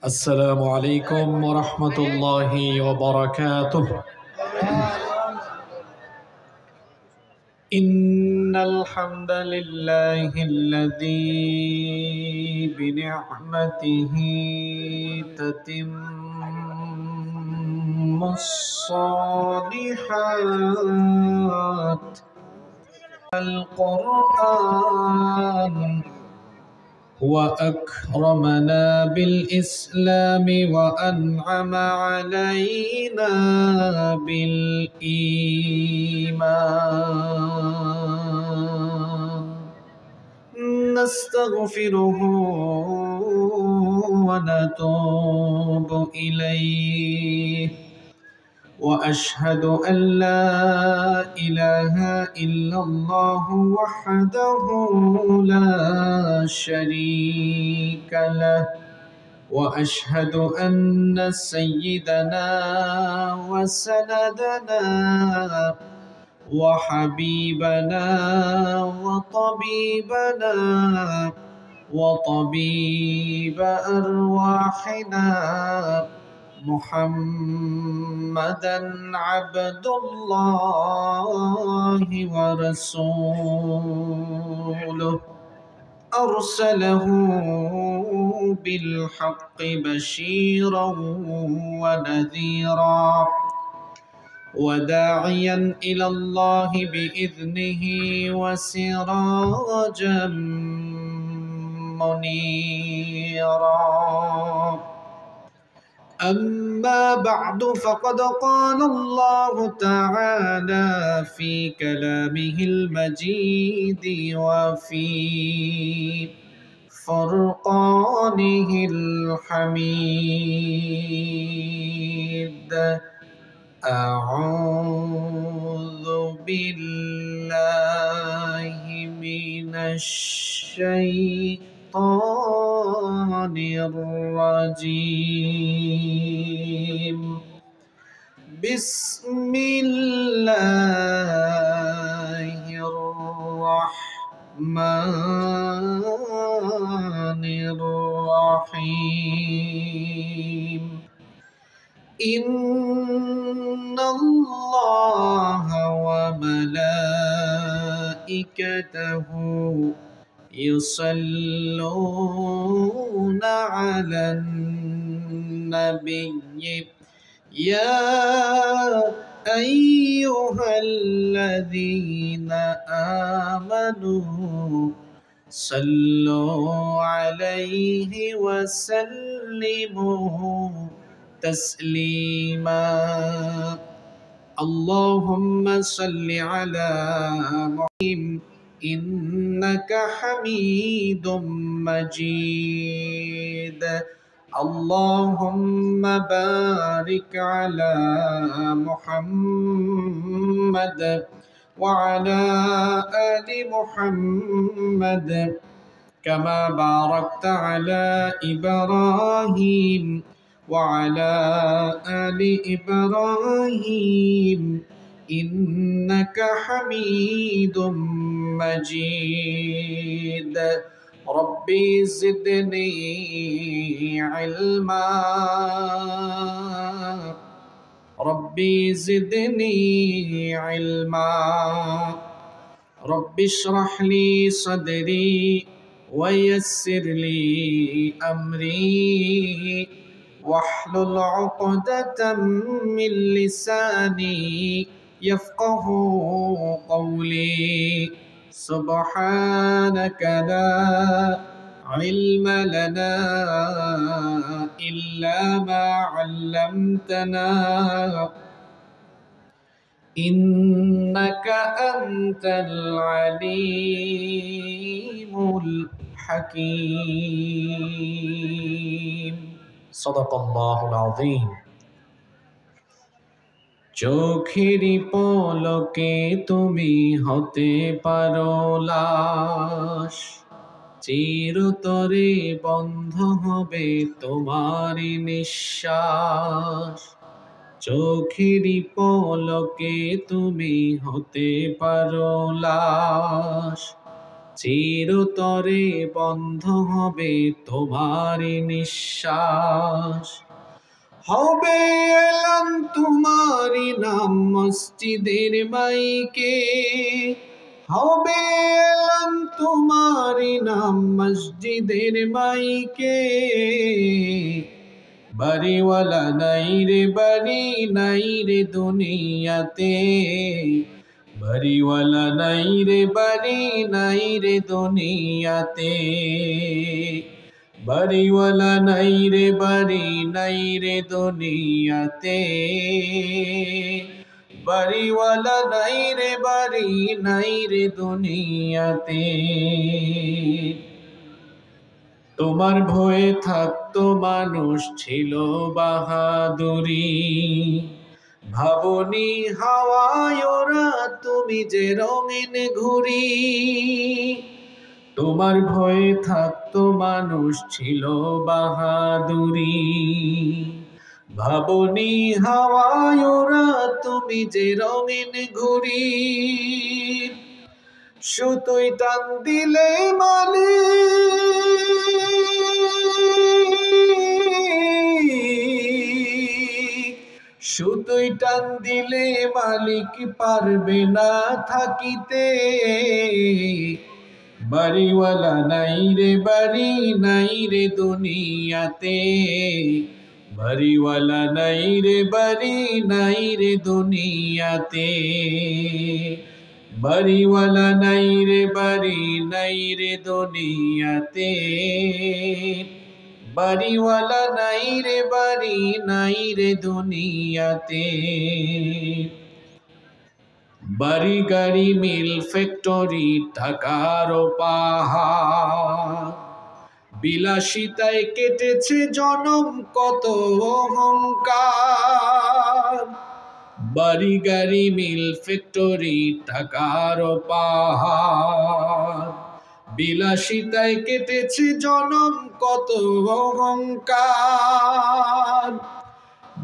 السلام عليكم ورحمة الله وبركاته. إن الحمد لله الذي بنعمته تتم الصالحات. القرآن وأكرمنا بالإسلام وأنعم علينا بالإيمان. نستغفره ونتوب إليه، وأشهد أن لا إله إلا الله وحده لا شريك له، وأشهد أن سيدنا وسندنا وحبيبنا وطبيبنا وطبيب أرواحنا محمدًا عبد الله ورسوله، أرسله بالحق بشيرا ونذيرا وداعيا إلى الله بإذنه وسراجا منيرا. أما بعد، فقد قال الله تعالى في كلامه المجيد وفي فرقانه الحميد: أعوذ بالله من الشيطان الرجيم. بسم الله الرحمن الرحيم. إن الله وملائكته يصلون على النبي يا أيها الذين آمنوا صلوا عليه وسلموا تسليما. اللهم صل على محمد إنك حميد مجيد. اللهم بارك على محمد وعلى آل محمد كما باركت على إبراهيم وعلى آل إبراهيم إنك حميد مجيد. ربي زدني علما، ربي زدني علما. ربي اشرح لي صدري ويسر لي أمري واحلل عقدة من لساني يفقه قولي. سبحانك لا علم لنا إلا ما علمتنا إنك أنت العليم الحكيم. صدق الله العظيم. চোখেরই পলকে তুমি হতে পারো লাশ, চিরতরে বন্ধ হবে তোমারই নিঃশ্বাস। চোখেরই পলকে তুমি হতে পারো লাশ, চিরতরে বন্ধ হবে তোমারই নিঃশ্বাস। হবে এলান তোমারই নাম মসজিদের মাইকে, হবে এলান তোমারই নাম মসজিদের মাইকে। বাড়িওয়ালা নাই রে বাড়ি নাই রে দুনিয়াতে, বাড়িওয়ালা নাই রে বাড়ি নাই রে দুনিয়াতে। বাড়িওয়ালা নাই রে বাড়ি নাই রে দুনিয়াতে, বাড়িওয়ালা নাই রে বাড়ি নাই রে দুনিয়াতে। তোমার ভয়ে থাকতো মানুষ ছিল বাহাদুরি, ভাবনি হাওয়ায় ওরা তুমি যে রঙিন ঘুড়ি। তোমার ভয়ে থাকতো মানুষ ছিল বাহাদুরি, ভাবনি হাওয়ায় ওরা তুমি যে রঙিন ঘুড়ি। সুতোয় টান দিলে সুতোয় টান দিলে মালিক পারবে না থাকিতে। বাড়িওয়ালা নাই রে বাড়ি নাই রে দুনিয়াতে, বাড়িওয়ালা নাই রে বাড়ি নাই রে দুনিয়াতে। বাড়িওয়ালা নাই রে বাড়ি নাই রে দুনিয়াতে, বাড়িওয়ালা নাই রে বাড়ি নাই রে দুনিয়াতে। বাড়ি গাড়ি মিল ফ্যাক্টরি টাকার পাহাড়, বিলাসিতায় কেটেছে জনম কত অহংকার। বাড়ি গাড়ি মিল ফ্যাক্টরি টাকার পাহাড়, বিলাসিতায় কেটেছে জনম কত অহংকার।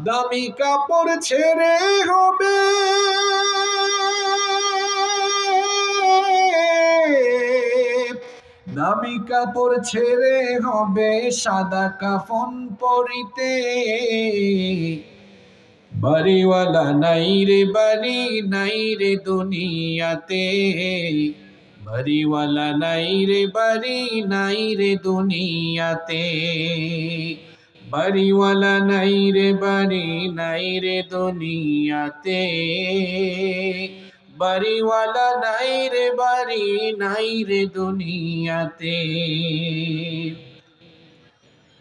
দামি কাপড় ছেড়ে হবে দামি কাপড় ছেড়ে হবে সাদা কাফন পরিতে। বাড়িওয়ালা নাই রে বাড়ি নাই রে দুনিয়াতে, বাড়িওয়ালা নাই রে বাড়ি নাই রে দুনিয়াতে। বাড়িওয়ালা নাই রে বাড়ি নাই রে দুনিয়াতে, বাড়িওয়ালা নাই রে বাড়ি নাই রে দুনিয়াতে।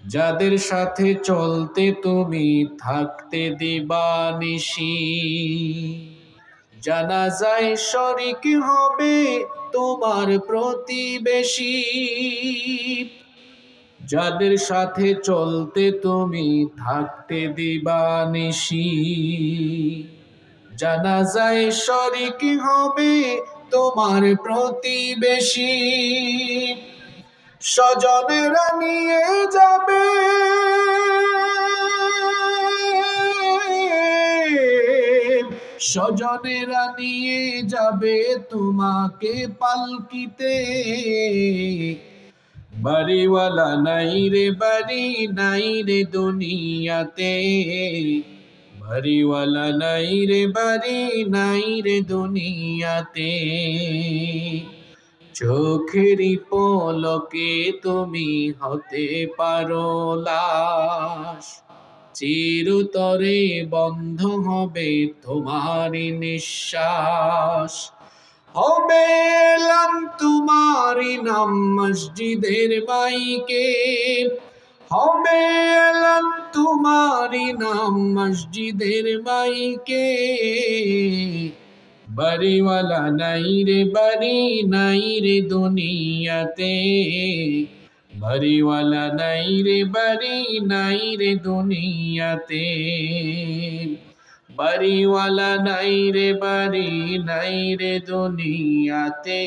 যাদের সাথে চলতে তুমি থাকতে দিবানিশি, জানাজায় শরিক হবে তোমার প্রতিবেশী। যাদের সাথে চলতে তুমি থাকতে দিবানিশি, জানাজায় শরিক হবে তোমার প্রতিবেশী। স্বজনেরা নিয়ে যাবে স্বজনেরা নিয়ে যাবে তোমাকে পালকিতে। বাড়িওয়ালা নাই রে বাড়ি নাই রে দুনিয়াতে, বাড়িওয়ালা নাই রে বাড়ি নাই রে দুনিয়াতে। চোখেরই পলকে তুমি হতে পারো লাশ, চিরতরে বন্ধ হবে তোমারই নিঃশ্বাস। হবে এলান তোমারই নাম মসজিদের মাইকে, হবে এলান তোমারই নাম মসজিদের মাইকে। বাড়িওয়ালা নাই রে বাড়ি নাই রে দুনিয়াতে, বাড়িওয়ালা নাই রে বাড়ি নাই রে দুনিয়াতে। বাড়িওয়ালা নাই রে বাড়ি নাই রে দুনিয়াতে,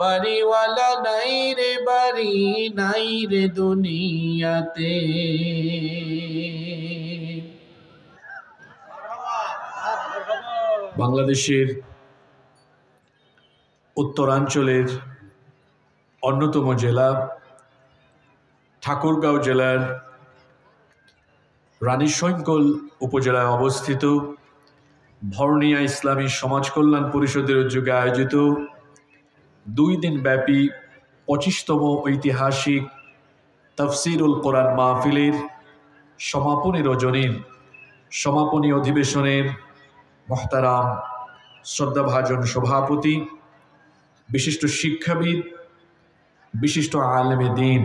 বাড়িওয়ালা নাই রে বাড়ি নাই রে দুনিয়াতে। বাংলাদেশের উত্তরাঞ্চলের অন্যতম জেলা ঠাকুরগাঁও জেলার রানীশঙ্কল উপজেলায় অবস্থিত ভরনিয়া ইসলামী সমাজ কল্যাণ পরিষদের উদ্যোগে আয়োজিত 2 দিন ব্যাপী 25তম ঐতিহাসিক তাফসিরুল কোরআন মাহফিলের সমাপনী রজনীর সমাপনী অধিবেশনের মুহতারাম শ্রদ্ধাভাজন সভাপতি, বিশিষ্ট শিক্ষাবিদ, বিশিষ্ট আলেমে দ্বীন,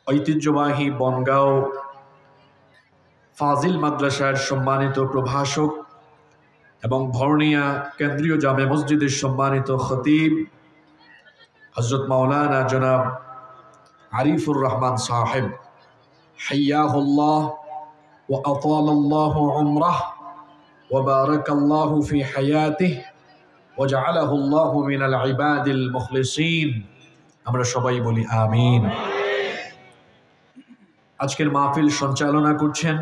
ঐতিহ্যবাহী বনগাঁও ফাজিল মাদ্রাসার সম্মানিত প্রভাষক এবং ভরনিয়া কেন্দ্রীয় জামে মসজিদের সম্মানিত খতিব হযরত মাওলানা জনাব আরিফুর রহমান সাহেব, হাইয়াহুল্লাহ ওয়া আতালাল্লাহু উমরাহ ওয়া বারাকাল্লাহু ফি হায়াতিহি ওয়া জাআলাহুল্লাহু মিনাল ইবাদিল মুখলিসিন। আমরা সবাই বলি আমিন। আজকের মাহফিল সঞ্চালনা করছেন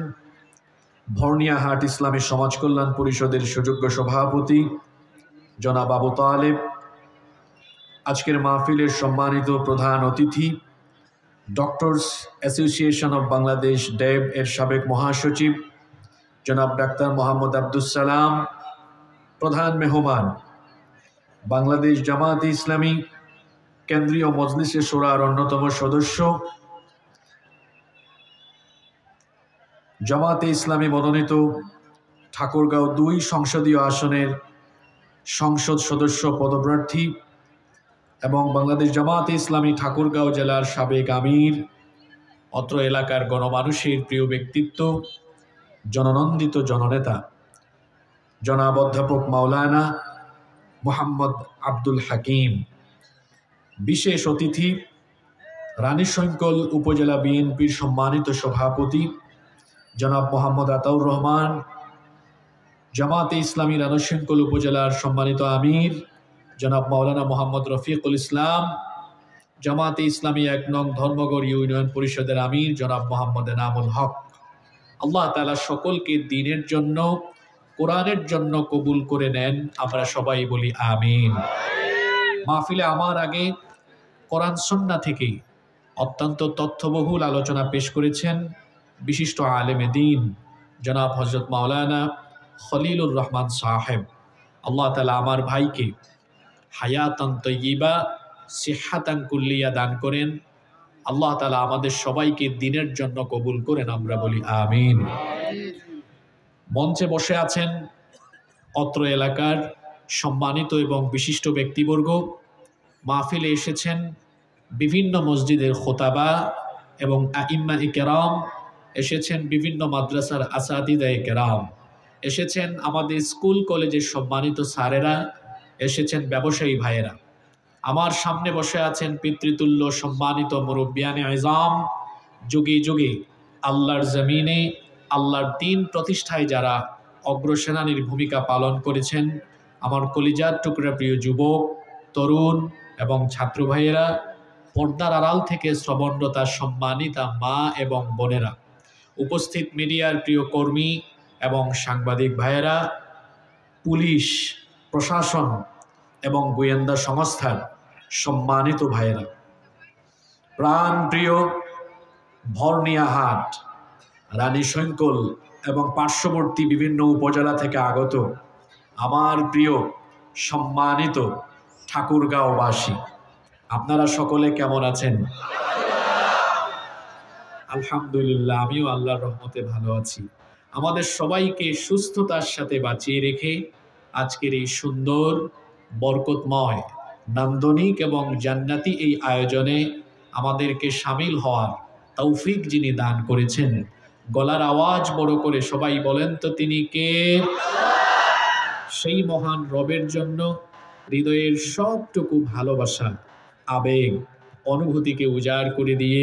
ভরনিয়া হাট ইসলামী সমাজ কল্যাণ পরিষদের সুযোগ্য সভাপতি জনাব আবু তালেব। আজকের মাহফিলের সম্মানিত প্রধান অতিথি ডক্টরস অ্যাসোসিয়েশন অব বাংলাদেশ ডেব এর সাবেক মহাসচিব জনাব ডাক্তার মোহাম্মদ আব্দুস সালাম। প্রধান মেহমান বাংলাদেশ জামায়াতে ইসলামী কেন্দ্রীয় মজলিসে শোরার অন্যতম সদস্য, জামায়াতে ইসলামী মনোনীত ঠাকুরগাঁও 2 সংসদীয় আসনের সংসদ সদস্য পদপ্রার্থী এবং বাংলাদেশ জামায়াতে ইসলামী ঠাকুরগাঁও জেলার সাবেক আমির, অত্র এলাকার গণমানুষের প্রিয় ব্যক্তিত্ব, জননন্দিত জননেতা জনাব অধ্যাপক মাওলানা মোহাম্মদ আব্দুল হাকিম। বিশেষ অতিথি রানীশঙ্কল উপজেলা বিএনপির সম্মানিত সভাপতি জনাব মোহাম্মদ আতাউর রহমান, জামায়াতে ইসলামী রানীশঙ্কল উপজেলার সম্মানিত আমির জনাব মাওলানা মোহাম্মদ রফিকুল ইসলাম, জামায়াতে ইসলামী 1 নং ধর্মগড় ইউনিয়ন পরিষদের আমির জনাব মোহাম্মদ এনামুল হক। আল্লাহ তাআলা সকলকে দ্বীনের জন্য, কোরআনের জন্য কবুল করে নেন। আমরা সবাই বলি আমিন। মাহফিলে আমার আগে কোরআন সুন্নাহ থেকে অত্যন্ত তথ্যবহুল আলোচনা পেশ করেছেন বিশিষ্ট আলেমে দ্বীন জনাব হযরত মাওলানা খলিলুর রহমান সাহেব। আল্লাহ তাআলা আমার ভাইকে হায়াতান তয়্যিবা সিহহাতান কুল্লিয়া দান করেন। আল্লাহ তাআলা আমাদের সবাইকে দ্বীনের জন্য কবুল করেন। আমরা বলি আমিন। মঞ্চে বসে আছেন অত্র এলাকার সম্মানিত এবং বিশিষ্ট ব্যক্তিবর্গ। মাহফিলে এসেছেন বিভিন্ন মসজিদের খোতাবা এবং আইম্মায়ে কেরাম, এসেছেন বিভিন্ন মাদ্রাসার আসাতিদায়ে কেরাম, এসেছেন আমাদের স্কুল কলেজের সম্মানিত স্যারেরা, এসেছেন ব্যবসায়ী ভাইয়েরা। আমার সামনে বসে আছেন পিতৃতুল্য সম্মানিত মুরব্বিয়ানে আযম, যুগে যুগে আল্লাহর জমিনে আল্লাহর দ্বীন প্রতিষ্ঠায় যারা অগ্রসেনানীর ভূমিকা পালন করেছেন, আমার কলিজার টুকরা প্রিয় যুবক, তরুণ এবং ছাত্র ভাইয়েরা, পর্দার আড়াল থেকে শ্রবণরতা সম্মানিতা মা এবং বোনেরা, উপস্থিত মিডিয়ার প্রিয় কর্মী এবং সাংবাদিক ভাইয়েরা, পুলিশ প্রশাসন এবং গোয়েন্দা সংস্থার সম্মানিত ভাইয়েরা, প্রাণ প্রিয় ভরনিয়া হাট, রানীশঙ্কল এবং পার্শ্ববর্তী বিভিন্ন উপজেলা থেকে আগত আমার প্রিয় সম্মানিত ঠাকুরগাঁওবাসী, আপনারা সকলে কেমন আছেন? আলহামদুলিল্লাহ, আমিও আল্লাহর রহমতে ভালো আছি। আমাদের সবাইকে সুস্থতার সাথে বাঁচিয়ে রেখে আজকের এই সুন্দর, বরকতময়, নান্দনিক এবং জান্নাতি এই আয়োজনে আমাদেরকে শামিল হওয়ার তৌফিক যিনি দান করেছেন, গলার আওয়াজ বড় করে সবাই বলেন তো তিনি কে? সেই মহান রবের জন্য হৃদয়ের সবটুকু ভালোবাসা, আবেগ, অনুভূতিকে উজাড় করে দিয়ে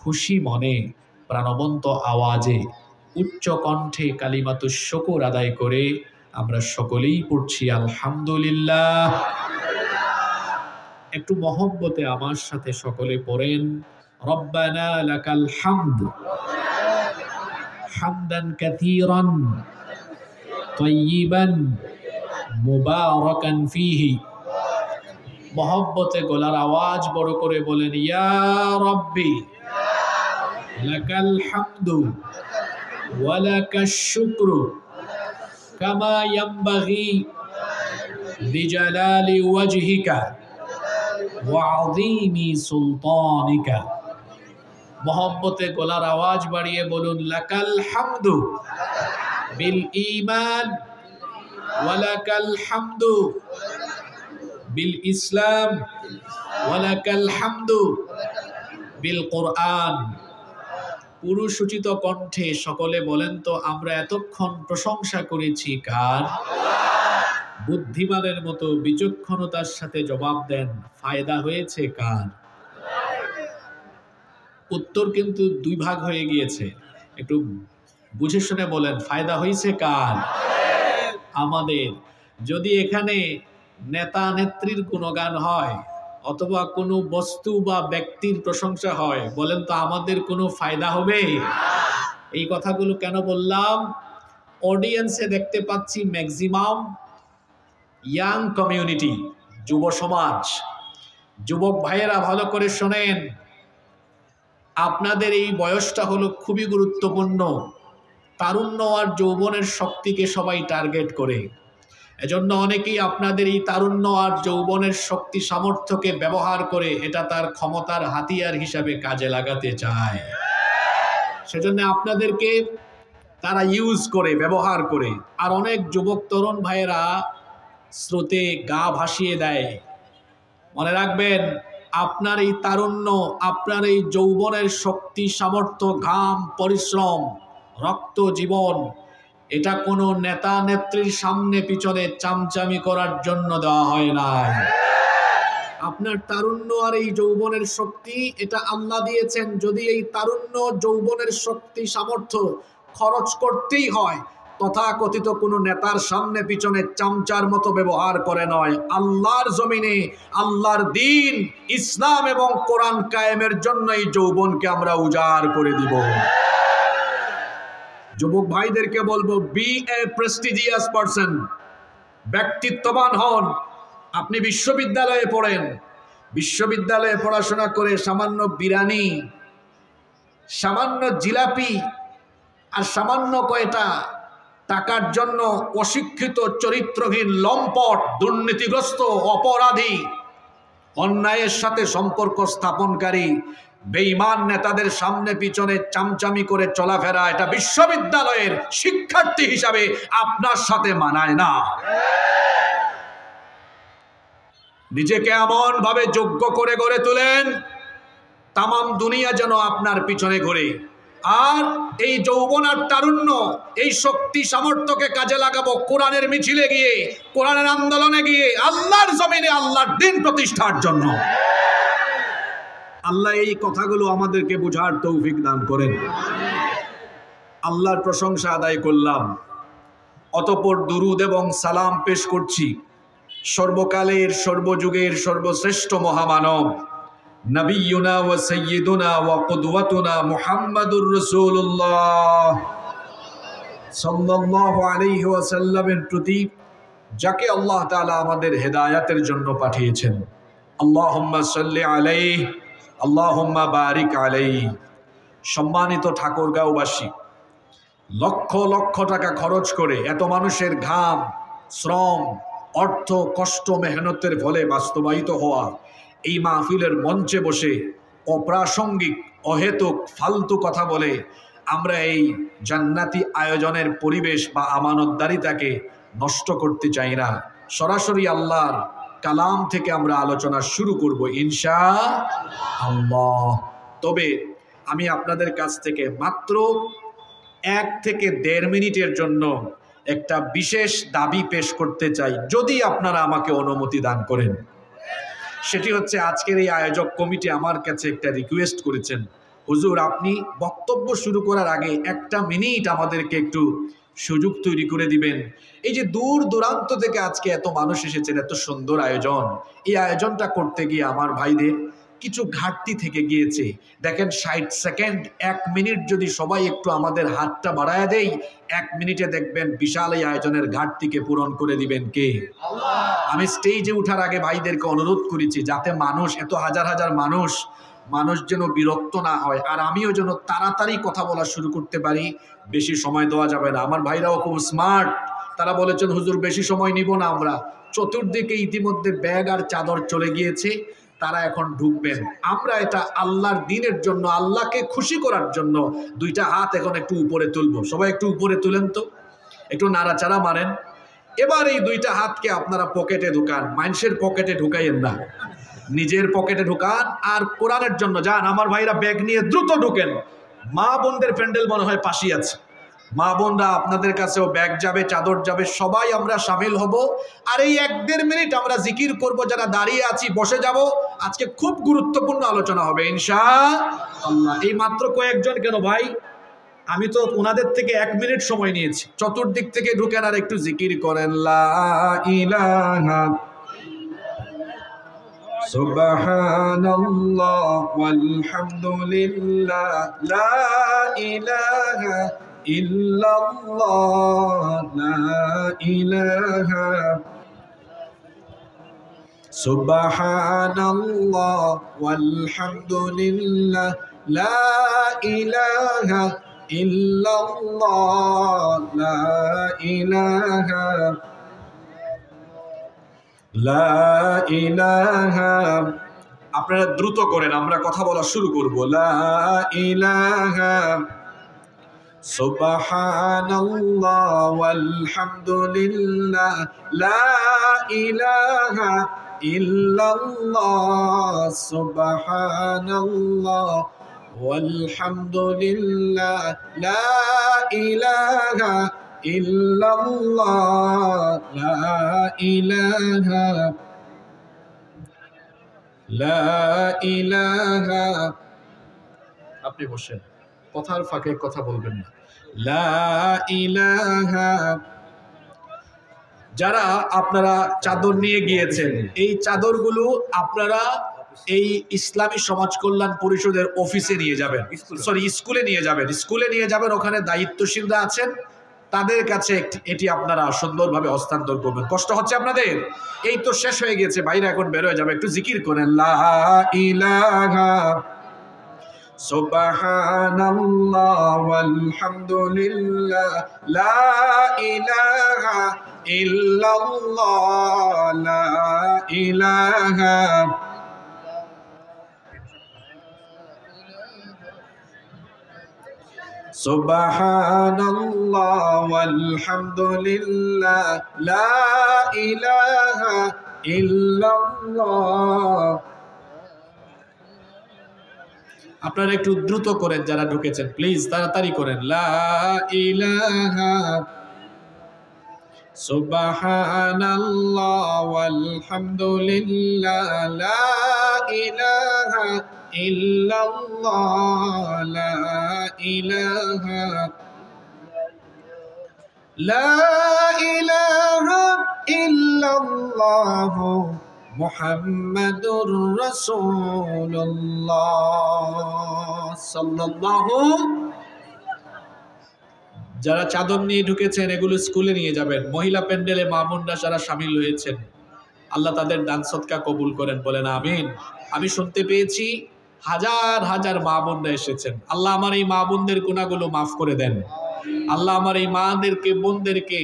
খুশি মনে প্রাণবন্ত আওয়াজে উচ্চ কণ্ঠে কালিমাতুশ শুকর আদায় করে আমরা সকলেই পড়ছি আলহামদুলিল্লাহ। একটু মহব্বতে আমার সাথে সকলে পড়েন, রব্বানা লাকাল হামদ হামদান কাসীরান তাইয়িবান মুবারাকান ফীহি মহব্বতে গলার আওয়াজ বড় করে বলেন, ইয়া রব্বি লাকাল হামদু ওয়া লাকাশ শুকরু কামা ইয়ানবাগি বিজালালি ওয়াজহিকা ওয়া আযীমি সুলতানিকা। মহব্বতে গলার আওয়াজ বাড়িয়ে বলুন, লাকাল হামদু বিল ঈমান ওয়া লাকাল হামদু বিল ইসলাম ওয়া লাকাল হামদু বিল কোরআন। পুরুষোচিত কণ্ঠে সকলে বলেন তো, আমরা এতক্ষণ প্রশংসা করেছি কার? বুদ্ধিমানের মতো বিচক্ষণতার সাথে জবাব দেন, ফায়দা হয়েছে কার? উত্তর কিন্তু দুই ভাগ হয়ে গিয়েছে, একটু বুঝে শুনে বলেন, ফায়দা হয়েছে কার? আমাদের। যদি এখানে নেতা নেত্রীর গুণগান হয় অথবা কোনো বস্তু বা ব্যক্তির প্রশংসা হয়, বলেন তো আমাদের কোনো ফায়দা হবে? এই কথাগুলো কেন বললাম? অডিয়েন্সে দেখতে পাচ্ছি ম্যাক্সিমাম ইয়াং কমিউনিটি, যুব সমাজ। যুবক ভাইয়েরা ভালো করে শোনেন, আপনাদের এই বয়সটা হলো খুবই গুরুত্বপূর্ণ। তারুণ্য আর যৌবনের শক্তিকে সবাই টার্গেট করে, এজন্য অনেকেই আপনাদের এই তারুণ্য আর যৌবনের শক্তি সামর্থ্যকে ব্যবহার করে এটা তার ক্ষমতার হাতিয়ার হিসাবে কাজে লাগাতে চায়। সেজন্য আপনাদেরকে তারা ইউজ করে, ব্যবহার করে। আর অনেক যুবক তরুণ ভাইয়েরা স্রোতে গা ভাসিয়ে দেয়। মনে রাখবেন, আপনার এই তারুণ্য, আপনার এই যৌবনের শক্তি সামর্থ্য, ঘাম, পরিশ্রম, রক্ত, জীবন, এটা কোনো নেতা নেত্রীর সামনে পিছনে চামচামি করার জন্য দেওয়া হয় নাই। আপনার তারুণ্য আর এই যৌবনের শক্তি এটা আল্লাহ দিয়েছেন। যদি এই তারুণ্য, যৌবনের শক্তি সামর্থ্য খরচ করতেই হয়, তথাকথিত কোনো নেতার সামনে পিছনে চামচার মতো ব্যবহার করে নয়, আল্লাহর জমিনে আল্লাহর দ্বীন, ইসলাম এবং কোরআন কায়েমের জন্য এই যৌবনকে আমরা উজাড় করে দিব। যুবক ভাইদেরকে বলবো, বি এ প্রেস্টিজিয়াস পারসন, ব্যক্তিত্ববান হন। আপনি বিশ্ববিদ্যালয়ে পড়েন, বিশ্ববিদ্যালয়ে পড়াশোনা করে সামান্য বিরিয়ানি, সামান্য জিলাপি আর সামান্য কয়টা টাকার জন্য অশিক্ষিত, চরিত্রহীন, লম্পট, দুর্নীতিগ্রস্ত, অপরাধী, অন্যায়ের সাথে সম্পর্ক স্থাপনকারী বেঈমান নেতাদের সামনে পিছনে চামচামি করে চলাফেরা, এটা বিশ্ববিদ্যালয়ের শিক্ষার্থী হিসাবে আপনার সাথে মানায় না। নিজেকে এমন ভাবে যোগ্য করে গড়ে তোলেন, তামাম দুনিয়া যেন আপনার পিছনে ঘোরে। আর এই যৌবন আর তারুণ্য, এই শক্তি সামর্থ্যকে কাজে লাগাবো কোরআনের মিছিলে গিয়ে, কোরআনের আন্দোলনে গিয়ে, আল্লাহর জমিনে আল্লাহর দ্বীন প্রতিষ্ঠার জন্য। আল্লাহ এই কথাগুলো আমাদেরকে বোঝার তৌফিক দান করেন। আল্লাহর প্রশংসা আদায় করলাম, অতঃপর দুরুদ এবং সালাম পেশ করছি সর্বকালের, সর্বযুগের সর্বশ্রেষ্ঠ মহামানব নবিয়ুনা ওয়া সাইয়্যিদুনা ওয়া কুদওয়াতুনা মুহাম্মাদুর রাসূলুল্লাহ সাল্লাল্লাহু আলাইহি ওয়াসাল্লামের প্রতি, যাকে আল্লাহ তাআলা আমাদের হেদায়েতের জন্য পাঠিয়েছেন। আল্লাহুম্মা সাল্লি আলাইহি, আল্লাহুম্মা বারিক আলাইহি। সম্মানিত ঠাকুরগাঁওবাসী, লক্ষ লক্ষ টাকা খরচ করে এত মানুষের ঘাম, শ্রম, অর্থ, কষ্ট, মেহনতের ফলে বাস্তবায়িত হওয়া এই মাহফিলের মঞ্চে বসে অপ্রাসঙ্গিক, অহেতুক, ফালতু কথা বলে আমরা এই জান্নাতি আয়োজনের পরিবেশ বা আমানতদারিতাকে নষ্ট করতে চাই না। সরাসরি আল্লাহর কালাম থেকে আমরা আলোচনা শুরু করব ইনশাআল্লাহ। তবে আমি আপনাদের কাছ থেকে মাত্র 1 থেকে 1.5 মিনিটের জন্য একটা বিশেষ দাবি পেশ করতে চাই, যদি আপনারা আমাকে অনুমতি দান করেন। সেটি হচ্ছে, আজকের এই আয়োজক কমিটি আমার কাছে একটা রিকোয়েস্ট করেছেন, হুজুর আপনি বক্তব্য শুরু করার আগে 1 মিনিট আমাদেরকে একটু সুযোগ তৈরি করে দিবেন। এই যে দূর দূরান্ত থেকে আজকে এত মানুষ এসেছেন, এত সুন্দর আয়োজন, এই আয়োজনটা করতে গিয়ে আমার ভাইদের কিছু ঘাটতি থেকে গিয়েছে। দেখেন 60 সেকেন্ড 1 মিনিট যদি সবাই একটু আমাদের হাতটা বাড়ায় দেই, 1 মিনিটে দেখবেন বিশাল এই আয়োজনের ঘাটতিকে পূরণ করে দিবেন কে? আল্লাহ। আমি স্টেজে ওঠার আগে ভাইদেরকে অনুরোধ করেছি যাতে মানুষ, এত হাজার হাজার মানুষ যেন বিরক্ত না হয়, আর আমিও যেন তাড়াতাড়ি কথা বলা শুরু করতে পারি। বেশি সময় দেওয়া যাবে না। আমার ভাইরাও খুব স্মার্ট, তারা বলেছেন হুজুর বেশি সময় নিব না আমরা। চতুর্দিকে ইতিমধ্যে ব্যাগ আর চাদর চলে গিয়েছে, তারা এখন ঢুকবেন। আমরা এটা আল্লাহর দিনের জন্য, আল্লাহকে খুশি করার জন্য দুইটা হাত এখন একটু উপরে তুলবো। সবাই একটু উপরে তুলেন তো, একটু নাড়াচাড়া মারেন। এবার এই দুইটা হাতকে আপনারা পকেটে ঢুকান, মানুষের পকেটে ঢুকাইয়েন না, নিজের পকেটে ঢুকান। আর কোরআনের জন্য যান। আমার ভাইরা ব্যাগ নিয়ে দ্রুত ঢুকেন। মা বোনদের প্যান্ডেল মনে হয় পাশেই আছে, মা বোনরা আপনাদের কাছেও ব্যাগ যাবে, চাদর যাবে, সবাই আমরা সামিল হব। আর এই 1-1.5 মিনিট আমরা জিকির করব, যারা দাঁড়িয়ে আছি বসে যাব। আজকে খুব গুরুত্বপূর্ণ আলোচনা হবে ইনশাআল্লাহ। এই মাত্র কয়েকজন কেন ভাই, আমি তো ওনাদের থেকে 1 মিনিট সময় নিয়েছি। চতুর্দিক থেকে ঢুকেন আর একটু জিকির করেন, লা ইলাহা সুবহানাল্লাহ ওয়ালহামদুলিল্লাহ লা ইলাহা ইল্লাল্লাহ লা ইলাহা সুবহানাল্লাহ ওয়ালহামদুলিল্লাহ লা ইলাহা ইল্লাল্লাহ লা ইলাহা লা ইলাহা। আপনারা দ্রুত করেন, আমরা কথা বলা শুরু করব। লা ইলাহা সুবহানাল্লাহ ওয়ালহামদুলিল্লাহ লা ইলাহা ইল্লাল্লাহ সুবহানাল্লাহ ওয়ালহামদুলিল্লাহ লা ইলাহা ইল্লাল্লাহ লা ইলাহা লা ইলাহা। আপনি বসেন, কথার ফাঁকে কথা বলবেন না। লা ইলাহা। যারা আপনারা চাদর নিয়ে গিয়েছেন, এই চাদরগুলো আপনারা এই ইসলামী সমাজ কল্যাণ পরিষদের অফিসে নিয়ে যাবেন, স্কুলে নিয়ে যাবেন। স্কুলে নিয়ে যাবেন, ওখানে দায়িত্বশীলরা আছেন, তাদের কাছে এটি আপনারা সুন্দরভাবে হস্তান্তর করবেন। কষ্ট হচ্ছে আপনাদের? এই তো শেষ হয়ে গেছে, বাইরে এখন বের হয়ে যাবে। একটু জিকির করেন, লা ইলাহা সুবহানাল্লাহ ওয়ালহামদুলিল্লাহ লা ইলাহা ইল্লাল্লাহ লা ইলাহা সুবহানাল্লাহ ওয়ালহামদুলিল্লাহ লা ইলাহা ইল্লাল্লাহ। আপনারা একটু দ্রুত করেন, যারা ঢুকেছেন প্লিজ তাড়াতাড়ি করেন। লা ইলাহা সুবহানাল্লাহ ওয়ালহামদুলিল্লাহ লা ইলাহা ইল্লাল্লাহ লা ইলাহা লা ইলাহা ইল্লাল্লাহ মুহাম্মাদুর রাসূলুল্লাহ সাল্লাল্লাহু। যারা চাদর নিয়ে ঢুকেছেন এগুলো স্কুলে নিয়ে যাবেন। মহিলা প্যান্ডেলে মা বোনরা যারা শামিল হয়েছেন, আল্লাহ তাদের দান সদকা কবুল করেন, বলেন আমিন। আমি শুনতে পেয়েছি হাজার হাজার মা বোনরা এসেছেন। আল্লাহ আমার এই মা বোনদের গুনাহগুলো মাফ করে দেন। আল্লাহ আমার এই মাদেরকে বোনদেরকে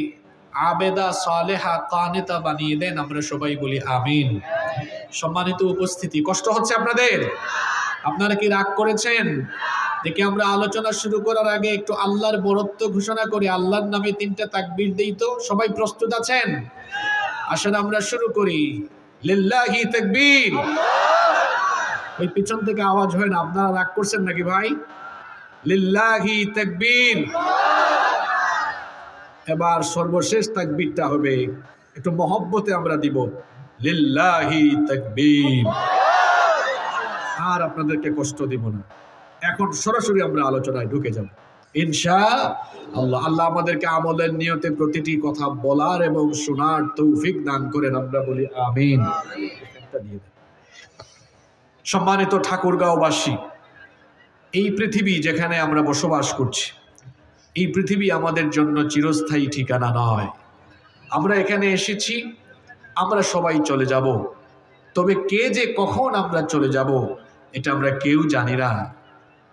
আবেদা সালেহা কানেতা বানিয়ে দেন। আমরা সবাই বলি আমিন। সম্মানিত উপস্থিতি, কষ্ট হচ্ছে আপনাদের? আপনারা কি রাগ করেছেন? দেখে আমরা আলোচনা শুরু করার আগে একটু আল্লাহর বরত্ব ঘোষণা করি। আল্লাহর নামে 3টা তাকবীর দেই তো। সবাই প্রস্তুত আছেন? আসেন আমরা শুরু করি। লিল্লাহি তাকবীর। ওই পিছন থেকে আওয়াজ হয় না, আপনারা রাগ করছেন নাকি ভাই? লিল্লাহি তাকবীর। এবার সর্বশেষ তাকবীরটা হবে একটু মহব্বতে আমরা দিব, লিল্লাহি তাকবীর। আর আপনাদেরকে কষ্ট দিব না। এখন সরাসরি আমরা আলোচনায় ঢুকে যাব ইনশাআল্লাহ। আল্লাহ আমাদেরকে আমলের নিয়তে প্রতিটি কথা বলার এবং শোনার তৌফিক দান করেন। আমরা বলি আমিন। সম্মানিত ঠাকুরগাঁওবাসী, এই পৃথিবী যেখানে আমরা বসবাস করছি, এই পৃথিবী আমাদের জন্য চিরস্থায়ী ঠিকানা নয়। আমরা এখানে এসেছি, আমরা সবাই চলে যাব, তবে কে যে কখন আমরা চলে যাব এটা আমরা কেউ জানি না,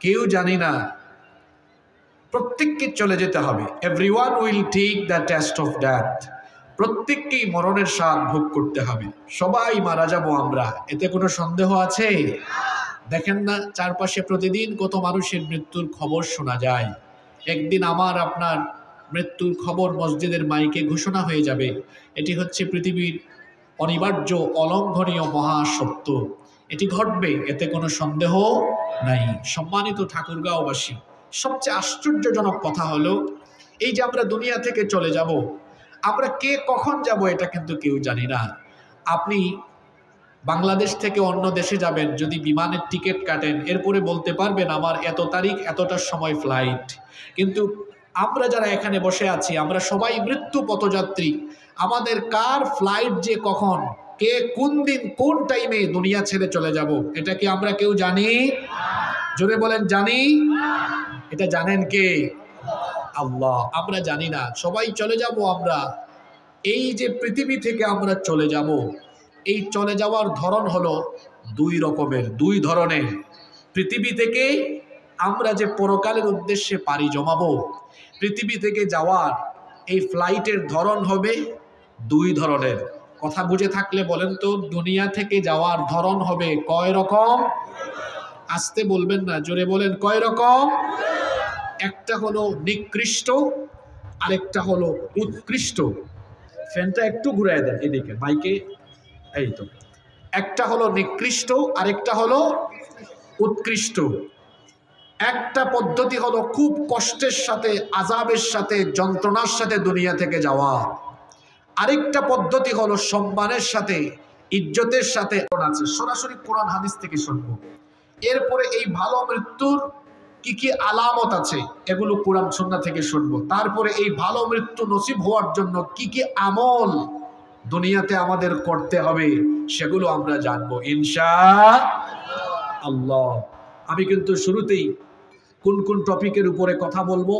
কেউ জানি না। প্রত্যেককে চলে যেতে হবে। Everyone will take the test of death. প্রত্যেককেই মরণের স্বাদ ভোগ করতে হবে। সবাই মারা যাব আমরা, এতে কোনো সন্দেহ আছে? দেখেন না চারপাশে প্রতিদিন কত মানুষের মৃত্যুর খবর শোনা যায়। একদিন আমার আপনার মৃত্যুর খবর মসজিদের মাইকে ঘোষণা হয়ে যাবে। এটি হচ্ছে পৃথিবীর অনিবার্য অলঙ্ঘনীয় মহাসত্য, এটি ঘটবে, এতে কোনো সন্দেহ নাই। সম্মানিত ঠাকুরগাঁওবাসী, সবচেয়ে আশ্চর্যজনক কথা হলো এই যে আমরা দুনিয়া থেকে চলে যাব, আমরা কে কখন যাব এটা কিন্তু কেউ জানি না। আপনি বাংলাদেশ থেকে অন্য দেশে যাবেন, যদি বিমানের টিকিট কাটেন এরপরে বলতে পারবেন আমার এত তারিখ এতটার সময় ফ্লাইট। কিন্তু আমরা যারা এখানে বসে আছি আমরা সবাই মৃত্যু পথযাত্রী। আমাদের কার ফ্লাইট যে কখন, কে কোন দিন কোন টাইমে দুনিয়া ছেড়ে চলে যাব এটা কি আমরা কেউ জানি? জোরে বলেন জানি? এটা জানেন কে? আল্লাহ। আমরা জানি না, সবাই চলে যাব আমরা। এই যে পৃথিবী থেকে আমরা চলে যাব, এই চলে যাওয়ার ধরন হলো দুই ধরনের। পৃথিবী থেকে আমরা যে পরকালের উদ্দেশ্যে পাড়ি জমাবো, পৃথিবী থেকে যাওয়ার এই ফ্লাইটের ধরন হবে দুই ধরনের। কথা বুঝে থাকলে বলেন তো, দুনিয়া থেকে যাওয়ার ধরন হবে কয় রকম? আসতে বলবেন না, জোরে বলেন কয় রকম? একটা হলো নিকৃষ্ট, আরেকটা হলো উৎকৃষ্ট। ফ্যানটা একটু ঘুরায় দেন এদিকে মাইকে, এই তো। একটা হলো নিকৃষ্ট, আরেকটা হলো উৎকৃষ্ট। একটা পদ্ধতি হলো খুব কষ্টের সাথে, আযাবের সাথে, যন্ত্রণার সাথে দুনিয়া থেকে যাওয়া। আরেকটা পদ্ধতি হলো সম্মানের সাথে, ইজ্জতের সাথে। আছে সরাসরি কোরআন হাদিস থেকে শুনবো। এরপরে এই ভালো মৃত্যুর কি কি আলামত আছে এগুলো কোরআন সুন্নাহ থেকে শুনবো। তারপরে এই ভালো মৃত্যু নসিব হওয়ার জন্য কি কি আমল দুনিয়াতে আমাদের করতে হবে সেগুলো আমরা জানবো ইনশাআল্লাহ। আমি কিন্তু শুরুতেই কোন কোন টপিকের উপরে কথা বলবো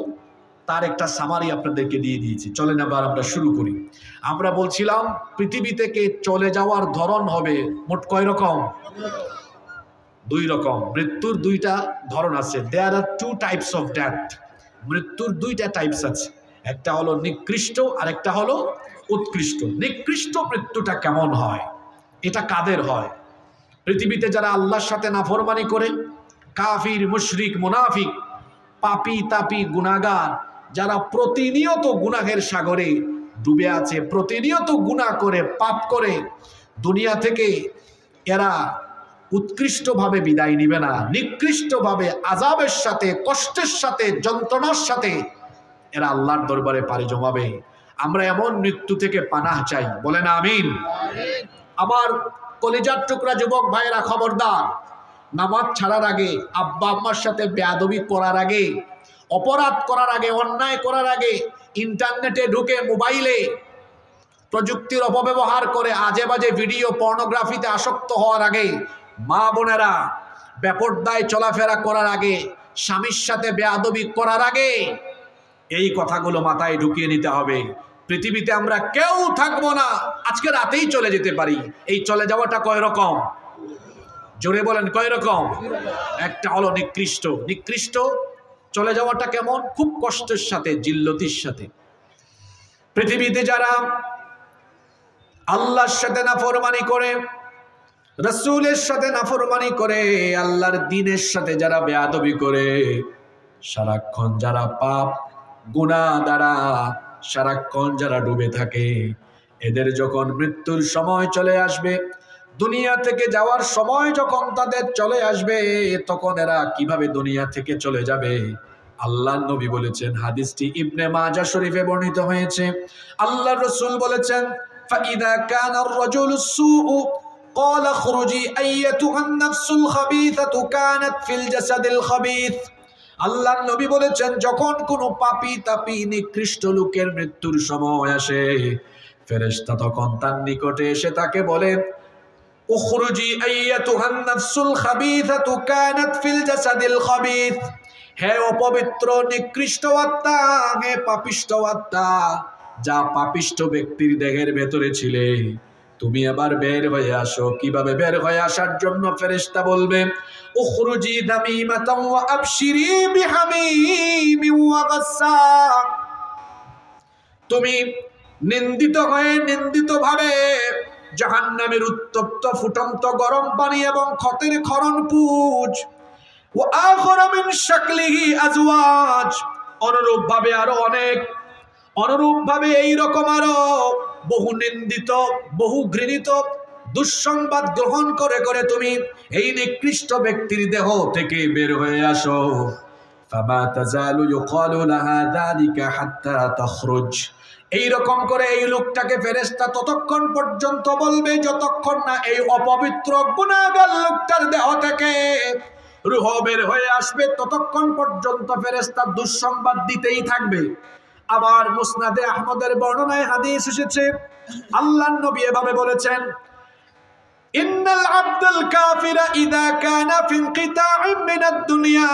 তার একটা সামারি আপনাদেরকে দিয়ে দিয়েছি। চলেন আবার আমরা শুরু করি। আমরা বলছিলাম পৃথিবী থেকে চলে যাওয়ার ধরন হবে মোট কয় রকম? দুই রকম। মৃত্যুর দুইটা ধরন আছে। দেয়ার আর টু টাইপস অফ ডেথ। মৃত্যুর দুইটা টাইপস আছে, একটা হলো নিকৃষ্ট আর একটা হলো উৎকৃষ্ট। নিকৃষ্ট মৃত্যুটা কেমন হয়, এটা কাদের হয়? পৃথিবীতে যারা আল্লাহর সাথে নাফরমানি করে, কাফির, মুশরিক, মুনাফিক, পাপী তাপী, গুনাহগার, যারা প্রতিনিয়ত গুনাহের সাগরে ডুবে আছে, প্রতিনিয়ত গুনাহ করে, পাপ করে, দুনিয়া থেকে এরা উৎকৃষ্টভাবে বিদায় নিবে না, নিকৃষ্টভাবে আযাবের সাথে, কষ্টের সাথে, যন্ত্রণার সাথে এরা আল্লাহর দরবারে পাড়ি জমাবে। আমরা এমন মৃত্যু থেকে পানাহ চাই, বলেন আমিন। আমার কলিজার টুকরা যুবক ভাইয়েরা, খবরদার, নামাজ ছাড়ার আগে, আব্বা আম্মার সাথে বেয়াদবি করার আগে, অপরাধ করার আগে, অন্যায় করার আগে, ইন্টারনেটে ঢুকে মোবাইলে প্রযুক্তির অপব্যবহার করে আজে বাজে ভিডিও পর্নোগ্রাফিতে আসক্ত হওয়ার আগে, মা বোনেরা বেপরদায় চলাফেরা করার আগে, স্বামীর সাথে বেয়াদবি করার আগে এই কথাগুলো মাথায় ঢুকিয়ে নিতে হবে। পৃথিবীতে আমরা কেউ থাকবো না, আজকে রাতেই চলে যেতে পারি। এই চলে যাওয়াটা কয় রকম? জোরে বলেন কয় রকম? একটা হলো নিকৃষ্ট। নিকৃষ্ট চলে যাওয়াটা কেমন? খুব কষ্টের সাথে, জিল্লতির সাথে। পৃথিবীতে যারা আল্লাহর সাথে নাফরমানি করে, রাসূলের সাথে নাফরমানি করে, আল্লাহর দ্বীনের সাথে যারা বেয়াদবি করে, সারাক্ষণ যারা পাপ গুনাহ দ্বারা সারাক্ষণ যারা ডুবে থাকে, এদের যখন মৃত্যুর সময় চলে আসবে, দুনিয়া থেকে যাওয়ার সময় যখন তাদের চলে আসবে, তখন এরা কিভাবে দুনিয়া থেকে চলে যাবে? আল্লাহর নবী বলেছেন, হাদিসটি ইবনে মাজাহ শরীফে বর্ণিত হয়েছে। আল্লাহর রাসূল বলেছেন, ফাইদা কানার রাজুলুস সুউ ক্বালা খুরুজি আইয়াতুহান নাফসুল খাবিসাতু কানাত ফিল জাসাদিল খাবিস। আল্লাহর নবী বলেছেন, যখন কোনো পাপী তাপী নিকৃষ্ট লোকের মৃত্যুর সময় আসে, ফেরেশতা তখন তার নিকটে এসে তাকে বলে, উখরুজি আইয়াতুহান নাফসুল খাবিসাতু কানাত ফিল জাসাদিল খাবিস, হে অপবিত্র নিকৃষ্ট আত্মা, হে পাপিষ্ঠ আত্মা, যা পাপিষ্ঠ ব্যক্তির দেহের ভেতরে ছিলে, তুমি আবার বের হয়ে আসো। কিভাবে বের হয়ে আসার জন্য? ফেরেশতা বলবে উখরুজি দামিমাতান ওয়া আবশিরি বিহামিমিন ওয়া গাসসাক, তুমি নিন্দিত হয়ে নিন্দিত ভাবে জাহান্নামের উত্তপ্ত ফুটন্ত গরম পানি এবং খতের খরণ পুজ, ওয়া আখরা মিন শাকলিহি আজওয়াজ, অনুরূপ ভাবে আরো অনেক, অনুরূপ ভাবে এইরকম আরো বহু নিন্দিত, বহু ঘৃণিত দুঃসংবাদ গ্রহণ করে করে তুমি এই নিকৃষ্ট ব্যক্তির দেহ থেকে বের হয়ে আসো। ফামা তাজালু ইউকালু লাহা যালিকা হাত্তা তাখরুজ, এইরকম করে এই লোকটাকে ফেরেশতা ততক্ষণ পর্যন্ত বলবে যতক্ষণ না এই অপবিত্র গুনাহগার লোকটার দেহ থেকে রূহ বের হয়ে আসবে, ততক্ষণ পর্যন্ত ফেরেশতা দুঃসংবাদ দিতেই থাকবে। আবার মুসনাদে আহমদের বর্ণনায় হাদিস এসেছে, আল্লাহর নবী এভাবে বলেছেন, ইন্নাল আবদাল কাফিরা ইযা কানা ফি ইনকিতাইম মিনাদ দুনিয়া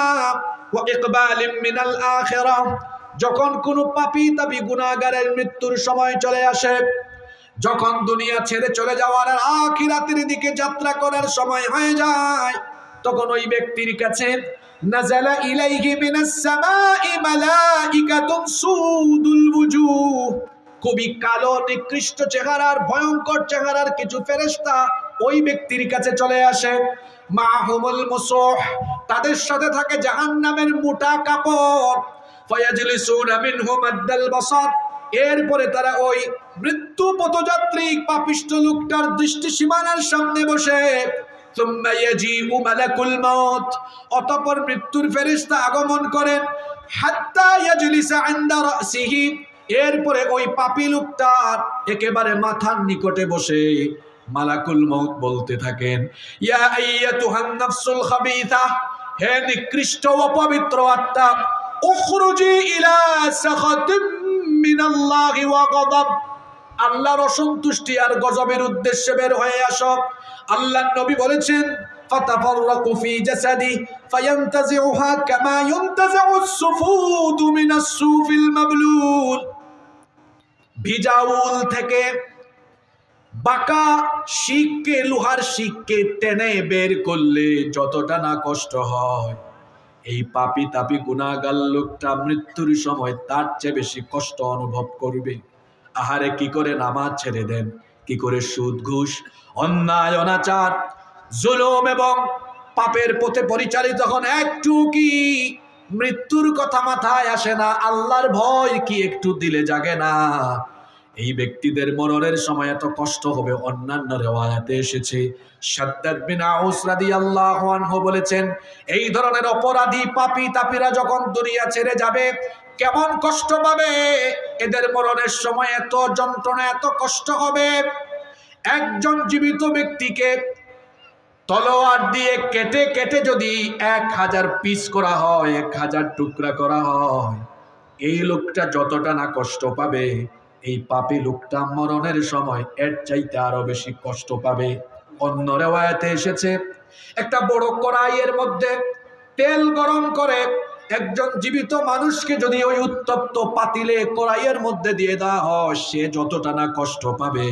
ওয়া ইকবালিম মিনাল আখিরাহ, যখন কোন পাপী তাপী গুনাহগারের মৃত্যুর সময় চলে আসে, যখন দুনিয়া ছেড়ে চলে যাওয়ার আর আখিরাতের দিকে যাত্রা করার সময় হয়ে যায়, তখন ওই ব্যক্তির কাছে নাযালা ইলাইহি মিনাস সামাই মালাইকাতুন সুদুল ওয়ুজুহ, খুবই কালো নিকৃষ্ট চেহারার, ভয়ঙ্কর চেহারার কিছু ফেরেশতা ওই ব্যক্তির কাছে চলে আসে। মাহুমুল মুসুহ, তাদের সাথে থাকে জাহান্নামের মোটা কাপড়। ফায়াজলিসুনা মিনহু মাদ্দাল বাসার, এরপরে তারা ওই মৃত্যু পথযাত্রী পাপিষ্ঠ লোকটার দৃষ্টি সীমানার সামনে বসে, সুম্মা ইয়াজিউ মালাকুল মাউত, অতঃপর মৃত্যুর ফেরেশতা আগমন করেন, হাত্তা ইয়াজলিসা ইনদা রাসিহি, এরপরে ওই পাপী লোকটার একেবারে মাথার নিকটে বসে মালাকুল মাউত বলতে থাকেন, ইয়া আইয়াতুহান নাফসুল খাবিসা, হে নিকৃষ্ট অপবিত্র আত্মা, উখরুজি ইলা সাখাতিম মিনাল্লাহি ওয়া গাদাব, আল্লাহর অসন্তুষ্টি আর গজবের উদ্দেশ্যে বের হয়ে আসো। আল্লাহর নবী বলেছেন, ফাতাফাররাকু ফি জাসাদি ফায়ানতাজিউহা কামা ইউনতাজিউস সুফুদু মিনাস সুফিল মাবলুল, ভিজা উল থেকে বাঁকা শিককে, লোহার শিককে টেনে বের করলে যতটা না কষ্ট হয়, এই পাপী তাপী গুনাহগার লোকটা মৃত্যুর সময় তার চেয়ে বেশি কষ্ট অনুভব করবে। আহারে কি করে নামাজ ছেড়ে দেন, কি করে সুদ ঘুষ অন্যায় অনাচার জুলুম এবং পাপের পথে পরিচালিত হন, একটু কি মৃত্যুর কথা মাথায় আসে না? আল্লাহর ভয় কি একটু দিলে জাগে না? এই ব্যক্তিদের মরণের সময় এত কষ্ট হবে। অন্যান্য রিওয়ায়াতে এসেছে, শাদ্দাদ বিন আউস রাদিয়াল্লাহু আনহু বলেছেন, এই ধরনের অপরাধী পাপী তাপীরা যখন দুনিয়া ছেড়ে যাবে কেমন কষ্ট পাবে, এদের মরণের সময় এত যন্ত্রণা, এত কষ্ট হবে। একজন জীবিত ব্যক্তিকে তলোয়ার দিয়ে কেটে কেটে যদি 1000 পিস করা হয়, 1000 টুকরা করা হয়, এই লোকটা যতটা না কষ্ট পাবে, এই পাপী লোকটা মরণের সময় এর চাইতে আরো বেশি কষ্ট পাবে। অন্য রিওয়ায়াতে এসেছে, একটা বড় কড়াইয়ের মধ্যে তেল গরম করে একজন জীবিত মানুষকে যদি ওই উত্তপ্ত পাতিলে কড়াইয়ের মধ্যে দিয়ে দেওয়া হয়, সে যতটা না কষ্ট পাবে,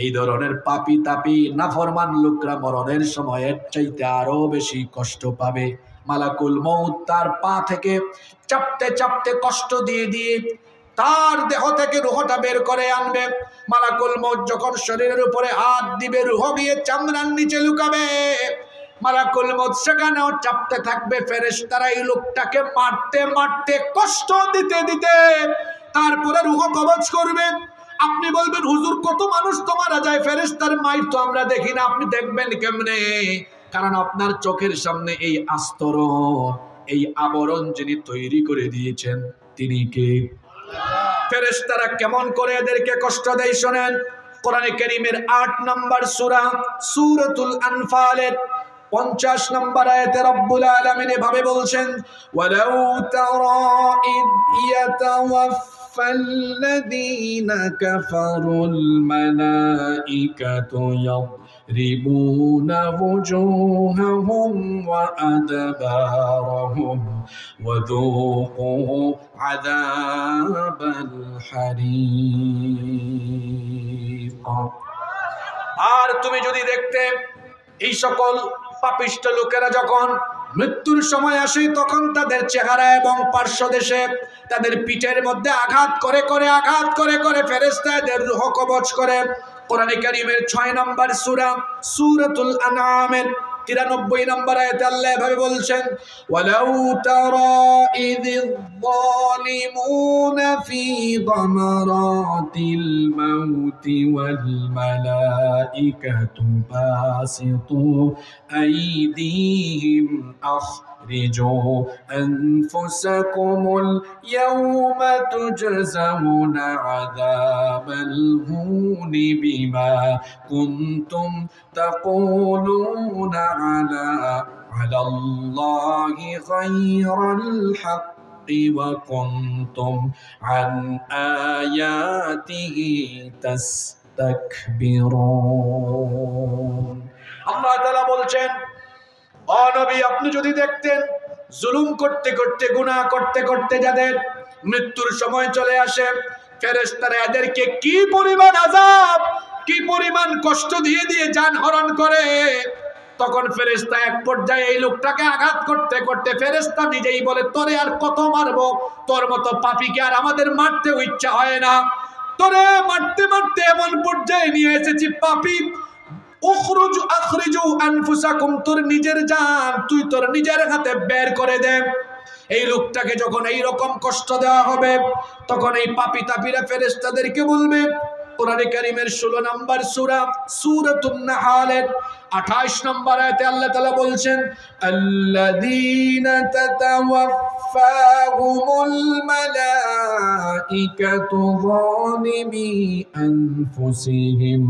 এই ধরনের পাপী তাপী নাফরমান লোকরা মরণের সময় এর চাইতে আরো বেশি কষ্ট পাবে। মালাকুল মউত তার পা থেকে চাপতে চাপতে কষ্ট দিয়ে দিয়ে তার দেহ থেকে রূহটা বের করে আনবে। মালাকুল মউত যখন শরীরের উপরে হাত দিবে, রূহ গিয়ে চামড়ার নিচে লুকাবে। মালাকুল মউত সেখানেও চাপতে থাকবে। ফেরেশতারা এই লোকটাকে মারতে মারতে কষ্ট দিতে দিতে তারপরে রূহ কবজ করবে। আপনি বলবেন, হুজুর কত মানুষ তো মারা যায়, ফেরেশতার মাইর তো আমরা দেখি না। আপনি দেখবেন কেমনে? কারণ আপনার চোখের সামনে এই আস্তরণ, এই আবরণ যিনি তৈরি করে দিয়েছেন তিনি কে? ফেরেশতারা কেমন করে এদেরকে কষ্ট দেয় শোনেন। কোরআনে কারীমের 8 নম্বর সূরা সূরাতুল আনফালের 50 নম্বর আয়াতে রব্বুল আলামিন এভাবে বলছেন, ওয়ালাউ তারা ইদ ইয়াতাওয়াফাল্লাযীনা কাফারুল মালাইকাতু يضربون وجوههم وأدبارهم وذوقوا عذاب الحريق। আর তুমি যদি দেখতে এই সকল পাপিষ্ঠ লোকেরা যখন মৃত্যুর সময় আসে তখন তাদের চেহারা এবং পার্শ্বদেশে তাদের পিঠের মধ্যে আঘাত করে করে ফেরেশতা এদের রূহ কবজ করে। কোরআনে কারীমের 6 নম্বর সূরা সূরাতুল আনআমের 93 নম্বর আয়াতে আল্লাহ এভাবে বলছেন, ওয়ালাউ তারা ইযিয যালিমুনা ফি গামারাতিল মাউতি ওয়াল মালাইকাতু বাসিতু আইদিহিম أخرجوا أنفسكم اليوم تجزون عذاب الهون بما كنتم تقولون على الله غير الحق وكنتم عن آياته تستكبرون। আল্লাহ তাআলা বলছেন, ও নবী আপনি যদি দেখতেন জুলুম করতে করতে গুনাহ করতে করতে যাদের মৃত্যুর সময় চলে আসে ফেরেশতারা এদেরকে কি পরিমাণ আযাব কি পরিমাণ কষ্ট দিয়ে দিয়ে জান হরণ করে, তখন ফেরেশতা এক পর্যায়ে এই লোকটাকে আঘাত করতে করতে ফেরেশতা নিজেই বলে, তোরে আর কত মারবো, তোর মতো পাপীকে আর আমাদের মারতেও ইচ্ছা হয় না, তোরে মারতে মারতে এমন পর্যায়ে নিয়ে এসেছি পাপী, আখরিজু আনফুসাকুম, তোর নিজের জান তুই তোর নিজের হাতে বের করে দে। এই লোকটাকে যখন এই রকম কষ্ট দেওয়া হবে তখন এই পাপী তাপীরা ফেরেশতাদেরকে বলবে, কোরআনে কারীমের 16 নম্বর সূরা সূরাতুন নাহলের 28 নম্বর আয়াতে আল্লাহ তাআলা বলছেন, আল্লাযীনা তাতাওয়াফাহুমুল মালাইকাতু যালিমি আনফুসিহিম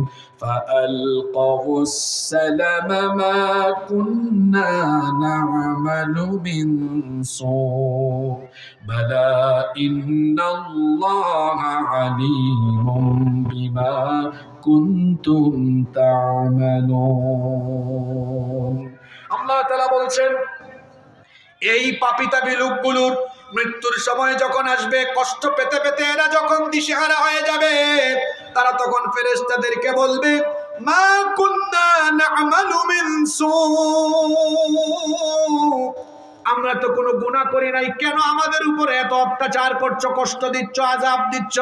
ফাআলকাউস সালামা মা কুন্না না'মালু মিন সূ বালা ইন্নাল্লাহা আলীমুম বিমা কুনতুম তা'মালুন। আল্লাহ তাআলা বলছেন, এই পাপী তাপী লোকগুলোর মৃত্যুর সময় যখন আসবে কষ্ট পেতে পেতে এরা যখন দিশেহারা হয়ে যাবে তারা তখন ফেরেশতাদেরকে বলবে, মা কুন্না না'মালু মিন সূ, আমরা তো কোনো গুনাহ করি নাই, কেন আমাদের উপরে এত অত্যাচার করছো, কষ্ট দিচ্ছ, আযাব দিচ্ছ?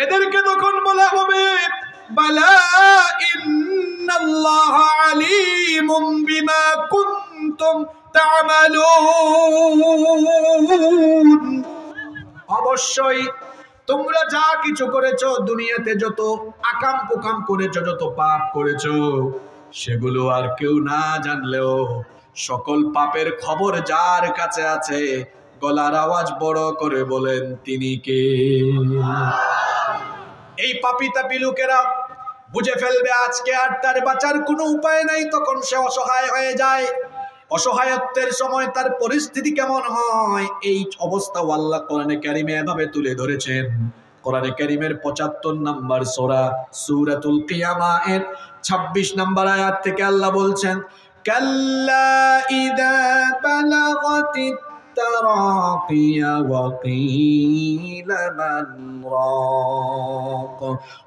এদেরকে তখন বলা হবে, বালা ইন্নাল্লাহা আলীমুম বিমা কুনতুম তা'মালুন, অবশ্যই তোমরা যা কিছু করেছো দুনিয়াতে, যত আকাম কুকাম করেছো, যত পাপ করেছো, সেগুলো আর কেউ না জানলেও সকল পাপের খবর যার কাছে আছে গলার আওয়াজ বড় করে বলেন তিনি কে? এই পাপী তাপী লোকেরা বুঝে ফেলবে আজকে আর তার বাঁচার কোনো উপায় নাই, তখন সে অসহায় হয়ে যায়। অসহায়ত্বের সময় তার পরিস্থিতি কেমন হয় এই অবস্থাও আল্লাহ কোরআনে কারীমে এভাবে তুলে ধরেছেন। কোরআনে কারীমের 75 নম্বর সূরা সূরাতুল কিয়ামা এর 26 নম্বর আয়াত থেকে আল্লাহ বলছেন, কাল্লা ইযা বালাগাতিত তারাকিয়া ওয়া কিলা মান রাক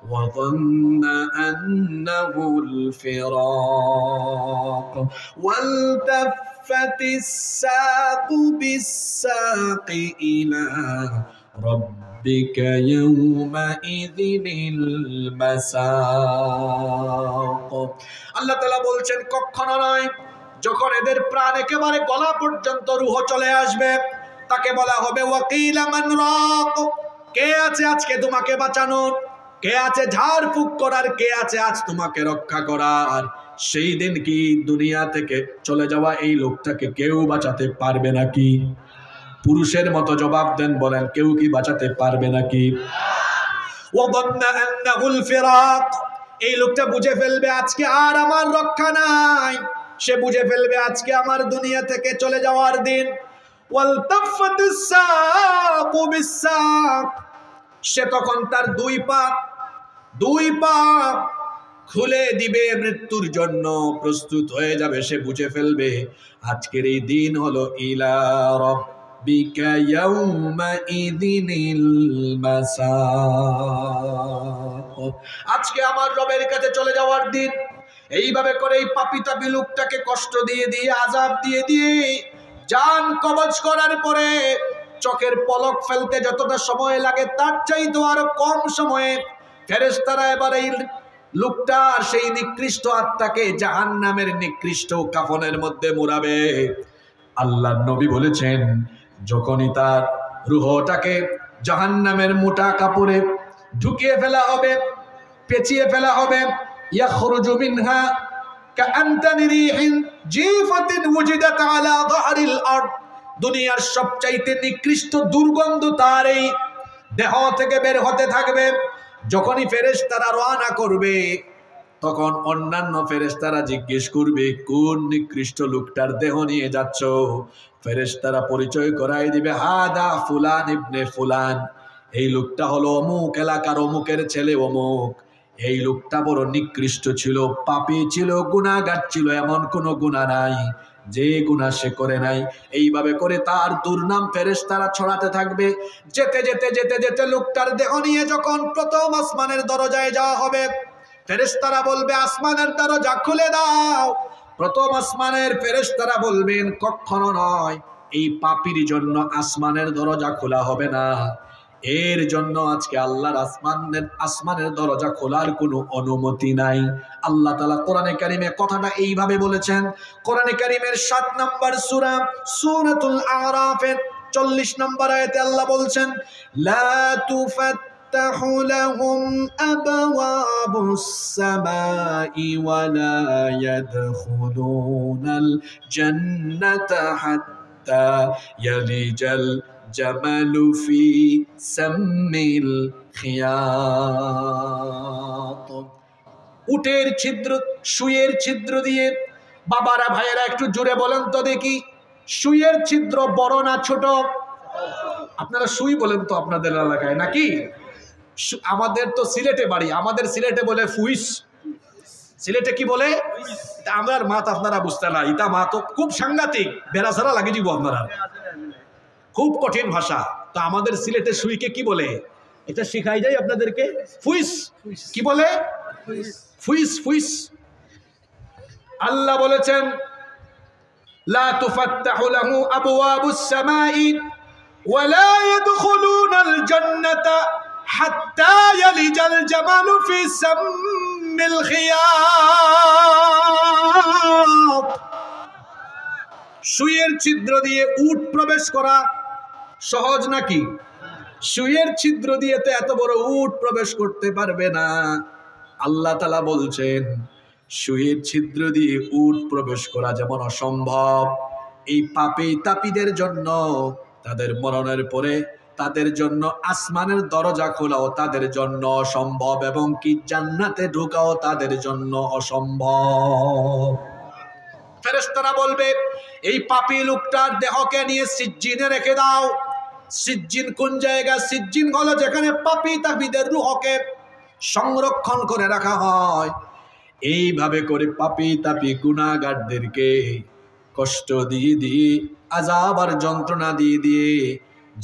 ওয়া যান্না আন্নাহুল ফিরাক ওয়ালতাফাতিস সাকু বিস-সাকি ইলা রাব্বিকা ইয়াওমাইযিনিল মাসাক। আল্লাহ তাআলা বলছেন, কখনো নয়, যখন এদের প্রাণ একেবারে গলা পর্যন্ত রূহ চলে আসবে তাকে বলা হবে, ওয়াকিলা মান রাক, কে আছে আজকে তোমাকে বাঁচানোর, কে আছে ঝাড়ফুঁক করার, কে আছে আজ তোমাকে রক্ষা করার? সেই দিন কি দুনিয়া থেকে চলে যাওয়া এই লোকটাকে কেউ বাঁচাতে পারবে নাকি? পুরুষের মতো জবাব দেন, বলেন কেউ কি বাঁচাতে পারবে নাকি? ওয়াযান্না আন্নাহুল ফিরাক, এই লোকটা বুঝে ফেলবে আজকে আর আমার রক্ষা নাই, সে বুঝে ফেলবে আজকে আমার দুনিয়া থেকে চলে যাওয়ার দিন। ওয়ালতাফাতিস সাকু বিস-সাক, সে তখন তার দুই পা খুলে দিবে মৃত্যুর জন্য, প্রস্তুত হয়ে যাবে, সে বুঝে ফেলবে আজকের এই দিন হলো ইলা রাব্বিকা ইয়াউমাইযিনিল মাসাক, আজকে আমার রবের কাছে চলে যাওয়ার দিন। এইভাবে করে এই পাপিতা বিলুকটাকে কষ্ট দিয়ে দিয়ে, আযাব দিয়ে দিয়ে জান কবজ করার পরে চোখের পলক ফেলতে যতটা সময় লাগে তার চাইতে আরো কম সময়ে ফেরেশতারা এবার এই লোকটার সেই নিকৃষ্ট আত্মাকে জাহান্নামের নিকৃষ্ট কাফনের মধ্যে মুড়াবে। আল্লাহর নবী বলেছেন, যখনই তার রূহটাকে জাহান্নামের মোটা কাপড়ে ঢুকিয়ে ফেলা হবে, পেঁচিয়ে ফেলা হবে, ইয়াখরুজু মিনহা কাআনতানি রিহিন জিফাতিন ওয়াজিদাত আলা যাহরিল আরদ, দুনিয়ার সবচাইতে নিকৃষ্ট দুর্গন্ধ তার এই দেহ থেকে বের হতে থাকবে। যখনই ফেরেশতারা রওনা করবে তখন অন্যান্য ফেরেশতারা জিজ্ঞেস করবে, কোন নিকৃষ্ট লোকটার দেহ নিয়ে যাচ্ছ? ফেরেশতারা পরিচয় করাই দিবে, হাদা ফুলান ইবনে ফুলান, এই লোকটা হলো অমুক এলাকার অমুকের ছেলে অমুক। এই লোকটা বড় নিকৃষ্ট ছিল, পাপী ছিল, গুনাহগার ছিল, এমন কোনো গুনাহ নাই যে গুনাহ সে করে নাই। এইভাবে করে তার দুর্নাম ফেরেশতারা ছড়াতে থাকবে। যেতে যেতে যেতে যেতে লোকটার দেহ নিয়ে যখন প্রথম আসমানের দরজায় যাওয়া হবে, ফেরেশতারা বলবে, আসমানের দরজা খুলে দাও। প্রথম আসমানের ফেরেশতারা বলবেন, কখনো নয়, এই পাপীর জন্য আসমানের দরজা খোলা হবে না। এর জন্য আজকে আল্লাহর আসমানের দরজা খোলার কোনো অনুমতি নাই। আল্লাহ তাআলা কোরআনে কারীমে কথাটা এইভাবে বলেছেন। কোরআনে কারীমের 7 নম্বর সূরা সূরাতুল আরাফের 40 নম্বর আয়াতে আল্লাহ বলছেন, লা তুফাত্তাহু লাহুম আবওয়াবুস সামাই ওয়া লা ইয়াদখুলুনাল জান্নাতা হাত্তা ইয়ালিজাল জামালু ফি সাম্মিল খিয়াত, উটের ছিদ্র, সুইয়ের ছিদ্র দিয়ে, বাবারা ভাইয়েরা একটু জোরে বলেন তো দেখি, সুইয়ের ছিদ্র বড় না ছোট? আপনারা সুই বলেন তো আপনাদের এলাকায় নাকি? আমাদের তো সিলেটে বাড়ি, আমাদের সিলেটে বলে ফুইস। সিলেটে কি বলে? আমার মাত আপনারা বুঝতে না, ইটা মা তো খুব সাংঘাতিক, বেড়া ছাড়া লাগে জীব, আপনারা খুব কঠিন ভাষা। তো আমাদের সিলেটের সুইকে কি বলে এটা শিখাই যায় আপনাদেরকে। ফুইস কি বলে? ফুইস। ফুইস। আল্লাহ বলেছেন, লা তুফাত্তাহু লাহু আবওয়াবুস সামাই ওয়া লা ইয়াদখুলুনাল জান্নাতা হাত্তা ইয়ালিজাল জামালু ফি সাম্মিল খিয়াত, সুইয়ের ছিদ্র দিয়ে উট প্রবেশ করা সহজ নাকি? সুইয়ের ছিদ্র দিয়ে তো এত বড় উট প্রবেশ করতে পারবে না। আল্লাহ তাআলা বলছেন, সুইয়ের ছিদ্র দিয়ে উট প্রবেশ করা যেমন অসম্ভব, এই পাপী তাপীদের জন্য তাদের মরণের পরে তাদের জন্য আসমানের দরজা খোলাও তাদের জন্য অসম্ভব, এবং কি জান্নাতে ঢোকাও তাদের জন্য অসম্ভব। ফেরেশতারা বলবে, এই পাপী লোকটার দেহকে নিয়ে সিজ্জিনে রেখে দাও। সিজ্জিন কোন জায়গা? সিজ্জিন হলো যেখানে পাপী তাপীদের রূহকে সংরক্ষণ করে রাখা হয়। এইভাবে করে পাপী তাপী গুনাহগারদেরকে কষ্ট দিয়ে দিয়ে, আযাব আর যন্ত্রণা দিয়ে দিয়ে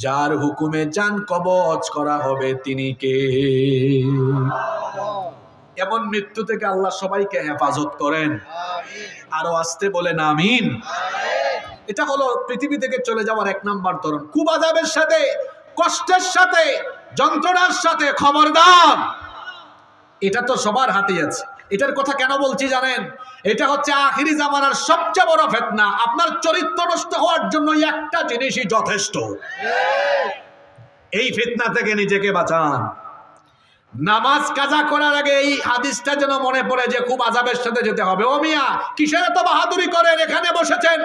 যার হুকুমে জান কবজ করা হবে তিনি কে? এমন মৃত্যু থেকে আল্লাহ সবাইকে হেফাজত করেন। আরো আসতে বলেন আমিন। এটা হলো পৃথিবী থেকে চলে যাওয়ার 1 নম্বর ধরন। খুব আযাবের সাথে, কষ্টের সাথে, যন্ত্রণার সাথে। খবরদার, এটা তো সবার হাতেই আছে। এটার কথা কেন বলছি জানেন? এটা হচ্ছে আখিরি জামানার সবচেয়ে বড় ফিতনা। আপনার চরিত্র নষ্ট হওয়ার জন্য একটা জিনিসই যথেষ্ট। এই ফিতনা থেকে নিজেকে বাঁচান। নামাজ কাজা করার আগে এই হাদিসটা যেন মনে পড়ে যে খুব আযাবের সাথে যেতে হবে। ও মিয়া, কিসের এত বাহাদুরি করেন? এখানে বসেছেন,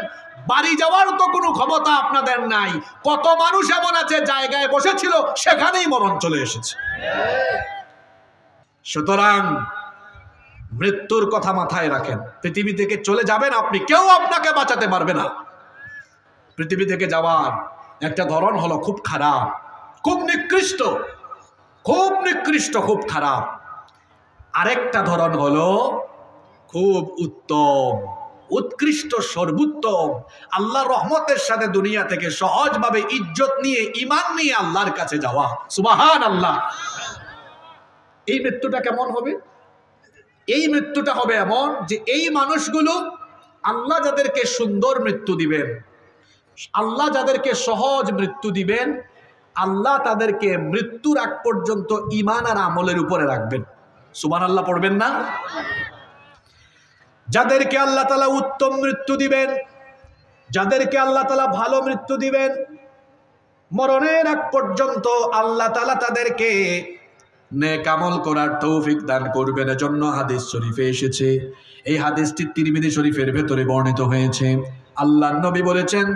বাড়ি যাওয়ার তো কোনো ক্ষমতা আপনাদের নাই। কত মানুষ এমন আছে জায়গায় বসেছিল, সেখানেই মরণ চলে এসেছে। সুতরাং মৃত্যুর কথা মাথায় রাখেন। পৃথিবী থেকে চলে যাবেন আপনি, কেউ আপনাকে বাঁচাতে পারবে না। পৃথিবী থেকে যাওয়ার একটা ধরন হলো খুব খারাপ, খুব নিকৃষ্ট, খুব নিকৃষ্ট, খুব খারাপ। আরেকটা ধরন হলো খুব উত্তম, উৎকৃষ্ট, সর্বোত্তম, আল্লাহর রহমতের সাথে দুনিয়া থেকে সহজভাবে ইজ্জত নিয়ে ঈমান নিয়ে আল্লাহর কাছে যাওয়া। সুবহানাল্লাহ। এই মৃত্যুটা কেমন হবে? এই মৃত্যুটা হবে এমন যে এই মানুষগুলো আল্লাহ যাদেরকে সুন্দর মৃত্যু দিবেন, আল্লাহ যাদেরকে সহজ মৃত্যু দিবেন, আল্লাহ তাদেরকে মৃত্যুর আগ পর্যন্ত ঈমান আর আমলের উপরে রাখবেন। সুবহানাল্লাহ পড়বেন না? যাদেরকে আল্লাহ তাআলা উত্তম মৃত্যু দিবেন, যাদেরকে আল্লাহ তাআলা ভালো মৃত্যু দিবেন, মরণের আগ পর্যন্ত আল্লাহ তাআলা তাদেরকে নেক আমল করার তৌফিক দান করবেন। এজন্য হাদিস শরীফে এসেছে, এই হাদিসটি তিরমিজি শরীফের ভেতরে বর্ণিত হয়েছে। আল্লাহর নবী বলেছেন,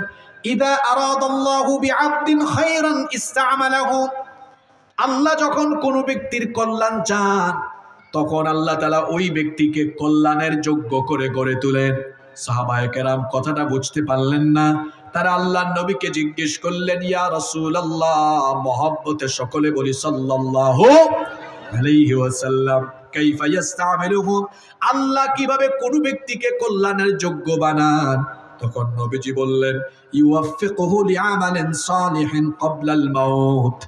ইদা আরাদাল্লাহু বিআবদিন খায়রান ইসতা'মালাহু, আল্লাহ যখন কোনো ব্যক্তির কল্যাণ চান তখন আল্লাহ তাআলা ওই ব্যক্তিকে কল্যাণের যোগ্য করে গড়ে তোলেন। সাহাবায়ে কেরাম কথাটা বুঝতে পারলেন না, তারা আল্লাহর নবীকে জিজ্ঞেস করলেন, ইয়া রাসূলুল্লাহ, মহব্বতে সকলে বলি সাল্লাল্লাহু আলাইহি ওয়াসাল্লাম, কাইফা ইস্তামিলুহু, আল্লাহ কিভাবে কোন ব্যক্তিকে কল্যাণের যোগ্য বানান? তখন নবীজি বললেন, ইউওয়াফিকুহু লিআমালিন সালিহিন ক্বাবলাল মাউত,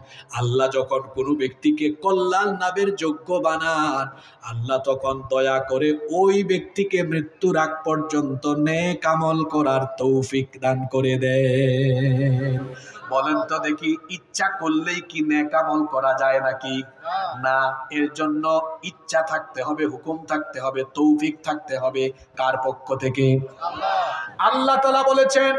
আল্লাহ যখন কোনো ব্যক্তিকে কল্যাণ লাভের যোগ্য বানান, আল্লাহ তখন দয়া করে ওই ব্যক্তিকে মৃত্যুর আগ পর্যন্ত নেক আমল করার তৌফিক দান করে দেন। বলেন তো দেখি, ইচ্ছা করলেই কি নেক আমল করা যায় নাকি? না, এর জন্য ইচ্ছা থাকতে হবে, হুকুম থাকতে হবে, তৌফিক থাকতে হবে। কার পক্ষ থেকে? আল্লাহ তাআলা বলেছেন,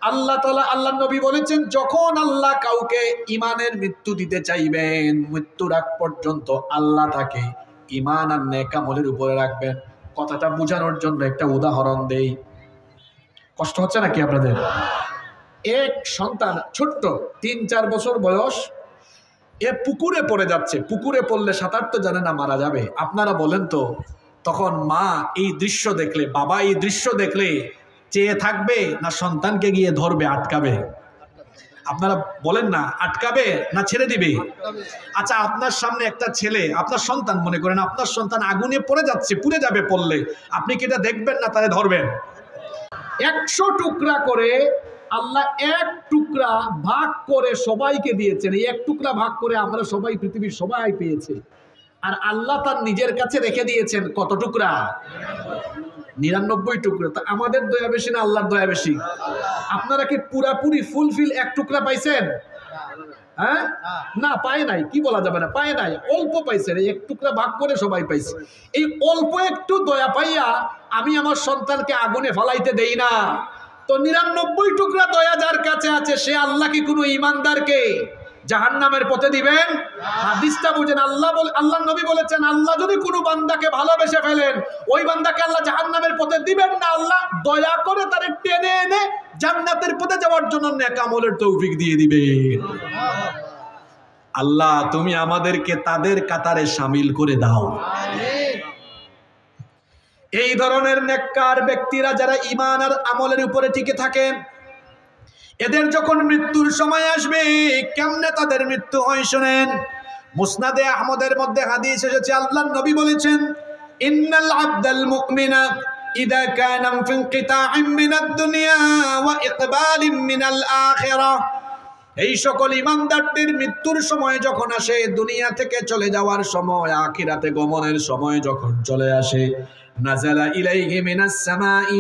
আল্লাহর নবী বলেছেন, যখন আল্লাহ কাউকে ঈমানের মৃত্যু দিতে চাইবেন, মৃত্যুর আগ পর্যন্ত আল্লাহ তাকে ঈমান আর নেক আমলের উপরে রাখবেন। কথাটা বোঝানোর জন্য একটা উদাহরণ দেই। কষ্ট হচ্ছে নাকি আপনাদের? এক সন্তান ছোট্ট 3-4 বছর বয়স, এ পুকুরে পড়ে যাচ্ছে। পুকুরে পড়লে সাঁতার তো জানে না, মারা যাবে। আপনারা বলেন তো, তখন মা এই দৃশ্য দেখলে, বাবা এই দৃশ্য দেখলে চেয়ে থাকবে না সন্তানকে গিয়ে ধরবে, আটকাবে? আপনারা বলেন না, আটকাবে না ছেড়ে দিবে? আচ্ছা, আপনার সামনে একটা ছেলে, আপনার সন্তান মনে করেন, আপনার সন্তান আগুনে পড়ে যাচ্ছে, পুড়ে যাবে পড়লে, আপনি কি এটা দেখবেন না তাহলে ধরবেন? 100 টুকরা করে আল্লাহ এক টুকরা ভাগ করে সবাইকে দিয়েছেন। এই এক টুকরা ভাগ করে আমরা সবাই, পৃথিবীর সবাই পেয়েছে। আর আল্লাহ তার নিজের কাছে রেখে দিয়েছেন কত টুকরা? 99 টুকরা। তা আমাদের দয়া বেশি না আল্লাহর দয়া বেশি? আপনারা কি পুরাপুরি ফুলফিল এক টুকরা পাইছেন? হ্যাঁ, না পায় নাই, কি বলা যাবে না, পায় নাই, অল্প পাইছেন। এই এক টুকরা ভাগ করে সবাই পাইছে। এই অল্প একটু দয়া পাইয়া আমি আমার সন্তানকে আগুনে ফালাইতে দেই না। তো 99 টুকরা দয়া যার কাছে আছে, সে আল্লাহ কি কোনো ঈমানদারকে জাহান্নামের পথে দিবেন? হাদিসটা বুঝেন। আল্লাহ নবী বলেছেন, আল্লাহ যদি কোনো বান্দাকে ভালোবেসে ফেলেন, ওই বান্দাকে আল্লাহ জাহান্নামের পথে দিবেন না, আল্লাহ দয়া করে তারে টেনে এনে জান্নাতের পথে যাওয়ার জন্য নেক আমলের তৌফিক দিয়ে দিবেন। আল্লাহ তুমি আমাদেরকে তাদের কাতারে শামিল করে দাও। এই ধরনের নেককার ব্যক্তিরা যারা ঈমান আর আমলের উপরে টিকে থাকে, এদের যখন মৃত্যুর সময় আসবে, কেমনে তাদের মৃত্যু হয় শুনেন। মুসনাদে আহমদের মধ্যে হাদিস এসেছে, আল্লাহর নবী বলেছেন, ইন্নাল আবদাল মুমিনা ইদা কানা ফি ইনকিতাইম মিনাদ দুনিয়া ওয়া ইকবালিম মিনাল আখিরাহ, এই সকল ঈমানদারদের মৃত্যুর সময় যখন আসে, দুনিয়া থেকে চলে যাওয়ার সময়, আখিরাতে গমনের সময় যখন চলে আসে, নাযালা ইলাইহি মিনাস সামাই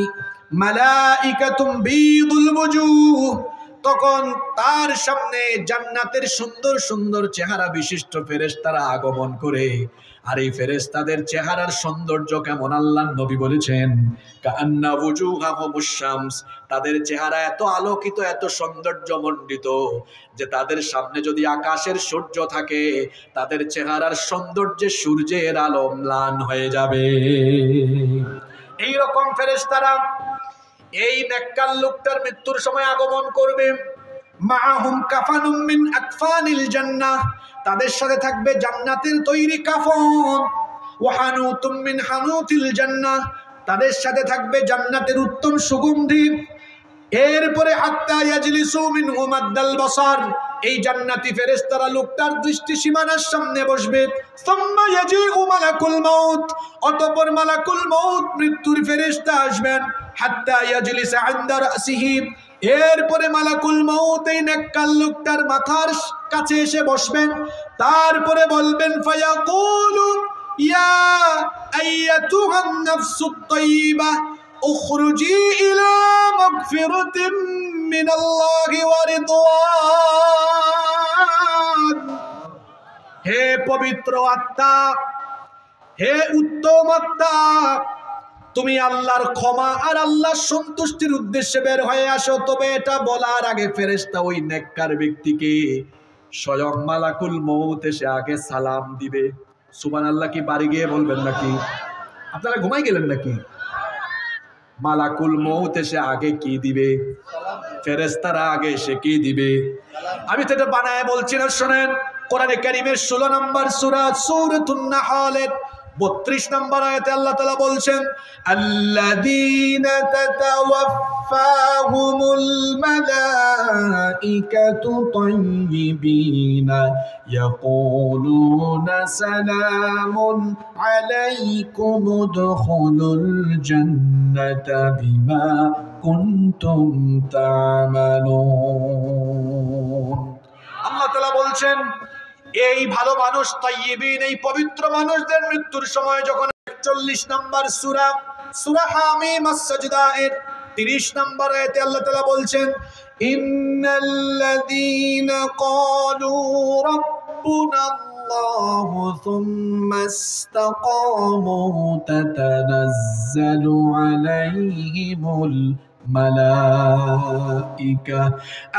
মালাইকাতুম বিদুল ওয়ুজুহ, তখন তার সামনে জান্নাতের সুন্দর সুন্দর চেহারা বিশিষ্ট ফেরেশতারা আগমন করে। আর এই ফেরেশতাদের চেহারার সৌন্দর্য কেমন? আল্লাহর নবী বলেছেন, কাআন্না ওয়ুজুহাহুমুশ শামস, তাদের চেহারা এত আলোকিত, এত সৌন্দর্যমণ্ডিত যে তাদের সামনে যদি আকাশের সূর্য থাকে, তাদের চেহারার সৌন্দর্যে সূর্যের আলো ম্লান হয়ে যাবে। এই রকম ফেরেশতারা এই নেককার লোকটার মৃত্যুর সময় আগমন করবে। মাআহুম কাফানুম মিন আকফানিল জান্নাহ, তাদের সাথে থাকবে জান্নাতের তৈরি কাফন। ওয়া হানুতুম মিন হানুতিল জান্নাহ, তাদের সাথে থাকবে জান্নাতের উত্তম সুগন্ধি। এরপরে হাত্তা ইয়াজলিসু মিনহু মাদ্দাল বাসার, এই জান্নাতি ফেরেশতারা লোকটার দৃষ্টি সীমানার সামনে বসবে। সুম্মা ইয়াজিউ মালাকুল মাউত, অতঃপর মালাকুল মাউত মৃত্যুর ফেরেশতা আসবেন। হাত্তা ইয়াজলিসা ইনদা রাসিহি, এরপরে মালাকুল মাউত এই নেককার লোকটার মাথার কাছে এসে বসবেন। তারপরে বলবেন ফায়াকুলু ইয়া আইয়াতুহান নাফসুত তাইয়্যিবা উখরুজি ইলা মাগফিরাতিন মিনাল্লাহি ওয়া রিদওয়ান। হে পবিত্র আত্মা, হে উত্তম আত্মা, তুমি আল্লাহর ক্ষমা আর আল্লাহর সন্তুষ্টির উদ্দেশ্যে বের হয়ে আসো। তবে এটা বলার আগে ফেরেশতা ওই নেককার ব্যক্তিকে স্বয়ং মালাকুল মউত এসে আগে সালাম দিবে। সুবহানাল্লাহ কি বাড়ি গিয়ে বলবেন নাকি? আপনারা ঘুমাই গেলেন নাকি? মালাকুল মউত এসে আগে কি দিবে? ফেরেশতারা আগে এসে কি দিবে? আমি তো এটা বানায় বলছি না, শোনেন। কোরআনে কারীমের 16 নম্বর সূরা সূরাতুন নাহলের 32 নম্বর আয়াতে আল্লাহ তাআলা বলছেন, আল্লাযীনা তাতাওয়াফাহুমুল মালাইকাতু তাইয়্যিবিনা ইয়াকুলুনা সালামুন আলাইকুম উদখুলুল জান্নাতা বিমা কুনতুম তা'মালুন। আল্লাহ তাআলা বলছেন, এই ভালো মানুষ তাইয়্যিবিন, এই পবিত্র মানুষদের মৃত্যুর সময় যখন 41 নম্বর সূরা সূরা হামিম আস-সাজদা এর 30 নম্বর আয়াতে আল্লাহ তাআলা বলছেন, ইন্নাল্লাযীনা ক্বালু রাব্বুনাল্লাহু সুম্মা ইসতাকামু তাতানাজ্জালু আলাইহিমুল ملائكة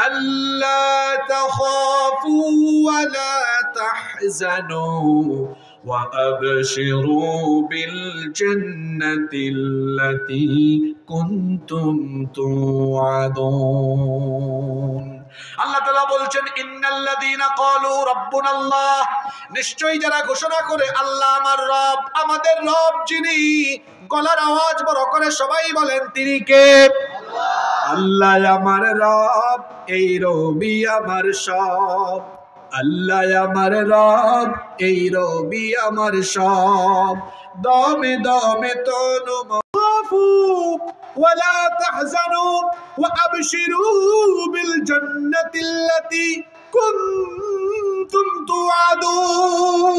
ألا تخافوا ولا تحزنوا وأبشروا بالجنة التي كنتم توعدون। আল্লাহ তাআলা বলছেন, ইন্নাল্লাযীনা ক্বালু রাব্বুনাল্লাহ, নিশ্চয়ই যারা ঘোষণা করে আল্লাহ আমার রব, আমাদের রব যিনি, গলার আওয়াজ বড় করে সবাই বলেন তিনি কে? আল্লাহ আমার রব, এই রবি আমার সব। আল্লাহ আমার রব, এই রবি আমার সব। দমে দমে তনু মাফু ওয়ালা তাহজানু ওয়া আবশিরু বিল জান্নাতিল্লাতী কুনতুম তুআদুন।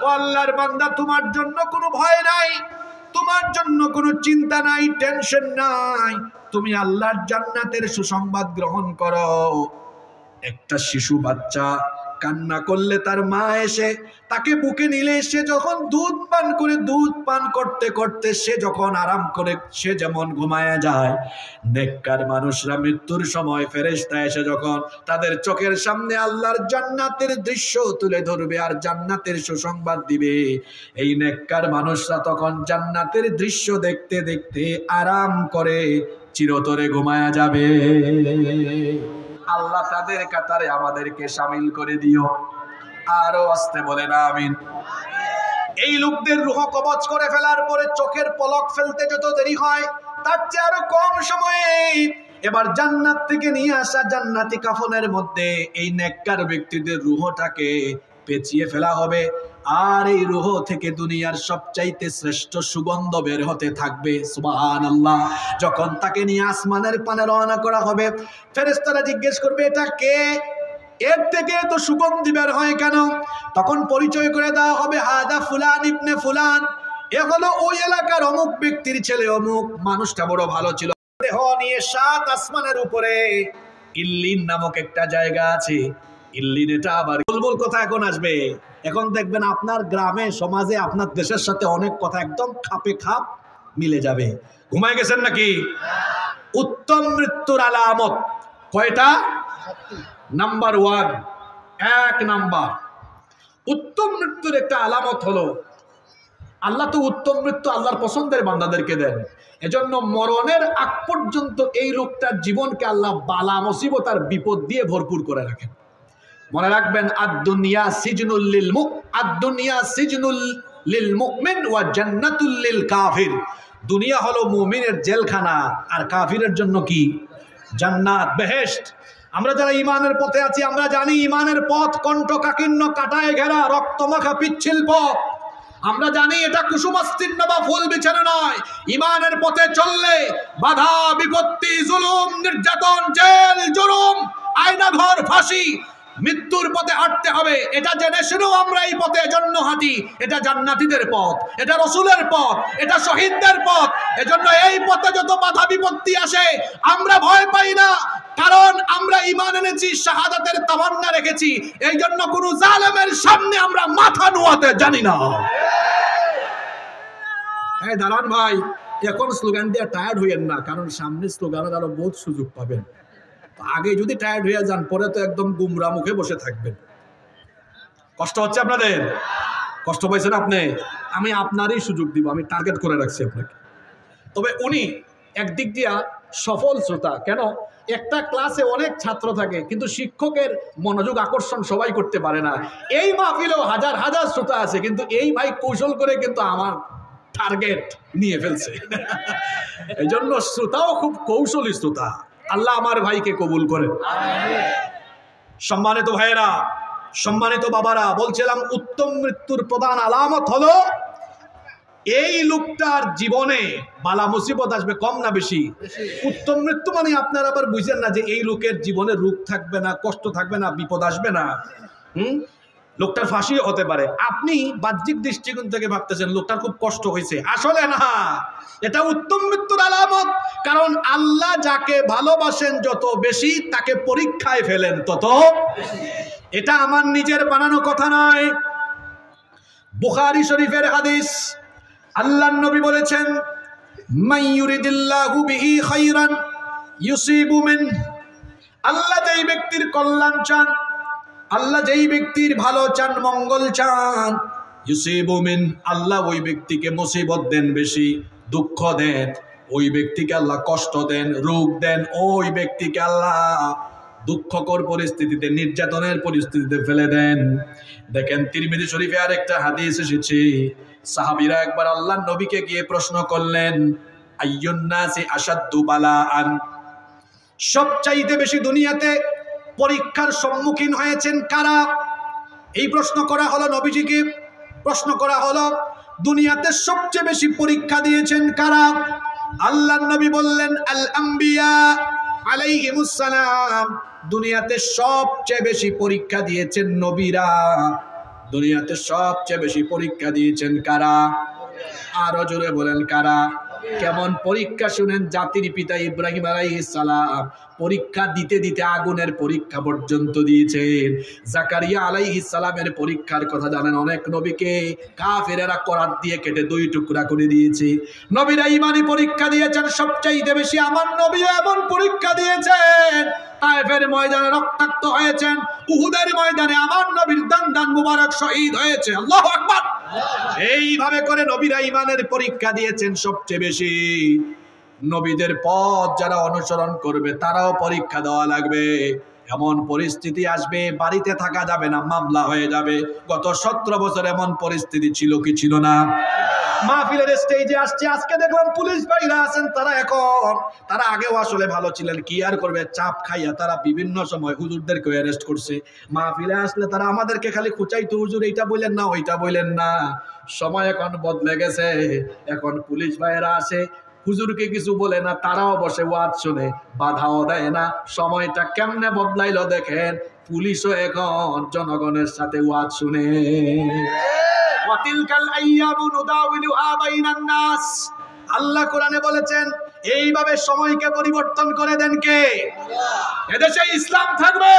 ও আল্লাহর বান্দা, তোমার জন্য কোনো ভয় নাই, তোমার জন্য কোনো চিন্তা নাই, টেনশন নাই। তুমি আল্লাহর জান্নাতের সুসংবাদ গ্রহণ করো। একটা শিশু বাচ্চা কান্না করলে তার মা এসে তাকে বুকে নিলে সে যখন দুধ পান করতে করতে সে যখন আরাম করে, সে যেমন ঘুমায়া যায়, নেককার মানুষরা মৃত্যুর সময় ফেরেশতা এসে যখন তাদের চোখের সামনে আল্লাহর জান্নাতের দৃশ্য তুলে ধরবে আর জান্নাতের সুসংবাদ দিবে, এই নেককার মানুষরা তখন জান্নাতের দৃশ্য দেখতে দেখতে আরাম করে চিরতরে ঘুমায়া যাবে। আল্লাহ তাদের কাতারে আমাদেরকে শামিল করে দিও। আরো আস্তে বলেন আমিন। এই লোকদের রূহ কবজ করে ফেলার পরে চোখের পলক ফেলতে যত দেরি হয়, তার চেয়ে আরো কম সময়ে এবার জান্নাত থেকে নিয়ে আসা জান্নাতি কাফনের মধ্যে এই নেককার ব্যক্তিদের রূহটাকে পেঁচিয়ে ফেলা হবে। আর এই রূহ থেকে দুনিয়ার সবচাইতে শ্রেষ্ঠ সুগন্ধ বের হতে থাকবে। সুবহানাল্লাহ। যখন তাকে নিয়ে আসমানের পানে রওনা করা হবে, ফেরেশতারা জিজ্ঞেস করবে, এটা কে? এর থেকে তো সুগন্ধি বের হয় কেন? তখন পরিচয় করে দেওয়া হবে, হাদা ফুলান ইবনে ফুলান, এ হলো ওই এলাকার অমুক ব্যক্তির ছেলে অমুক। মানুষটা বড় ভালো ছিল। দেহ নিয়ে 7 আসমানের উপরে ইল্লিন নামক একটা জায়গা আছে। ইল্লিন এটা আবার বুলবুল কথা এখন আসবে। এখন দেখবেন আপনার গ্রামে সমাজে আপনার দেশের সাথে অনেক কথা একদম খাপে খাপ মিলে যাবে। ঘুমায় গেছেন নাকি? উত্তম মৃত্যুর আলামত কয়টা? নাম্বার 1, 1 নাম্বার উত্তম মৃত্যুর একটা আলামত হলো, আল্লাহ তো উত্তম মৃত্যু আল্লাহর পছন্দের বান্দাদেরকে দেন। এজন্য মরণের আগ পর্যন্ত এই লোকটার জীবনকে আল্লাহ বালা মুসিবত আর বিপদ দিয়ে ভরপুর করে রাখেন। মনে রাখবেন, আদ-দুনিয়া সিজনুল লিল মুমিন ওয়া জান্নাতুল লিল কাফির। দুনিয়া হলো মুমিনের জেলখানা আর কাফিরের জন্য কি? জান্নাত, বেহেশত। আমরা যারা ইমানের পথে আছি আমরা জানি ইমানের পথ কণ্টকাকীর্ণ কাটায় ঘেরা রক্তমাখা পিচ্ছিল পথ। আমরা জানি এটা কুসুমাস্তীর্ণ বা ফুল বিছানো নয়। ইমানের পথে চললে বাধা বিপত্তি, জুলুম, নির্যাতন, জেল, জুলুম, আয়নাঘর, ফাঁসি, মৃত্যুর পথে হাঁটতে হবে। এটা জেনে শুনেও আমরা এই পথে জন্য হাঁটি। এটা জান্নাতীদের পথ, এটা রসুলের পথ, এটা শহীদদের পথ। এজন্য এই পথে যত বাধা বিপত্তি আসে আমরা ভয় পাই না, কারণ আমরা ঈমান এনেছি, শাহাদাতের তামান্না রেখেছি। এই জন্য কোনো জালেমের সামনে আমরা মাথা নোয়াতে জানি না। এই দাঁড়ান ভাই, এখন স্লোগান দিয়ে টায়ার্ড হইয়েন না, কারণ সামনে স্লোগানের আরো বহুত সুযোগ পাবেন। আগে যদি টায়ার্ড হয়ে যান পরে তো একদম গুমরা মুখে বসে থাকবেন। কষ্ট হচ্ছে আপনাদের? কষ্ট পাইছেন আপনি? আমি আপনারই সুযোগ দিব, আমি টার্গেট করে রাখছি আপনাকে। তবে উনি একদিক দিয়া সফল শ্রোতা। কেন? একটা ক্লাসে অনেক ছাত্র থাকে কিন্তু শিক্ষকের মনোযোগ আকর্ষণ সবাই করতে পারে না। এই মাহফিলেও হাজার হাজার শ্রোতা আছে, কিন্তু এই ভাই কৌশল করে কিন্তু আমার টার্গেট নিয়ে ফেলছে। এই জন্য শ্রোতাও খুব কৌশলী শ্রোতা। আল্লাহ আমার ভাইকে কবুল করেন। সম্মানিত ভাইয়েরা, সম্মানিত বাবারা, বলছিলাম উত্তম মৃত্যুর প্রধান আলামত হলো এই লোকটার জীবনে বালা মুসিবত আসবে, কম না বেশি? উত্তম মৃত্যু মানে আপনারা আবার বুঝেন না যে এই লোকের জীবনে রোগ থাকবে না, কষ্ট থাকবে না, বিপদ আসবে না। লোকটার ফাঁসি হতে পারে। আপনি বাহ্যিক দৃষ্টিকোণ থেকে ভাবতেছেন লোকটার খুব কষ্ট হয়েছে, আসলে না, এটা উত্তম মৃত্যুর আলামত। কারণ আল্লাহ যাকে ভালোবাসেন যত বেশি তাকে পরীক্ষায় ফেলেন তত। এটা আমার নিজের বানানো কথা নয়, বুখারী শরীফের হাদিস। আল্লাহর নবী বলেছেন, মাইয়ুরিদিল্লাহু বিহি খাইরান ইউসিবু মিন। আল্লাহ যেই ব্যক্তির কল্যাণ চান, আল্লাহ যেই ব্যক্তির ভালো চান, মঙ্গল চান, ইউসিবু মিন, আল্লাহ ওই ব্যক্তিকে মুসিবত দেন বেশি, দুঃখ দেন, ওই ব্যক্তিকে আল্লাহ কষ্ট দেন, রোগ দেন, ওই ব্যক্তিকে আল্লাহ দুঃখকর পরিস্থিতিতে, নির্যাতনের পরিস্থিতিতে ফেলে দেন। দেখেন তিরমিজি শরীফে আরেকটা হাদিস এসেছে, সাহাবীরা একবার আল্লাহর নবীকে গিয়ে প্রশ্ন করলেন, আইয়ুন নাসি আশাদ্দু বালাআন, সবচাইতে বেশি দুনিয়াতে পরীক্ষার সম্মুখীন হয়েছেন কারা? এই প্রশ্ন করা হলো নবীজিকে। প্রশ্ন করা হলো দুনিয়াতে সবচেয়ে বেশি পরীক্ষা দিয়েছেন কারা? আল্লাহর নবী বললেন, আল আম্বিয়া আলাইহিমুস সালাম। দুনিয়াতে সবচেয়ে বেশি পরীক্ষা দিয়েছেন নবীরা। দুনিয়াতে সবচেয়ে বেশি পরীক্ষা দিয়েছেন কারা? আরো জোরে বলেন কারা? কেমন পরীক্ষা শুনেন। জাতির পিতা ইব্রাহিম আলাইহিস সালাম পরীক্ষা দিতে দিতে আগুনের পরীক্ষা পর্যন্ত দিয়েছেন। জাকারিয়া আলাইহিস সালামের পরীক্ষার কথা জানেন, অনেক নবীকে কাফেরেরা করাত দিয়ে কেটে দুই টুকরা করে দিয়েছে। নবীরা ঈমানি পরীক্ষা দিয়েছেন সবচাইতে বেশি। আমার নবীও এমন পরীক্ষা দিয়েছেন, তায়েফের ময়দানে রক্তাক্ত হয়েছেন, উহুদের ময়দানে আমার নবীর দান মুবারক শহীদ হয়েছে। আল্লাহু আকবার। এইভাবে করে নবীরা ঈমানের পরীক্ষা দিয়েছেন সবচেয়ে বেশি। নবীদের পথ যারা অনুসরণ করবে তারাও পরীক্ষা দেওয়া লাগবে। এমন পরিস্থিতি আসবে বাড়িতে থাকা যাবে না, মামলা হয়ে যাবে। গত 17 বছর এমন পরিস্থিতি ছিল কি ছিল না? মাহফিলের স্টেজে আসছে, আজকে দেখলাম পুলিশ ভাইরা আছেন, তারা আগেও আসলে ভালো ছিলেন, কি আর করবে, চাপ খাইয়া তারা বিভিন্ন সময় হুজুরদেরকে অ্যারেস্ট করছে। মাহফিলে আসলে তারা আমাদেরকে খালি খুঁচাইতো, হুজুর এইটা বললেন না, ওইটা বললেন না। সময় এখন বদলে গেছে, এখন পুলিশ ভাইরা আসে, হুজুরকে কিছু বলে না, তারাও বসে ওয়াজ শুনে, বাধাও দেয় না। সময়টা কেমনে বদলাইলো দেখেন, পুলিশও এখন জনগণের সাথে ওয়াজ শুনে। ওয়াতিলকাল আইয়ামু নুদাউিলুহা বাইনান নাস। আল্লাহ কোরআনে বলেছেন এইভাবে সময়কে পরিবর্তন করে দেন কে? এদেশে ইসলাম থাকবে,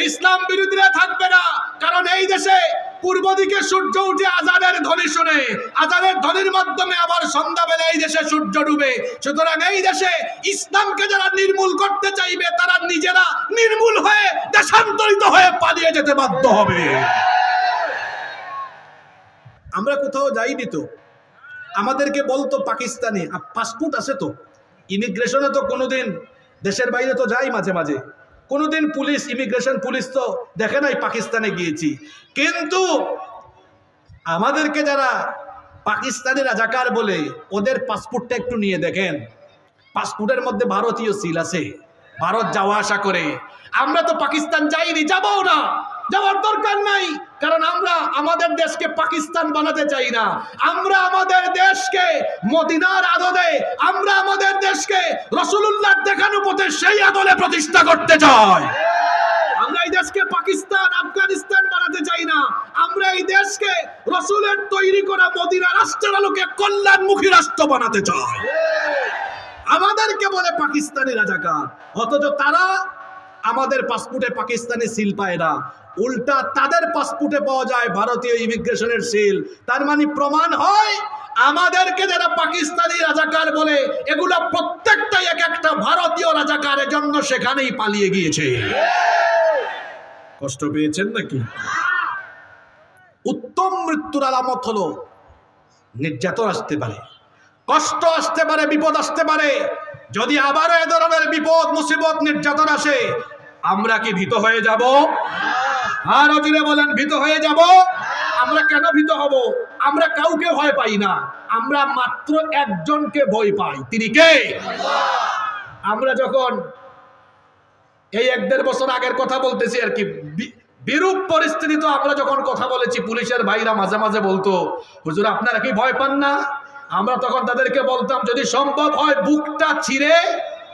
ইসলাম বিরোধীরা থাকবে না। কারণ এই দেশে পূর্ব দিকে সূর্য উঠে আজানের ধ্বনি শুনে, আজানের ধ্বনির মাধ্যমে আবার সন্ধ্যাবেলা এই দেশে সূর্য ডুবে। সুতরাং এই দেশে ইসলামকে যারা নির্মূল করতে চাইবে তারা নিজেরা নির্মূল হয়ে দেশান্তরিত হয়ে পালিয়ে যেতে বাধ্য হবে। আমরা কোথাও যাইনি তো, আমাদেরকে বলতো পাকিস্তানি, পাসপোর্ট আছে তো, ইমিগ্রেশনে তো কোনোদিন, দেশের বাইরে তো যাই মাঝে মাঝে, কোনোদিন পুলিশ, ইমিগ্রেশন পুলিশ তো দেখে নাই পাকিস্তানে গিয়েছি। কিন্তু আমাদেরকে যারা পাকিস্তানি রাজাকার বলে, ওদের পাসপোর্টটা একটু নিয়ে দেখেন, পাসপোর্টের মধ্যে ভারতীয় সিল আছে। ভারত যাওয়া আসা করে। আমরা তো পাকিস্তান যাইনি, যাবও না, যাওয়ার দরকার নাই, কারণ আমরা আমাদের দেশকে পাকিস্তান বানাতে চাই না। আমরা আমাদের দেশকে মদিনার আদলে, আমরা আমাদের দেশকে রাসূলুল্লাহর দেখানো পথে সেই আদলে প্রতিষ্ঠা করতে চাই। আমরা এই দেশকে পাকিস্তান, আফগানিস্তান বানাতে চাই না। আমরা এই দেশকে রাসূলের তৈরি করা মদিনা রাষ্ট্রের আলোকে কল্যাণমুখী রাষ্ট্র বানাতে চাই। আমাদেরকে বলে পাকিস্তানি রাজাকার, অথচ তারা আমাদের পাসপোর্টে পাকিস্তানি সিল পায় না, উল্টা তাদের পাসপোর্টে পাওয়া যায় ভারতীয় ইমিগ্রেশনের সিল। তার মানে প্রমাণ হয় আমাদেরকে যারা পাকিস্তানি রাজাকার বলে, এগুলো প্রত্যেকটাই এক একটা ভারতীয় রাজাকারের জন্য সেখানেই পালিয়ে গিয়েছে। কষ্ট পেয়েছেন নাকি? উত্তম মৃত্যুর আলামত হলো নির্যাতন আসতে পারে, কষ্ট আসতে পারে, বিপদ আসতে পারে। যদি আবারও এ ধরনের বিপদ, মুসিবত, নির্যাতন আসে, আমরা কি ভীত হয়ে যাব? আর অজিরে বলেন, ভীত হয়ে যাব? আমরা কেন ভীত হব? আমরা কাউকে ভয় পাই না, আমরা মাত্র একজনকে ভয় পাই। তিনি কে? আমরা যখন এই 1-1.5 বছর আগের কথা বলতেছি আর কি, বিরূপ পরিস্থিতি তো আমরা যখন কথা বলেছি, পুলিশের ভাইরা মাঝে মাঝে বলতো, হুজুর আপনারা কি ভয় পান না? আমরা তখন তাদেরকে বলতাম, যদি সম্ভব হয় বুকটা ছিঁড়ে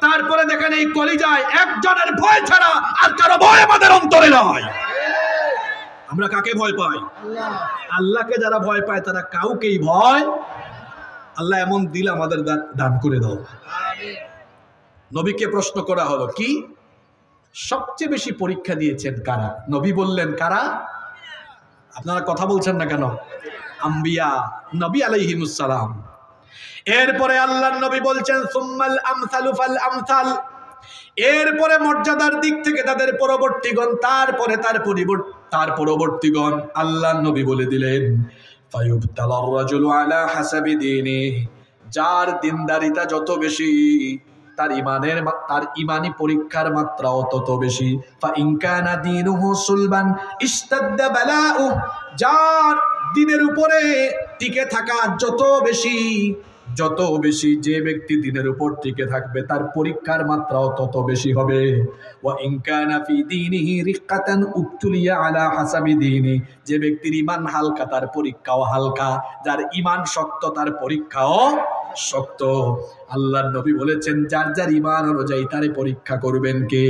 তারপরে দেখেন এই কলিজায় একজনের ভয় ছাড়া আর কারো ভয় আমাদের অন্তরে নয়। আমরা কাকে ভয় পাই? আল্লাহকে যারা ভয় পায় তারা কাউকেই ভয়। আল্লাহ এমন দিল আমাদের দান করে দাও। নবীকে প্রশ্ন করা হলো, কি সবচেয়ে বেশি পরীক্ষা দিয়েছেন কারা? নবী বললেন, কারা? আপনারা কথা বলছেন না কেন? আম্বিয়া, নবী আলাইহিমুস সালাম। এরপরে আল্লাহর নবী বলছেন, সুম্মাল আমসালু ফাল আমসাল। এরপরে মর্যাদার দিক থেকে তাদের পরবর্তীগণ, তারপরে তার পরবর্তীগণ। আল্লাহর নবী বলে দিলেন, ফায়ুবতালার রাজুলু আলা হাসাবি দীনিহি। যার দিনদারিতা যত বেশি, তার ইমানি পরীক্ষার মাত্রাও তত বেশি। ফা ইন কানা দীনুহু সুলবান ইশতাদ্দা বালাউ। যার দিনের উপরে টিকে থাকা যত বেশি, যে ব্যক্তি দিনের উপর টিকে থাকবে তার পরীক্ষার মাত্রাও তত বেশি হবে। ওয়া ইন কানা ফি দীনিহি রিক্কাতান উবতুলিয়া আলা হাসাবি দীনি। যে ব্যক্তির ঈমান হালকা তার পরীক্ষাও হালকা, যার ঈমান শক্ত তার পরীক্ষাও শক্ত। আল্লাহর নবী বলেছেন, যার যার ঈমান অনুযায়ী তারে পরীক্ষা করবেন কে?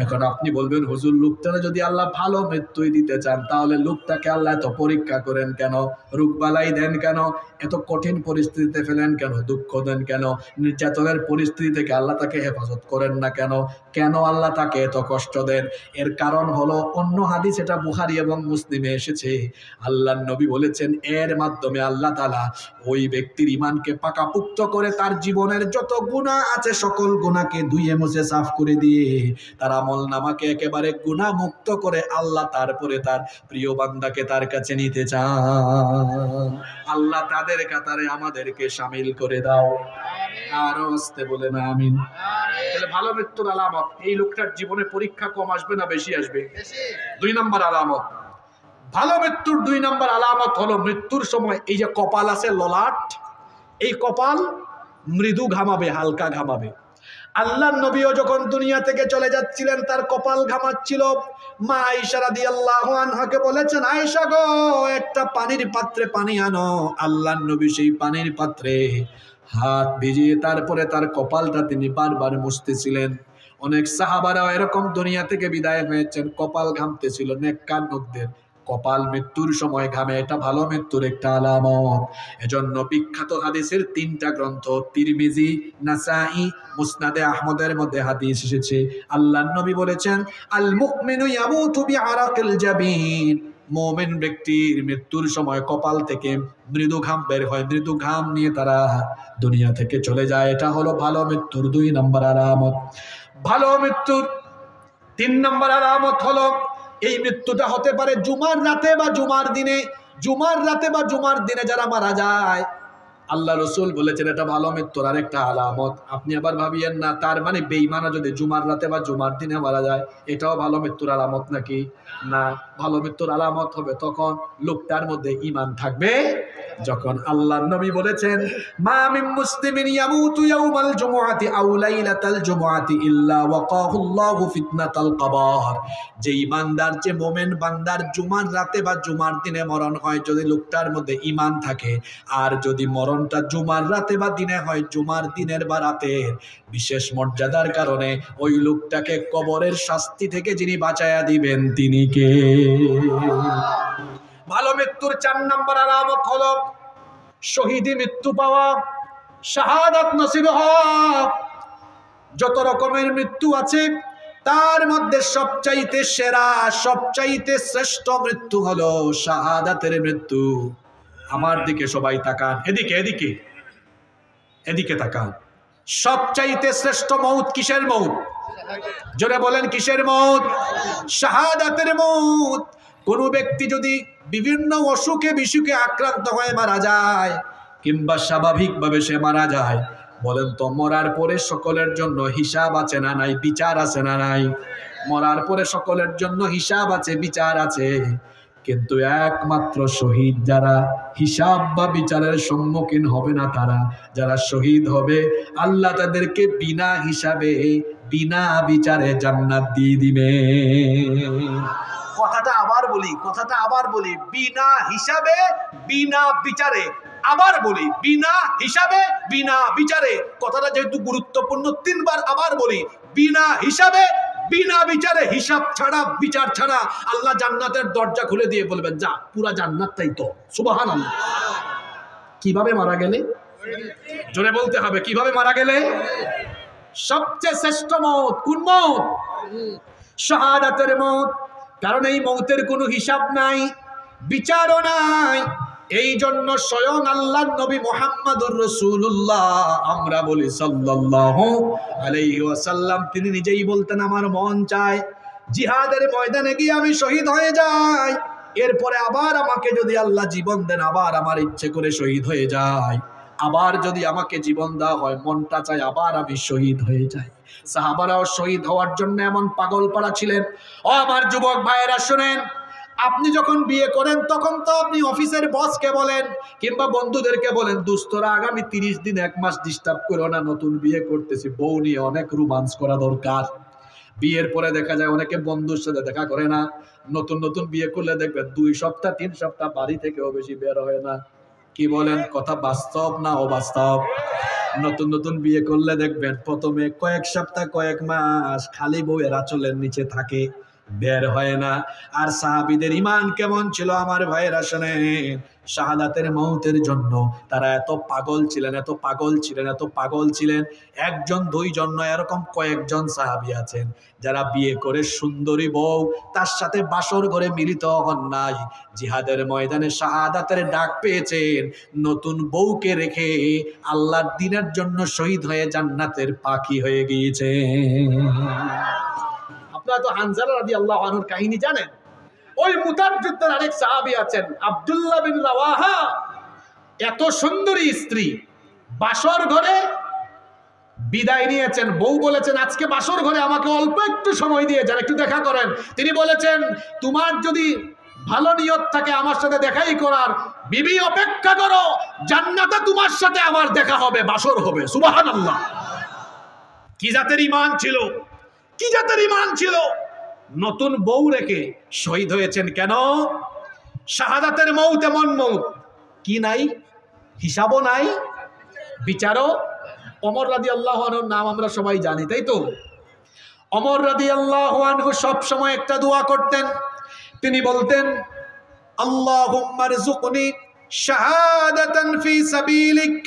এখন আপনি বলবেন, হুজুর লোকটারে যদি আল্লাহ ভালো মৃত্যুই দিতে চান, তাহলে লোকটাকে আল্লাহ এত পরীক্ষা করেন কেন? রোগবালাই দেন কেন? এত কঠিন পরিস্থিতিতে ফেলেন কেন? দুঃখ দেন কেন? নির্যাতনের পরিস্থিতি থেকে আল্লাহ তাকে হেফাজত করেন না কেন? কেন আল্লাহ তাকে এত কষ্ট দেন? এর কারণ হলো অন্য হাদিস, এটা বুখারী এবং মুসলিমে এসেছে। আল্লাহর নবী বলেছেন, এর মাধ্যমে আল্লাহ তাআলা ওই ব্যক্তির ঈমানকে পাকাপুক্ত করে তার জীবনের যত গুনাহ আছে সকল গুনাহকে ধুয়ে মুছে সাফ করে দিয়ে তার আমলনামাকে একেবারে গুনাহ মুক্ত করে আল্লাহ তারপরে তার প্রিয় বান্দাকে তার কাছে নিতে চান। আল্লাহ তাদের কাতারে আমাদেরকে শামিল করে দাও। আরো আসতে বলে না আমিন। তাহলে ভালো মৃত্যুর আলামত, এই লোকটার জীবনে পরীক্ষা কম আসবে না বেশি আসবে? 2 নম্বর আলামত, ভালো মৃত্যুর 2 নম্বর আলামত হলো মৃত্যুর সময় এই যে কপাল আছে, ললাট, এই কপাল মৃদু ঘামাবে, হালকা ঘামাবে। আল্লাহর নবীও যখন দুনিয়া থেকে চলে যাচ্ছিলেন তার কপাল ঘামাচ্ছিল। মা আয়েশা রাদিয়াল্লাহু আনহাকে বলেছেন, আয়েশা গো, একটা পানির পাত্রে পানি আনো। আল্লাহর নবী সেই পানির পাত্রে হাত ভিজিয়ে তারপরে তার কপালটা তিনি বারবার মুছতেছিলেন। অনেক সাহাবারা এরকম দুনিয়া থেকে বিদায় হয়েছেন, কপাল ঘামতেছিল। নেককার লোকদের কপাল মৃত্যুর সময় ঘামে, এটা ভালো মৃত্যুর একটা আলামত। এজন্য বিখ্যাত হাদিসের 3টা গ্রন্থ, তিরমিজি, নাসাই, মুসনাদে আহমদের মধ্যে হাদিস এসেছে। আল্লাহর নবী বলেছেন, আল মুমিনু ইয়ামুতু বিআরাকিল জাবিন। মুমিন ব্যক্তির মৃত্যুর সময় কপাল থেকে মৃদু ঘাম বের হয়, মৃদু ঘাম নিয়ে তারা দুনিয়া থেকে চলে যায়। এটা হলো ভালো মৃত্যুর 2 নম্বর আলামত। ভালো মৃত্যুর 3 নম্বর আলামত হলো, এই মৃত্যুটা হতে পারে জুমার রাতে বা জুমার দিনে। জুমার রাতে বা জুমার দিনে যারা মারা যায়, আল্লাহ রসুল বলেছেন এটা ভালো মৃত্যুর আরেকটা আলামত। আপনি আবার ভাবিয়েন না তার মানে বেঈমানও যদি জুমার রাতে বা জুমার দিনে মারা যায় এটাও ভালো মৃত্যুর আলামত নাকি? না, ভালো মৃত্যুর আলামত হবে তখন লোকটার মধ্যে ঈমান থাকবে যখন আল্লাহর নবী বলেছেন মা মিন মুসলিমিন ইয়ামুতু ইয়াউমাল জুমুআতি আও লাইলাতাল জুমুআতি ইল্লা ওয়াকাহুল্লাহু ফিতনাতাল কবর, যে ইমানদার, যে মুমিন বান্দার জুমার রাতে বা জুমার দিনে মরণ হয়, যদি লোকটার মধ্যে ঈমান থাকে, আর যদি মরণটা জুমার রাতে বা দিনে হয়, জুমার দিনের বা রাতের বিশেষ মর্যাদার কারণে ওই লোকটাকে কবরের শাস্তি থেকে যিনি বাঁচায়া দিবেন তিনি কে? ভালো মৃত্যুর 4 নম্বর আলামত হলো শহীদি মৃত্যু পাওয়া, শাহাদাত নসিব হওয়া। যত রকমের মৃত্যু আছে তার মধ্যে সবচাইতে সেরা, সবচাইতে শ্রেষ্ঠ মৃত্যু হলো শাহাদাতের মৃত্যু। আমার দিকে সবাই তাকান, এদিকে এদিকে এদিকে তাকান। সবচাইতে শ্রেষ্ঠ মৌত কিসের মৌত? জোরে বলেন কিসের মৌত? শাহাদাতের মৌত। কোন ব্যক্তি যদি বিভিন্ন অসুখে বিসুখে আক্রান্ত হয়ে মারা যায়, কিংবা স্বাভাবিকভাবে সে মারা যায়, বলেন তো মরার পরে সকলের জন্য হিসাব আছে না নাই? বিচার আছে না নাই? মরার পরে সকলের জন্য হিসাব আছে, বিচার আছে। কিন্তু একমাত্র শহীদ যারা, হিসাব বা বিচারের সম্মুখীন হবে না তারা, যারা শহীদ হবে, আল্লাহ তাদেরকে বিনা হিসাবে বিনা বিচারে জান্নাত দিয়ে দিবে। কথাটা আবার বলি, বিনা হিসাবে বিনা বিচারে। আবার বলি, বিনা হিসাবে বিনা বিচারে। কথাটা যেহেতু গুরুত্বপূর্ণ 3 বার আবার বলি, বিনা হিসাবে বিনা বিচারে, হিসাব ছাড়া বিচার ছাড়া আল্লাহ জান্নাতের দরজা খুলে দিয়ে বলবেন যা, পুরা জান্নাতটাই তো। সুবহানাল্লাহ। কিভাবে মারা গেলে? জোরে বলতে হবে, কিভাবে মারা গেলে? সবচেয়ে শ্রেষ্ঠ মওত কোন মওত? শাহাদাতের মওত। কারণ এই মওতের কোনো হিসাব নাই, বিচারও নাই। এই জন্য স্বয়ং আল্লাহর নবী মুহাম্মদুর রাসূলুল্লাহ, আমরা বলি সাল্লাল্লাহু আলাইহি ওয়াসাল্লাম, তিনি নিজেই বলতেন আমার মন চায় জিহাদের ময়দানে গিয়ে আমি শহীদ হয়ে যাই, এরপরে আবার আমাকে যদি আল্লাহ জীবন দেন, আবার আমার ইচ্ছে করে শহীদ হয়ে যায়। আবার যদি আমাকে জীবন দেওয়া হয়, মনটা চায় আবার আমি শহীদ হয়ে যাই। সাহাবারাও শহীদ হওয়ার জন্য এমন পাগল পাড়া ছিলেন। ও আমার যুবক ভাইয়েরা শুনেন, আপনি যখন বিয়ে করেন তখন তো আপনি অফিসের বসকে বলেন কিংবা বন্ধুদেরকে বলেন, দোস্তরা আগামী 30 দিন 1 মাস ডিস্টার্ব করো না, নতুন বিয়ে করতেছি, বউ নিয়ে অনেক রোমান্স করা দরকার। বিয়ের পরে দেখা যায় অনেকে বন্ধুর সাথে দেখা করে না। নতুন নতুন বিয়ে করলে দেখবেন 2 সপ্তাহ 3 সপ্তাহ বাড়ি থেকেও বেশি বের হয় না। কি বলেন, কথা বাস্তব না অবাস্তব? নতুন নতুন বিয়ে করলে দেখবেন প্রথমে কয়েক সপ্তাহ কয়েক মাস খালি বউয়ের আঁচলের নিচে থাকে, বের হয় না। আর সাহাবীদের ঈমান কেমন ছিল আমার ভাইয়েরা শুনেন, শাহাদাতের মওতের জন্য তারা এত পাগল ছিলেন, এত পাগল ছিলেন, এত পাগল ছিলেন। 1 জন 2 জন নয়, এরকম কয়েকজন সাহাবী আছেন যারা বিয়ে করে সুন্দরী বউ, তার সাথে বাসর ঘরে মিলিত হন নাই, জিহাদের ময়দানে শাহাদাতের ডাক পেয়েছেন, নতুন বউকে রেখে আল্লাহর দ্বীনের জন্য শহীদ হয়ে জান্নাতের পাখি হয়ে গিয়েছে। আপনারা তো হানজালা রাদিয়াল্লাহু আনহুর কাহিনী জানেন। ওই মুতার যুদ্ধের আরেক সাহাবী আছেন আব্দুল্লাহ বিন রাওয়াহা, এত সুন্দরী স্ত্রী, বাসর ঘরে বিদায় নিয়েছেন। বউ বলেছেন আজকে বাসর ঘরে আমাকে অল্প একটু সময় দিয়ে যান, একটু দেখা করেন। তিনি বলেছেন তোমার যদি ভালো নিয়ত থাকে আমার সাথে দেখাই করার, বিবি অপেক্ষা করো, জান্নাতে তোমার সাথে আমার দেখা হবে, বাসর হবে। সুবহানাল্লাহ। কি জাতের ঈমান ছিল, কি জাতের ঈমান ছিল! নতুন বউ রেখে শহীদ হয়েছেন কেন? শাহাদাতের মওত এমন মওত কি নাই, হিসাবও নাই, বিচারও। ওমর রাদিয়াল্লাহু আনহুর নাম আমরা সবাই জানি, তাই তো? ওমর রাদিয়াল্লাহু আনহু সব সময় একটা দোয়া করতেন। তিনি বলতেন আল্লাহুম্মা রযুকনি শাহাদাতান ফি সাবিলিক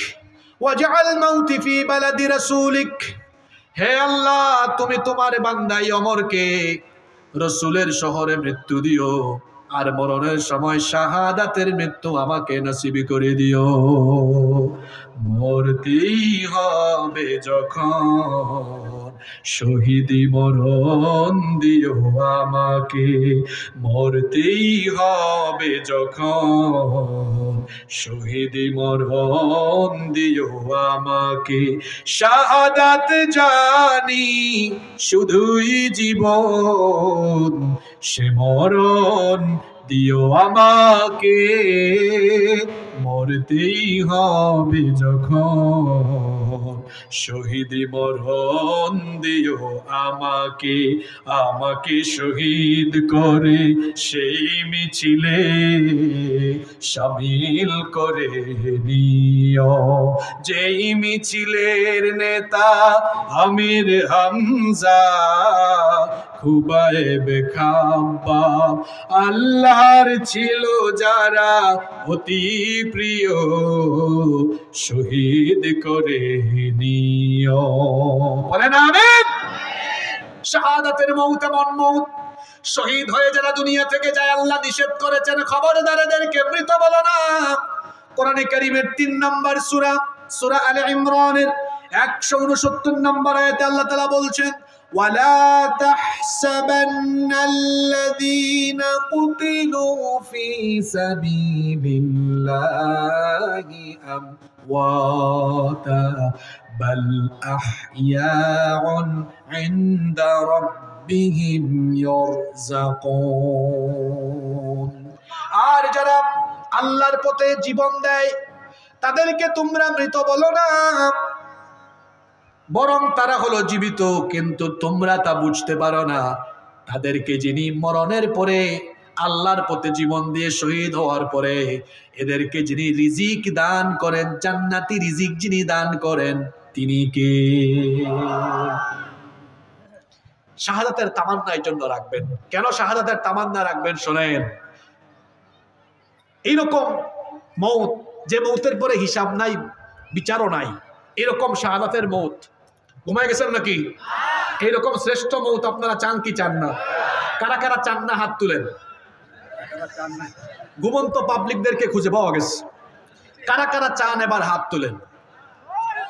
ওয়াজআল মাউতি ফি বালাদি রাসূলিক। হে আল্লাহ, তুমি তোমার বান্দাই ওমরকে রাসূলের শহরে মৃত্যু দিও, আর মরণের সময় শাহাদাতের মৃত্যু আমাকে নসিব করে দিও। মরতেই হবে যখন শহীদি মরণ দিও আমাকে, মরতেই হবে যখন শহীদি মরণ দিও আমাকে। শাহাদাত জানি শুধুই জীবন, সে মরণ দিও আমাকে, মরতেই হবে যখন শহীদি মরণ দিও আমাকে, আমাকে শহীদ করে সেই মিছিলে শামিল করে নিও। যেই মিছিলের নেতা আমির হামজা, খুবাইব খাব্বাব আল্লাহর ছিল যারা অতি প্রিয়, শহীদ করে নিও। বলেন আমিন। শাহাদাতের মউত এমন মউত, শহীদ হয়ে যারা দুনিয়া থেকে যায় আল্লাহ নিষেধ করেছেন খবরদার এদেরকে মৃত বলো না। কোরআনে কারীমের 3 নম্বর সূরা, সূরা আলে ইমরানের 169 নম্বর আয়াতে আল্লাহ তাআলা বলছেন, ওয়ালা তাহসাবান্নাল্লাযীনা কুতিলু ফী সাবিলিল্লাহি আমওয়াতা বাল আহইয়াউন ইনদা রাব্বিহিম ইয়ারযাকুন। আর যারা আল্লাহর পথে জীবন দেয় তাদেরকে তোমরা মৃত বলো না, বরং তারা হলো জীবিত, কিন্তু তোমরা তা বুঝতে পারো না। তাদেরকে যিনি মরণের পরে আল্লাহর পথে জীবন দিয়ে শহীদ হওয়ার পরে এদেরকে যিনি রিজিক দান করেন, জান্নাতি রিজিক যিনি দান করেন, তিনি কে? শাহাদাতের তামান্না এই জন্য রাখবেন। কেন শাহাদাতের তামান্না রাখবেন শোনেন। এইরকম মৌত, যে মৌতের পরে হিসাব নাই, বিচারও নাই, এরকম শাহাদাতের মৌত। ঘুমায় গেছেন নাকি? এইরকম শ্রেষ্ঠ মৌত আপনারা চান কি চান না? কারা কারা চান না হাত তুলেন। ঘুমন্ত পাবলিকদেরকে খুঁজে পাওয়া গেছে। কারা কারা চান এবার হাত তুলেন।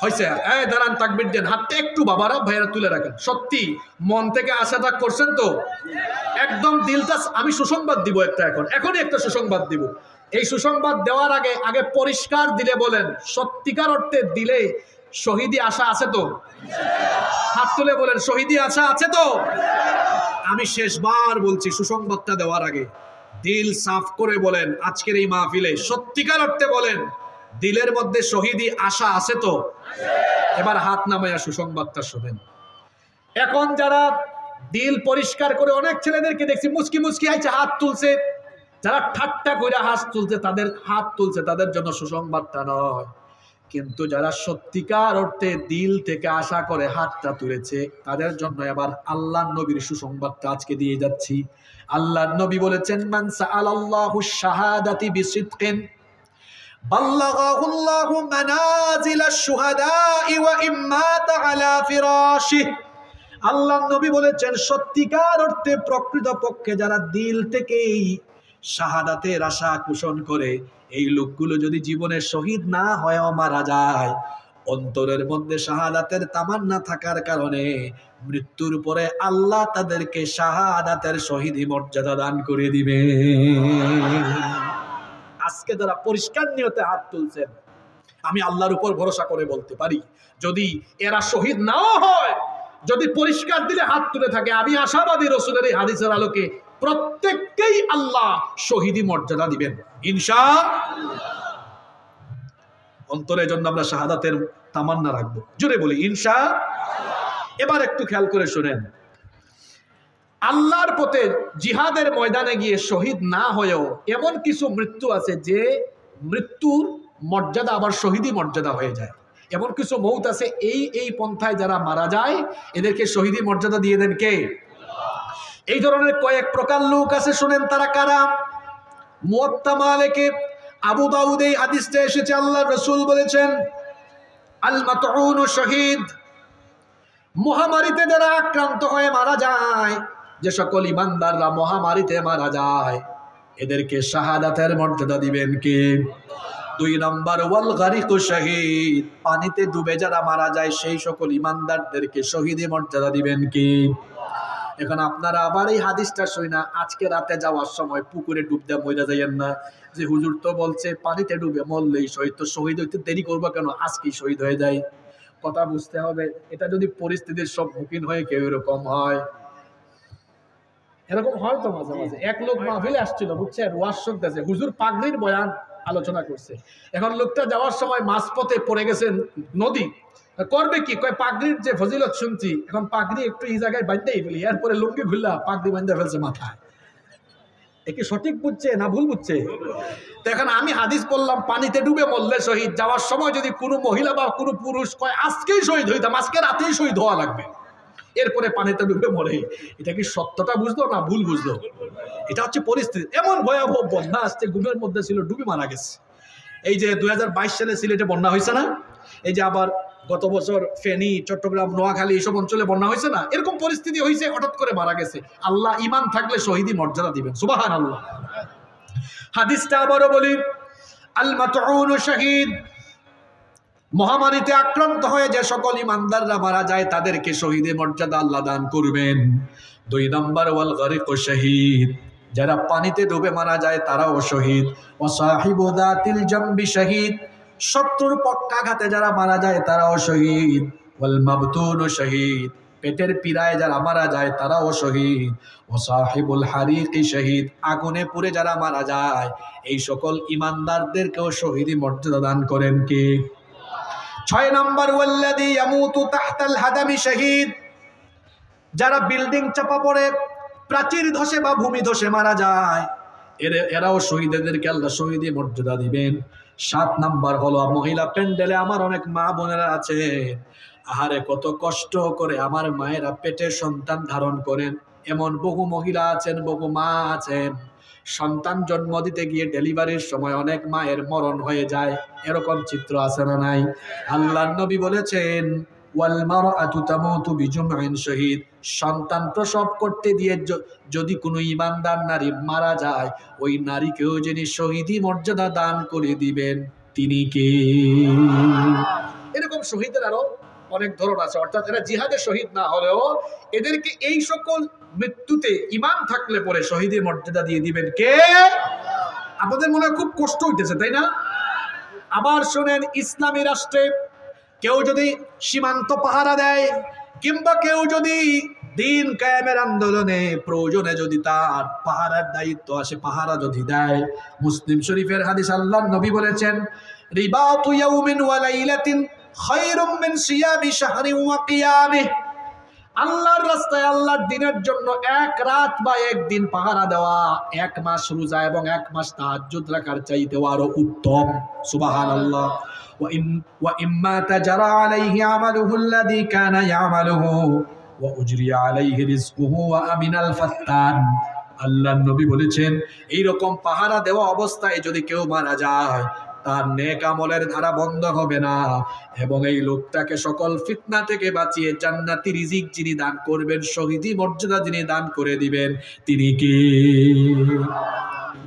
হয়েছে, এই দাঁড়ান, তাকবীর দেন, হাতটা একটু বাবারা ভাইয়েরা তুলে রাখেন। সত্যি মন থেকে আশাটা করছেন তো? একদম দিলটা। আমি সুসংবাদ দিব একটা, এখনই একটা সুসংবাদ দিব। এই সুসংবাদ দেওয়ার আগে পরিষ্কার দিলে বলেন, সত্যিকার অর্থে দিলে শহীদি আশা আছে তো? হাত তুলে বলেন, শহীদি আশা আছে তো? আমি শেষবার বলছি, সুসংবাদটা দেওয়ার আগে দিল সাফ করে বলেন, আজকের এই মাহফিলে সত্যিকার অর্থে বলেন, দিলের মধ্যে শহীদি আশা আছে তো? এবার হাত নামাইয়া সুসংবাদটা শোনেন। এখন যারা দিল পরিষ্কার করে, অনেক ছেলেদেরকে দেখছি মুচকি মুচকি আইছে হাত তুলছে, যারা ঠাট্টা করে হাত তুলছে তাদের হাত তুলছে, তাদের জন্য সুসংবাদটা নয়। কিন্তু যারা সত্যিকার অর্থে দিল থেকে আশা করে হাতটা তুলেছে তাদের জন্য এবার আল্লাহর নবীর সুসংবাদটা আজকে দিয়ে যাচ্ছি। আল্লাহর নবী বলেছেন, মান সাআলাল্লাহু শাহাদাতি বিসিদকিন বাল্লাগাহুল্লাহু মানাজিলাশ শুহাদা'i ওয়া ইম্মাতা আলা ফিরাশিহি। আল্লাহর নবী বলেছেন, সত্যিকার অর্থে প্রকৃত পক্ষে যারা দিল থেকেই শাহাদাতের আশা পোষণ করে, এই লোকগুলো যদি জীবনে শহীদ না হয়েও মারা যায়, অন্তরের মধ্যে শাহাদাতের তামান্না থাকার কারণে মৃত্যুর পরে আল্লাহ তাদেরকে শাহাদাতের শহীদ মর্যাদা দান করে দিবে। আজকে যারা পরিষ্কার নিয়তে হাত তুলছেন, আমি আল্লাহর উপর ভরসা করে বলতে পারি, যদি এরা শহীদ নাও হয়, যদি পরিষ্কার দিলে হাত তুলে থাকে, আমি আশাবাদী রাসূলের এই হাদিসের আলোকে প্রত্যেককেই আল্লাহ শহীদি মর্যাদা দিবেন ইনশাআল্লাহ। অন্তরের জন্য আমরা শাহাদাতের তামান্না রাখবো, জোরে বলি ইনশাআল্লাহ। এবার একটু খেয়াল করে শুনেন, আল্লাহর পথে জিহাদের ময়দানে গিয়ে শহীদ না হয়েও এমন কিছু মৃত্যু আছে যে মৃত্যুর মর্যাদা আবার শহীদি মর্যাদা হয়ে যায়। এমন কিছু মৌত আছে এই পন্থায় যারা মারা যায় এদেরকে শহীদি মর্যাদা দিয়ে দেন কে? এই ধরনের কয়েক প্রকার লোক আছে, শুনেন তারা কারা। মুয়াত্তা মালিকে আবু দাউদ এই হাদিসটা এসেছে, আল্লাহর রাসূল বলেছেন, আল মাতউন শহীদ। মহামারীতে যারা আক্রান্ত হয়ে মারা যায়, যে সকল ইমানদাররা মহামারীতে মারা যায়, এদেরকে শাহাদাতের মর্যাদা দিবেন কে? 2 নম্বর, ওয়াল গারিকু শহীদ। পানিতে ডুবে যারা মারা যায় সেই সকল ইমানদারদেরকে শহীদের মর্যাদা দিবেন কে? এখন আপনারা আবার এই হাদিসটা শুই না, আজকে রাতে যাওয়ার সময় পুকুরে ডুব দিয়ে মরে যাইয়েন না, যে হুজুর তো বলছে পানিতে ডুবে মরলেই শহীদ, তো শহীদ হইতে দেরি করবো কেন, আজকেই শহীদ হয়ে যায়। কথা বুঝতে হবে, এটা যদি পরিস্থিতির সম্মুখীন হয়ে কেউ এরকম হয়। এরকম হয় তো মাঝে মাঝে। এক লোক মাহফিলে আসছিল, বুঝছেন, ওয়াজ শুনতেছে, হুজুর পাগড়ির বয়ান আলোচনা করছে। এখন লোকটা যাওয়ার সময় মাঝপথে পড়ে গেছেন নদী, করবে কি, কয় পাগড়ির যে ফজিলত শুনছি, এখন পাগড়ি একটু এই জায়গায় বাঁধতেই ফেলি, এরপরে লুঙ্গি খুললা পাগড়ি বাঁধতে ফেলছে মাথায়। একে সঠিক বুঝছে না ভুল বুঝছে? তো এখন আমি হাদিস বললাম, পানিতে ডুবে মরলে শহীদ, যাওয়ার সময় যদি কোনো মহিলা বা কোনো পুরুষ কয় আজকেই শহীদ হইতাম, আজকে রাতেই শহীদ হওয়া লাগবে, এরপরে পানিতে ডুবে মরে, এটা কি সত্যটা বুঝলো না ভুল বুঝলো? এটা হচ্ছে পরিস্থিতি। এমন ভয়াবহ বন্যা আসছে, ঘুমের মধ্যে ছিল, ডুবে মারা গেছে। এই যে 2022 সালে সিলেটে বন্যা হয়েছে না, এই যে আবার গত বছর ফেনী, চট্টগ্রাম, নোয়াখালী এইসব অঞ্চলে বন্যা হয়েছে না, এরকম পরিস্থিতি হয়েছে, হঠাৎ করে মারা গেছে। আল্লাহ ঈমান থাকলে শহীদি মর্যাদা দিবেন, সুবহানাল্লাহ। হাদিসটা আবারও বলি, আল মাতউন শহীদ, মহামারীতে আক্রান্ত হয়ে যে সকল ইমানদাররা মারা যায় তাদেরকে শহীদের মর্যাদা আল্লাহ দান করবেন। 2 নম্বর, ওয়াল গরিক শহীদ, যারা পানিতে ডুবে মারা যায় তারাও শহীদ। ওয়া সাহিবু যাতিল জামবি শহীদ, শত্রুর পক্ষাঘাতে যারা মারা যায় তারাও শহীদ। ওয়াল মাবতুন শহীদ, পেটের পীড়ায় যারা মারা যায় তারাও শহীদ। ওয়া সাহিবুল হারিকি শহীদ, আগুনে পুড়ে যারা মারা যায়, এই সকল ইমানদারদেরকেও শহীদি মর্যাদা দান করেন কে? 6 নম্বর, ওয়াল্লাযী ইয়ামুতু তাহতাল হাদামি শহীদ, যারা বিল্ডিং চাপা পড়ে, প্রাচীর ধসে বা ভূমি ধসে মারা যায়, এরাও শহীদদেরকে আল্লাহ শহীদি মর্যাদা দিবেন। 7 নম্বর হলো, মহিলা প্যান্ডেলে আমার অনেক মা বোনেরা আছে, আহারে কত কষ্ট করে আমার মায়েরা পেটে সন্তান ধারণ করেন, এমন বহু মহিলা আছেন, বহু মা আছেন, সন্তান জন্ম দিতে গিয়ে ডেলিভারির সময় অনেক মায়ের মরণ হয়ে যায়, এরকম চিত্র আছে না নাই? আল্লাহর নবী বলেছেন, ওয়াল মারআতু তামুতু বিজুমইন শহীদ, সন্তান প্রসব করতে দিয়ে যদি কোনো ঈমানদার নারী মারা যায়, ওই নারীকেও যিনি শহীদি মর্যাদা দান করে দিবেন তিনি কে? এরকম শহীদের আরো অনেক ধরন আছে, অর্থাৎ এরা জিহাদে শহীদ না হলেও এদেরকে এই সকল মৃত্যুতে ঈমান থাকলে পরে শহীদের মর্যাদা দিয়ে দিবেন কে? আপনাদের মনে খুব কষ্ট হইতেছে, তাই না? আবার শোনেন, ইসলামী রাষ্ট্রে কেউ যদি সীমান্ত পাহারা দেয়, কিংবা কেউ যদি দিন কায়েমের আন্দোলনে প্রয়োজনে যদি তার পাহারার দায়িত্ব আসে, পাহারা যদি দেয়, মুসলিম শরীফের হাদিস, আল্লাহর নবী বলেছেন, রিবাতু ইয়াউমিন ওয়া লাইলাতিন খায়রুম মিন সিয়ামি শাহরিন ওয়া কিয়ামিহি, আল্লাহর রাস্তায় আল্লাহর দ্বীনের জন্য এক রাত বা একদিন পাহারা দেওয়া 1 মাস রোজা এবং 1 মাস তাহাজ্জুদ রাখার চাইতেও আরো উত্তম। সুবহানাল্লাহ। ওয়া ইম্মা তাজরা আলাইহি আমালুহু আল্লাযী কানা ইয়ামালুহু ওয়া উজরিয়া আলাইহি রিজকুহু ওয়া আমিনাল ফাত্তান। আল্লাহর নবী বলেছেন, এই রকম পাহারা দেওয়া অবস্থায় যদি কেউ মারা যায়, তার নেক আমলের ধারা বন্ধ হবে না, এবং এই লোকটাকে সকল ফিতনা থেকে বাঁচিয়ে জান্নাতি রিজিক যিনি দান করবেন, শহীদি মর্যাদা যিনি দান করে দিবেন, তিনি কে?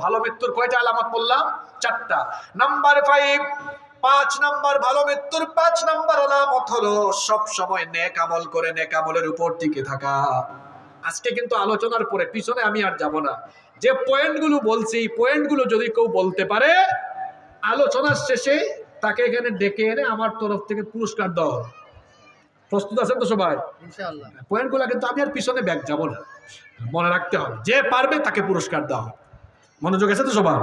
ভালো মৃত্যুর কয়টা আলামত বললাম? 4টা। নাম্বার 5 নাম্বার, ভালো মৃত্যুর 5 নাম্বার আলামত হলো সব সময় নেক আমল করে নেক আমলের উপর টিকে থাকা। আজকে কিন্তু আলোচনার পরে পিছনে আমি আর যাব না, যে পয়েন্টগুলো বলছি, এই পয়েন্টগুলো যদি কেউ বলতে পারে, আলোচনার শেষে তাকে এখানে ডেকে এনে আমার তরফ থেকে পুরস্কার দেওয়া হবে। প্রস্তুত আছেন তো সবাই? ইনশাআল্লাহ। পয়েন্টগুলো কিন্তু আমি আর পিছনে ব্যাক যাব না, মনে রাখতে হবে, যে পারবে তাকে পুরস্কার দেওয়া হবে। মনোযোগ আছে তো সবার?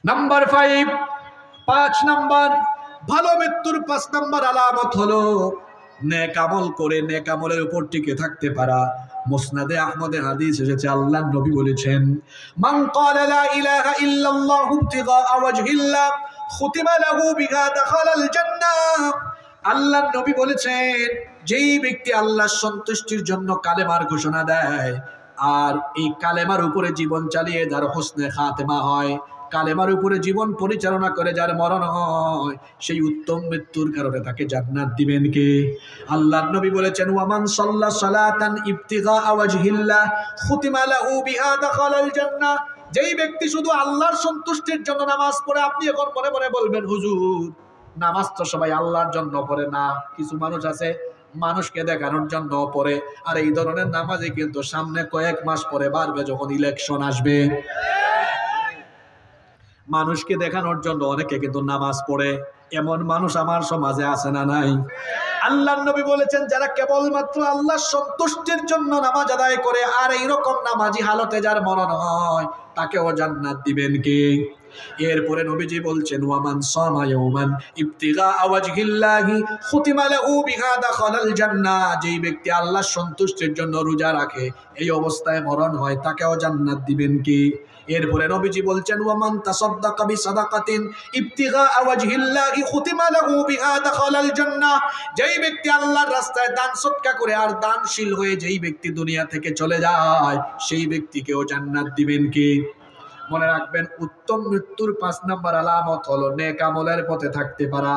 নাম্বার 5 নাম্বার, ভালো মৃত্যুর 5 নাম্বার আলামত হলো নেক আমল করে নেক আমলের উপর টিকে থাকতে পারা। মুসনাদে আহমদে হাদিস এসেছে, আল্লাহর নবী বলেছেন, মান ক্বালা লা ইলাহা ইল্লাল্লাহু ইবতিগা ওয়াজহিল্লাহ খুতিমা লাহু বিহা দাখালাল জান্নাহ। আল্লাহর নবী বলেছেন, যেই ব্যক্তি আল্লাহর সন্তুষ্টির জন্য কালেমার ঘোষণা দেয়, আর এই কালেমার উপরে জীবন চালিয়ে যার হোসনে খাতেমা হয়, কালেমার উপরে জীবন পরিচালনা করে যার মরণ হয়, সেই উত্তম মৃত্যুর কারণে তাকে জান্নাত দিবেন কে? আল্লাহর নবী বলেছেন, ওয়ামান সাল্লা সালাতান ইবতিগা ওয়াজহিল্লাহ খুতিমা লাহু বিহা দাখালাল জান্নাহ। যেই ব্যক্তি শুধু আল্লাহর সন্তুষ্টির জন্য নামাজ পড়ে, আপনি এখন মনে মনে বলবেন, হুজুর নামাজ তো সবাই আল্লাহর জন্য পড়ে না, কিছু মানুষ আছে মানুষকে দেখানোর জন্য পড়ে, আর এই ধরনের নামাজে কিন্তু সামনে কয়েক মাস পরে বাড়বে, যখন ইলেকশন আসবে। মানুষকে দেখানোর জন্য অনেকে কিন্তু নামাজ পড়ে, এমন মানুষ আমার সমাজে আছে না নাই? আল্লাহর নবী বলেছেন যারা কেবলমাত্র আল্লাহর সন্তুষ্টির জন্য নামাজ আদায় করে আর এইরকম নামাজি হালতে যার মরণ হয় তাকেও জান্নাত দিবেন কে? এরপরে নবীজি বলছেন ওয়ামান সামা ইয়াওমান ইবতিগা ওয়াজহিল্লাহি খুতিমা লাহু বিহা দাখালাল জান্নাহ, যেই ব্যক্তি আল্লাহর সন্তুষ্টির জন্য রোজা রাখে এই অবস্থায় মরণ হয় তাকেও জান্নাত দিবেন কে? এরপরে নবীজি বলছেন ওয়ামান তাসাদদাকা বিসাদাকাতিন ইবতিগা ওয়াজহিল্লাহি খুতিমা লাহু বিহা দাখালাল জান্নাহ, যেই ব্যক্তি আল্লাহর রাস্তায় দান সদকা করে আর দানশীল হয়ে যেই ব্যক্তি দুনিয়া থেকে চলে যায় সেই ব্যক্তিকেও জান্নাত দিবেন কে? মনে রাখবেন উত্তম মৃত্যুর 5 নম্বর আলামত হলো নেক আমলের পথে থাকতে পারা,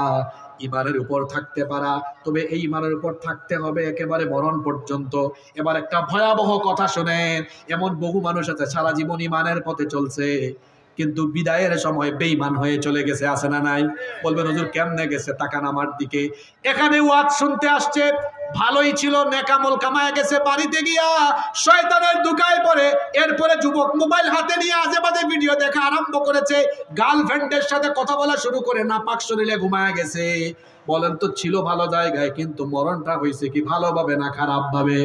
ইমানের উপর থাকতে পারা। তবে এই ইমানের উপর থাকতে হবে একেবারে মরণ পর্যন্ত। এবার একটা ভয়াবহ কথা শুনেন, এমন বহু মানুষ আছে সারা জীবন ইমানের পথে চলছে কিন্তু বিদায়ের সময় বেঈমান হয়ে চলে গেছে, আছে না নাই? বলবেন হুজুর কেমনে গেছে? তাকান আমার দিকে। এখানে ওয়াজ শুনতে আসছে, ভালোই ছিল, নেকামল কামায় গেছে, বাড়িতে গিয়া শয়তানের দুকায় পড়ে এরপরে যুবক মোবাইল হাতে নিয়ে আজে বাজে ভিডিও দেখা আরম্ভ করেছে, গার্লফ্রেন্ডের সাথে কথা বলা শুরু করে নাপাক শরীরে ঘুমায় গেছে। বলেন তো ছিল ভালো জায়গায়, কিন্তু মরণটা হয়েছে কি ভালোভাবে না খারাপ ভাবে?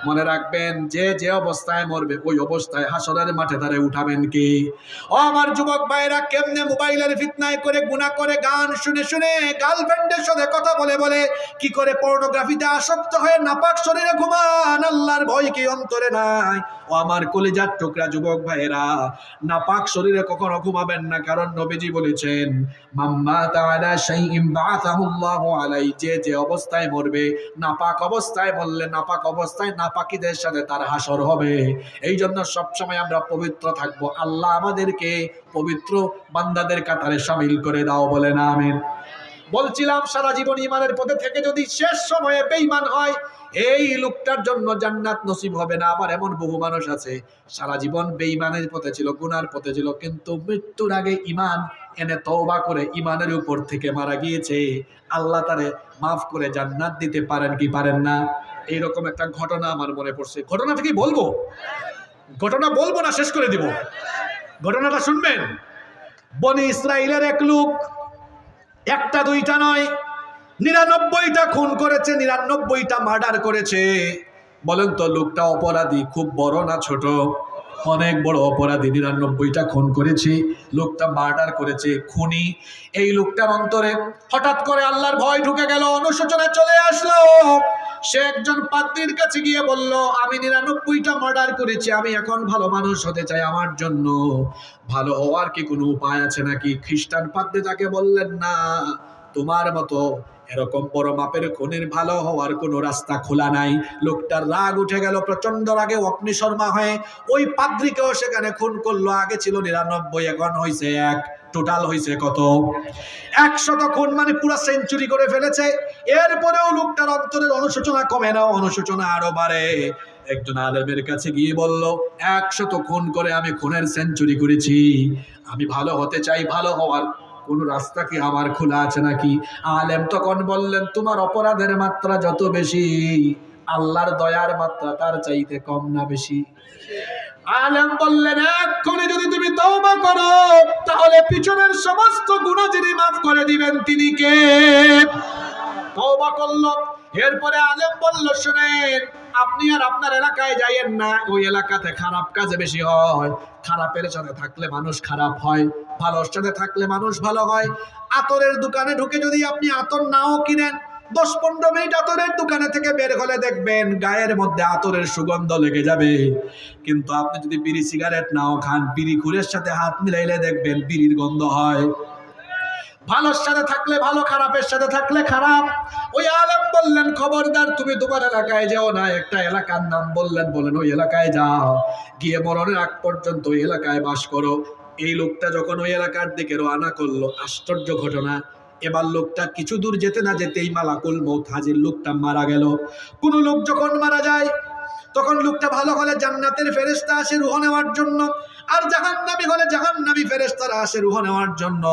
মনে রাখবেন যে যে অবস্থায় মরবে ওই অবস্থায় হাসরের মাঠে তারে উঠাবেন কি? ও আমার যুবক ভাইরা, কেমনে মোবাইলের ফিতনায় করে গুনাহ করে গান শুনে শুনে গার্লফ্রেন্ডের সাথে কথা বলে বলে কি করে পর্নোগ্রাফিতে আসক্ত হয়ে নাপাক শরীরে ঘুমান, আল্লাহর ভয় কি অন্তরে নাই? ও আমার কলিজার টুকরা যুবক ভাইরা, নাপাক শরীরে কখনো ঘুমাবেন না, কারণ নবীজি বলেছেন মাম্মা তাআলা শাইইন বাআসাহুল্লাহু আলাইহি, যে যে অবস্থায় মরবে নাপাক অবস্থায় মরলে নাপাক অবস্থায় নাপাকীদের সাথে তার হাসর হবে। এই জন্য সবসময় আমরা পবিত্র থাকবো। আল্লাহ আমাদেরকে পবিত্র বান্দাদের কাতারে শামিল করে দাও, বলে না আমিন। বলছিলাম সারা জীবন ইমানের পথে থেকে যদি শেষ সময়ে বেঈমান হয় এই লোকটার জন্য জান্নাত নসিব হবে না। আবার এমন বহু মানুষ আছে সারা জীবন বেঈমানের পথে ছিল, গুনার পথে ছিল, কিন্তু মৃত্যুর আগে ইমান এনে তওবা করে ইমানের উপর থেকে মারা গিয়েছে, আল্লাহ তারে মাফ করে জান্নাত দিতে পারেন কি পারেন না? এইরকম একটা ঘটনা আমার মনে পড়ছে। ঘটনাটা কি বলবো? ঘটনা বলবো না শেষ করে দিব? ঘটনাটা শুনবেন। বনি ইসরাইলের এক লোক একটা দুইটা নয় 99টা খুন করেছে, 99টা মার্ডার করেছে। বলেন তো লোকটা অপরাধী খুব বড় না ছোট? অনেক বড় অপরাধী। 99টা খুন করেছে, লোকটা মার্ডার করেছে, খুনি। এই লোকটার অন্তরে হঠাৎ করে আল্লাহর ভয় ঢুকে গেল, অনুশোচনা চলে আসলো। সে একজন পাদ্রীর কাছে গিয়ে বলল আমি 99টা মার্ডার করেছি, আমি এখন ভালো মানুষ হতে চাই, আমার জন্য ভালো হওয়ার কি কোনো উপায় আছে নাকি? খ্রিস্টান পাদ্রী তাকে বললেন না, তোমার মতো এরকম বড় মাপের খুনের ভালো হওয়ার কোনো রাস্তা খোলা নাই। লোকটার রাগ উঠে গেল, প্রচন্ড রাগে অগ্নিশর্মা হয়ে ওই পাদ্রীকেও সেখানে খুন করলো। আগে ছিল 99, এখন হয়েছে 1। টোটাল হয়েছে কত? 100 খুন, মানে পুরো সেঞ্চুরি করে ফেলেছে। এরপরেও লোকটার অন্তরের অনুশোচনা কমে না, অনুশোচনা আরো বাড়ে। একজন আলেমের কাছে গিয়ে বলল 100 খুন করে আমি খুনের সেঞ্চুরি করেছি, আমি ভালো হতে চাই, ভালো হওয়ার কোন রাস্তা কি আমার খোলা আছে নাকি? আলেম তখন বললেন তোমার অপরাধের মাত্রা যত বেশি আল্লাহর দয়ার মাত্রা তার চাইতে কম না বেশি? আলেম বললেন এক্ষুনি যদি তুমি তওবা করো তাহলে পিছনের সমস্ত গুনাহ যিনি মাফ করে দিবেন তিনি কে? তওবা করলো। এরপরে আলেম বলল শুনেন, আপনি আর আপনার এলাকায় যাইয়েন না, ওই এলাকাতে খারাপ কাজে বেশি হয়। খারাপের সাথে থাকলে মানুষ খারাপ হয়, ভালোর সাথে থাকলে মানুষ ভালো হয়। আতরের দোকানে ঢুকে যদি আপনি আতর নাও কিনেন, 10-15 মিনিট আতরের দোকানে থেকে বের হলে দেখবেন গায়ের মধ্যে আতরের সুগন্ধ লেগে যাবে। কিন্তু আপনি যদি বিড়ি সিগারেট নাও খান, বিড়ি খুরের সাথে হাত মিলাইলে দেখবেন বিড়ির গন্ধ হয়। ভালোর সাথে থাকলে ভালো, খারাপের সাথে থাকলে খারাপ। ওই আলেম বললেন খবরদার তুমি তোমার এলাকায় যাও না। একটা এলাকার নাম বললেন, বলেন ওই এলাকায় যাও, গিয়ে মরণের আগ পর্যন্ত ওই এলাকায় বাস করো। এই লোকটা যখন ওই এলাকার দিকে রওনা করলো, আশ্চর্য ঘটনা, এবার লোকটা কিছু দূর যেতে না যেতেই মালাকুল মউত হাজির, লোকটা মারা গেল। কোন লোক যখন মারা যায় তখন লোকটা ভালো হলে জান্নাতের ফেরেশতা আসে রূহ নেওয়ার জন্য, আর জাহান্নামী হলে জাহান্নামী ফেরেশতারা আসে রূহ নেওয়ার জন্য।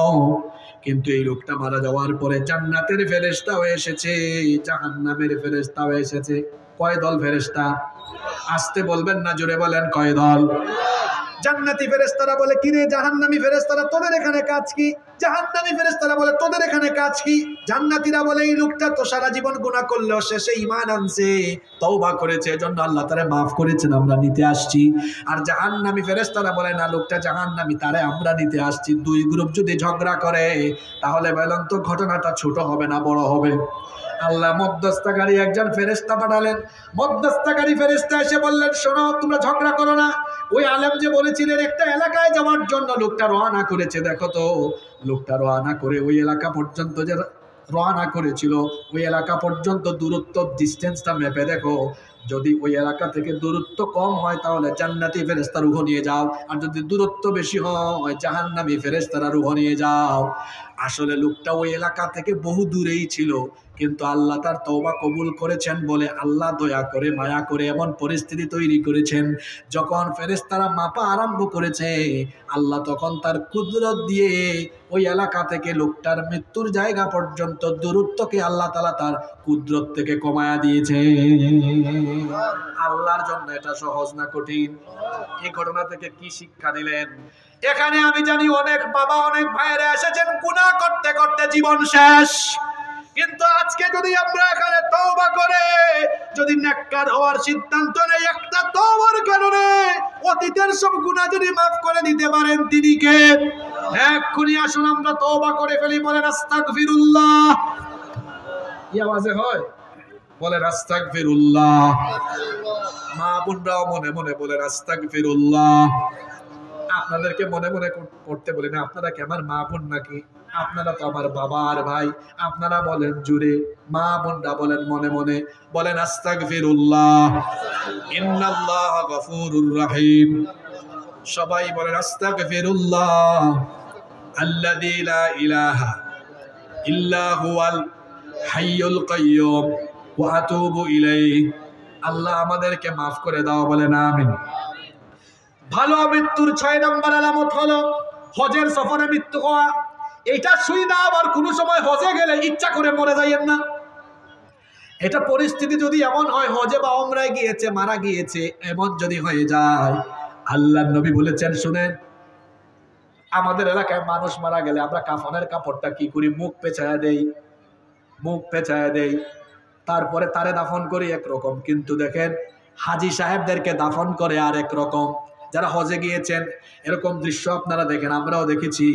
কিন্তু এই লোকটা মারা যাওয়ার পরে জান্নাতের ফেরেশতাও এসেছে, জাহান্নামের ফেরেশতাও এসেছে। কয় দল ফেরেশতা? আসতে বলবেন না, জোরে বলেন কয় দল? জান্নাতি ফেরেশতারা বলে কিরে জাহান্নামী ফেরেশতারা তোদের এখানে কাজ কি? জাহান্নামী ফেরেশতারা বলে তোদের এখানে কাজ কি? জান্নাতীরা বলে এই লোকটা তো সারা জীবন গুনাহ করলেও শেষে ঈমান আনছে, তওবা করেছে, এজন্য আল্লাহ তারে মাফ করেছেন, আমরা নিতে আসছি। আর জাহান্নামী ফেরেশতারা বলে না, লোকটা জাহান্নামী, তারে আমরা নিতে আসছি। দুই গ্রুপ যদি ঝগড়া করে তাহলে বলেন তো ঘটনাটা ছোট হবে না বড় হবে? আল্লাহ মধ্যস্থকারী একজন ফেরেশতা পাঠালেন। মধ্যস্থকারী ফেরেশতা এসে বললেন, শোনো, তোমরা ঝগড়া করো না। ওই আলেম যে বলেছিলেন একটা এলাকায় যাওয়ার জন্য লোকটা রওনা করেছে, দেখো তো লোকটা রওনা করে ওই এলাকা পর্যন্ত যে রওনা করেছিল, ওই এলাকা পর্যন্ত দূরত্ব ডিস্টেন্সটা মেপে দেখো। যদি ওই এলাকা থেকে দূরত্ব কম হয় তাহলে জান্নাতি ফেরেশতা রূহ নিয়ে যাও, আর যদি দূরত্ব বেশি হয় জাহান্নামী ফেরেশতারা রূহ নিয়ে যাও। আসলে লোকটা ওই এলাকা থেকে বহু দূরেই ছিল, কিন্তু আল্লাহ তার তওবা কবুল করেছেন বলে আল্লাহ দয়া করে মায়া করে এমন পরিস্থিতি তৈরি করেছেন, যখন ফেরেশতারা মাপা আরম্ভ করেছে আল্লাহ তখন তার কুদরত দিয়ে ওই এলাকা থেকে লোকটার মৃত্যুর জায়গা পর্যন্ত দূরত্বকে আল্লাহ তাআলা তার কুদরত থেকে কমায়া দিয়েছে। আল্লাহর জন্য এটা সহজ না কঠিন? এই ঘটনা থেকে কি শিক্ষা দিলেন? এখানে আমি জানি অনেক বাবা অনেক ভাইয়েরা এসেছেন গুনাহ করতে করতে জীবন শেষ, কিন্তু আজকে যদি আমরা এখানে তওবা করে যদি নেককার হওয়ার সিদ্ধান্ত নেই, একটা তওবার কারণে অতীতের সব গুনাহ যদি মাফ করে দিতে পারেন তিনি কে? এক্ষুনি আসুন আমরা তওবা করে ফেলি, বলেন আস্তাগফিরুল্লাহ। কি আওয়াজে হয়? বলেন আস্তাগফিরুল্লাহ। মা বোনরাও মনে মনে বলেন আস্তাগফিরুল্লাহ। আপনাদেরকে মনে মনে করতে বলি না, আপনারা কি আমার মা বোন নাকি? আপনারা তো আমার বাবা আর ভাই। আপনারা বলেন জুড়ে, মা বোনরা বলেন মনে মনে, বলেন আস্তাগফিরুল্লাহ, ইন্নাল্লাহা গফুরুর রহিম। সবাই বলেন আস্তাগফিরুল্লাহ আল্লাযী লা ইলাহা ইল্লা হুয়াল হাইয়ুল কাইয়্যুম ওয়া আতুবু ইলাইহি। আল্লাহ আমাদেরকে মাফ করে দাও, বলেন আমিন। ভালো মৃত্যুর 6 নম্বর আলামত হলো হজের সফরে মৃত্যু হওয়া। এটা শুই না আবার কোনো সময় হজে গেলে ইচ্ছা করে মরে যাইয়েন না। এটা পরিস্থিতি যদি এমন হয় হজে বা উমরায় গিয়েছে মারা গিয়েছে, এমন যদি হয়ে যায়, আল্লাহর নবী বলেছেন শুনেন, আমাদের এলাকায় মানুষ মারা গেলে আমরা কাফনের কাপড়টা কি করি? মুখ পেঁচায়া দেই, মুখ পেঁচায়া দেই, তারপরে তারে দাফন করি একরকম। কিন্তু দেখেন হাজী সাহেবদেরকে দাফন করে আর এক রকম। যারা হজে গিয়েছেন এরকম দৃশ্য আপনারা দেখেন, আমরাও দেখেছি।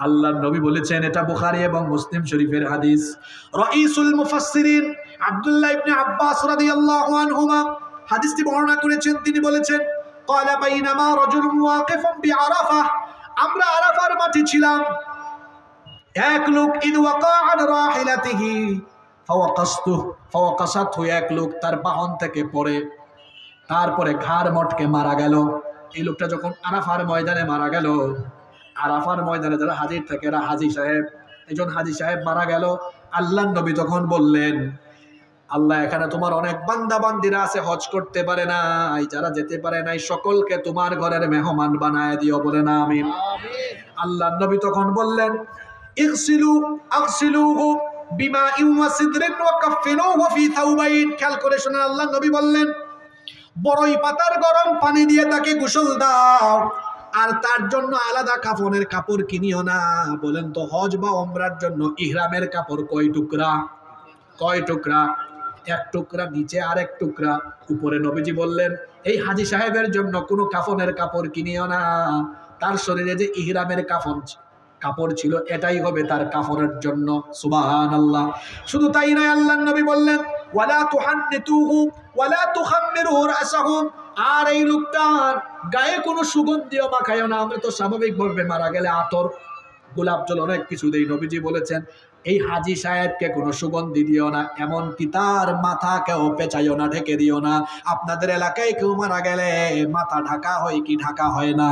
আল্লাহর নবী বলেছেন, এটা বুখারী এবং মুসলিম শরীফের হাদিস। রাইসুল মুফাসসিরিন আব্দুল্লাহ ইবনে আব্বাস রাদিয়াল্লাহু আনহুমা হাদিসটি বর্ণনা করেছেন। তিনি বলেছেন, ক্বালা বাইনামা রাজুলুন ওয়াকিফুন বিআরাফা, আমরা আরাফার মাঠে ছিলাম, এক লোক ইদ ওয়াকা আন রাহিলাতিহি ফাওয়াকাসাতহু, এক লোক তার বাহন থেকে পড়ে তারপরে ঘাড় মটকে মারা গেল। এই লোকটা যখন আরাফার ময়দানে মারা গেল, আরাফার ময়দানে যারা হাজির থাকে এরা হাজী সাহেব, একজন হাজী সাহেব মারা গেল। আল্লাহর নবী তখন বললেন, আল্লাহ এখানে তোমার অনেক বান্দা বান্দিরা আছে হজ করতে পারে নাই, যারা যেতে পারে নাই সকলকে তোমার ঘরের মেহমান বানায় দিও, বলে না আমিন। আল্লাহর নবী তখন বললেন, আগসিলুহু বিমাইন ওয়া সিদরিন ওয়া কাফফিনুহু ফি থাওবাইন। খেয়াল করে শুনেন, আল্লাহর নবী বললেন, বড়ই পাতার গরম পানি দিয়ে তাকে গোসল দাও, আর তার জন্য আলাদা কাফনের কাপড় কিনিও না। বলেন তো হজ বা ওমরার জন্য ইহরামের কাপড় কয় টুকরা? কয় টুকরা? এক টুকরা, নিচে আরেক টুকরা, উপরে। নবীজি বললেন, এই হাজী সাহেবের জন্য কোনো কাফনের কাপড় কিনিও না, তার শরীরে যে ইহরামের কাপড় ছিল এটাই হবে তার কাফনের জন্য। সুবহানাল্লাহ। শুধু তাই নয়, আল্লাহর নবী বললেন, ওয়ালা তুহান্নিতুহু ওয়ালা তুখাম্মিরুহু রাসাহু, আর এই লোকটার গায়ে কোনো সুগন্ধিও মাখায়ও না। আমরা তো স্বাভাবিকভাবে মারা গেলে আতর, গোলাপ জল, অনেক কিছু দেই। নবীজি বলেছেন, এই হাজী সাহেবকে কোনো সুগন্ধি দিও না, এমনকি তার মাথাকেও পেঁচাইও না, ঢেকে দিও না। আপনাদের এলাকায় কেউ মারা গেলে মাথা ঢাকা হয় কি ঢাকা হয় না?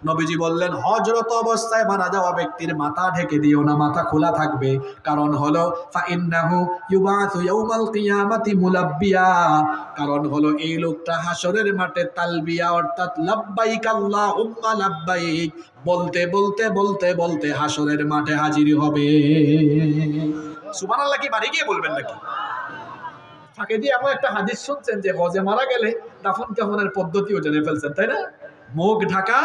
নবীজি বললেন, হজরত অবস্থায় মারা যাওয়া ব্যক্তির মাথা ঢেকে দিও না, মাথা খোলা থাকবে। কারণ হলো ফাইন্নাহু ইউবাসু ইয়াউমাল কিয়ামাতি মুলাব্বিয়া, কারণ হলো এই লোকটা হাসরের মাঠে তালবিয়া অর্থাৎ লাব্বাইক আল্লাহুম্মা লাব্বাইক বলতে বলতে বলতে বলতে হাসরের মাঠে হাজির হবে। সুবহানাল্লাহ কি বাড়ি গিয়ে বলবেন নাকি? ফাঁকে দিয়ে এমন একটা হাদিস শুনছেন যে হজে মারা গেলে দাফন কাফনের পদ্ধতিও জেনে ফেলছেন, তাই না? মুখ ঢাকা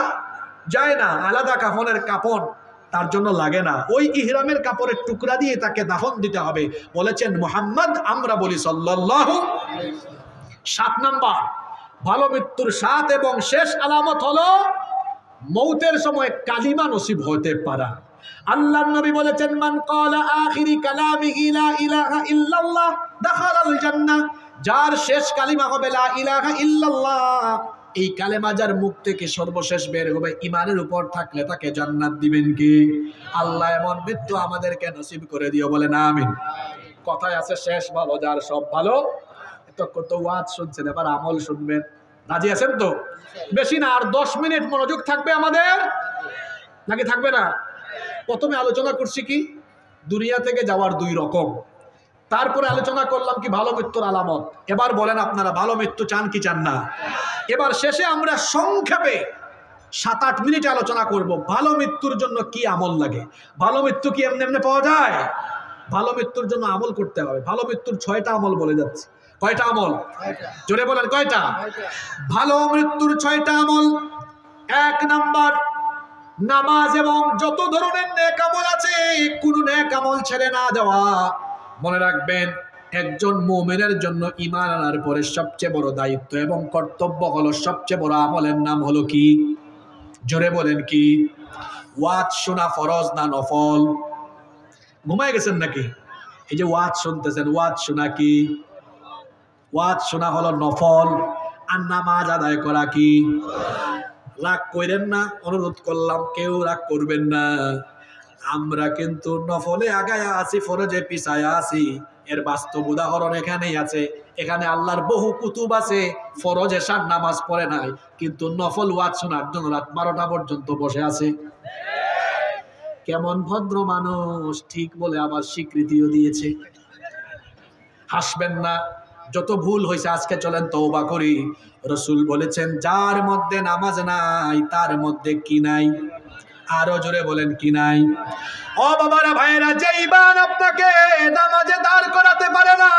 যায় না, আলাদা কাফনের কাপড় তার জন্য লাগে না, ওই ইহরামের কাপড়ের টুকরা দিয়ে তাকে দাফন দিতে হবে। বলেছেন মুহাম্মদ, আমরা বলি সাল্লাল্লাহু। 7 নাম্বার ভালো মৃত্যুর 7 এবং শেষ আলামত হলো মৌতের সময় কালিমা নসিব হতে পারা। আল্লাহর নবী বলেছেন, মান ক্বালা আখিরি কালামিহি লা ইলাহা ইল্লাল্লাহ দাখালাল জান্নাহ, যার শেষ কালিমা হবে লা ইলাহা ইল্লাল্লাহ, এই কালেমা যার মুখ থেকে সর্বশেষ বের হবে ঈমানের উপর থাকলে তাকে জান্নাত দিবেন কি আল্লাহ। এমন মৃত্যু আমাদেরকে নসিব করে দিও, বলেন আমিন। কথায় আছে শেষ ভালো যার সব ভালো। তো কত ওয়াজ শুনছেন, এবার আমল শুনবেন, রাজি আছেন তো? বেশি না, আর 10 মিনিট মনোযোগ থাকবে আমাদের, নাকি থাকবে না? প্রথমে আলোচনা করছি কি দুনিয়া থেকে যাওয়ার 2 রকম, তারপরে আলোচনা করলাম কি ভালো মৃত্যুর আলামত। এবার বলেন আপনারা ভালো মৃত্যু চান কি চান না? এবার শেষে আমরা সংক্ষেপে 7-8 মিনিট আলোচনা করব ভালো মৃত্যুর জন্য কি আমল লাগে। ভালো মৃত্যু কি এমনি এমনি পাওয়া যায়? ভালো মৃত্যুর জন্য আমল করতে হবে। ভালো মৃত্যুর 6টা আমল বলে যাচ্ছে। কয়টা আমল? জোরে বলেন কয়টা? ভালো মৃত্যুর 6টা আমল। 1 নাম্বার নামাজ এবং যত ধরনের নেক আমল আছে, কোন নেক আমল ছেড়ে না যাওয়া। মনে রাখবেন, একজন মুমিনের জন্য ঈমান আনার পরে সবচেয়ে বড় দায়িত্ব এবং কর্তব্য হলো, সবচেয়ে বড় আমলের নাম হলো কি? জোরে বলেন কি? ওয়াজ শোনা ফরজ না নফল? ঘুমায় গেছেন নাকি? এই যে ওয়াজ শুনতেছেন, ওয়াজ শোনা কি? ওয়াজ শোনা হলো নফল, আর নামাজ আদায় করা কি? রাগ করেন না, অনুরোধ করলাম, কেউ রাগ করবেন না। আমরা কিন্তু নফলে আগায়া আছি, ফরজে পিছায়া আছি। এর বাস্তব উদাহরণ এখানেই আছে। এখানে আল্লাহর বহু কুতুব আছে, ফরজ এশার নামাজ পড়ে নাই, কিন্তু নফল ওয়াজ শোনার জন্য রাত 12টা পর্যন্ত বসে আছে। কেমন ভদ্র মানুষ, ঠিক বলে আবার স্বীকৃতিও দিয়েছে। হাসবেন না, যত ভুল হয়েছে আজকে চলেন তওবা করি। রাসূল বলেছেন, যার মধ্যে নামাজ নাই তার মধ্যে কি নাই? আরো জোরে বলেন কি নাই? ও বাবারা, ভাইরা, যে ঈমান আপনাকে নামাজে দাঁড় করাতে পারে না,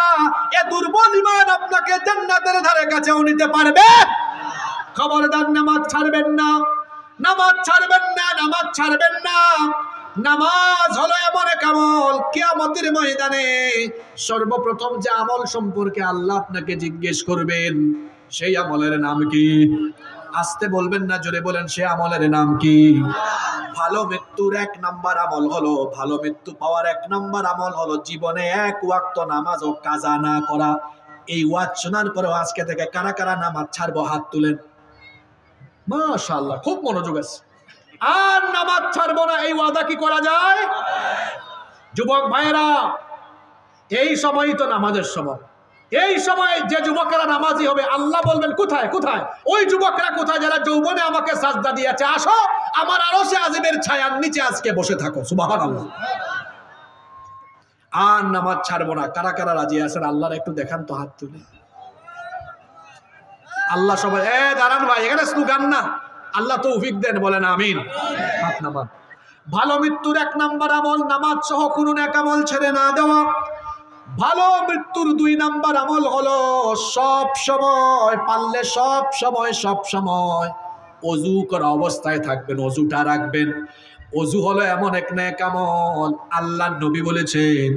এ দুর্বল ঈমান আপনাকে জান্নাতের ধারে কাছেও নিতে পারবে। খবরদার, নামাজ ছাড়বেন না, নামাজ ছাড়বেন না, নামাজ ছাড়বেন না। নামাজ হলো এমন এক আমল, কিয়ামতের ময়দানে সর্বপ্রথম যে আমল সম্পর্কে আল্লাহ আপনাকে জিজ্ঞেস করবেন, সেই আমলের নাম কি? আসতে বলবেন না, জোরে বলেন, সে আমলের নাম কি? ভালো মৃত্যুর 1 নাম্বার আমল হলো, ভালো মৃত্যু পাওয়ার 1 নাম্বার আমল হলো জীবনে 1 ওয়াক্ত নামাজও কাজা না করা। এই ওয়াজ শোনার পরেও আজকে থেকে কারা কারা নামাজ ছাড়বো হাত তুলেন। মাশাআল্লাহ, খুব মনোযোগ আছে। আর নামাজ ছাড়বো না, এই ওয়াদা কি করা যায়? যুবক ভাইরা, এই সময়ই তো নামাজের সময়। এই সময় যে যুবকেরা নামাজি হবে, আল্লাহ বলবেন কোথায় কোথায়? ওই যুবকরা কোথায় যারা যৌবনে আমাকে সাজদা দিয়েছে? আসো আমার আরশে আজিমের ছায়ার নিচে আজকে বসে থাকো। সুবহানাল্লাহ। আর নামাজ ছাড়বো না, কারা কারা রাজি আছেন? আল্লাহর একটু দেখান তো হাত তুলে। আল্লাহ সবাই দাঁড়ান ভাই, এখানে স্লোগান না, আল্লাহ তৌফিক দেন, বলেন আমিন। হাত নামান। ভালো মৃত্যুর 1 নাম্বার আমল নামাজ সহ কোনো নেক আমল ছেড়ে না দেওয়া। ভালো মৃত্যুর 2 নাম্বার আমল হলো সব সময়, পারলে সব সময় ওযু করা অবস্থায় থাকবেন, ওযুটা রাখবেন। ওযু হলো এমন এক নেক আমল, আল্লাহর নবী বলেছেন,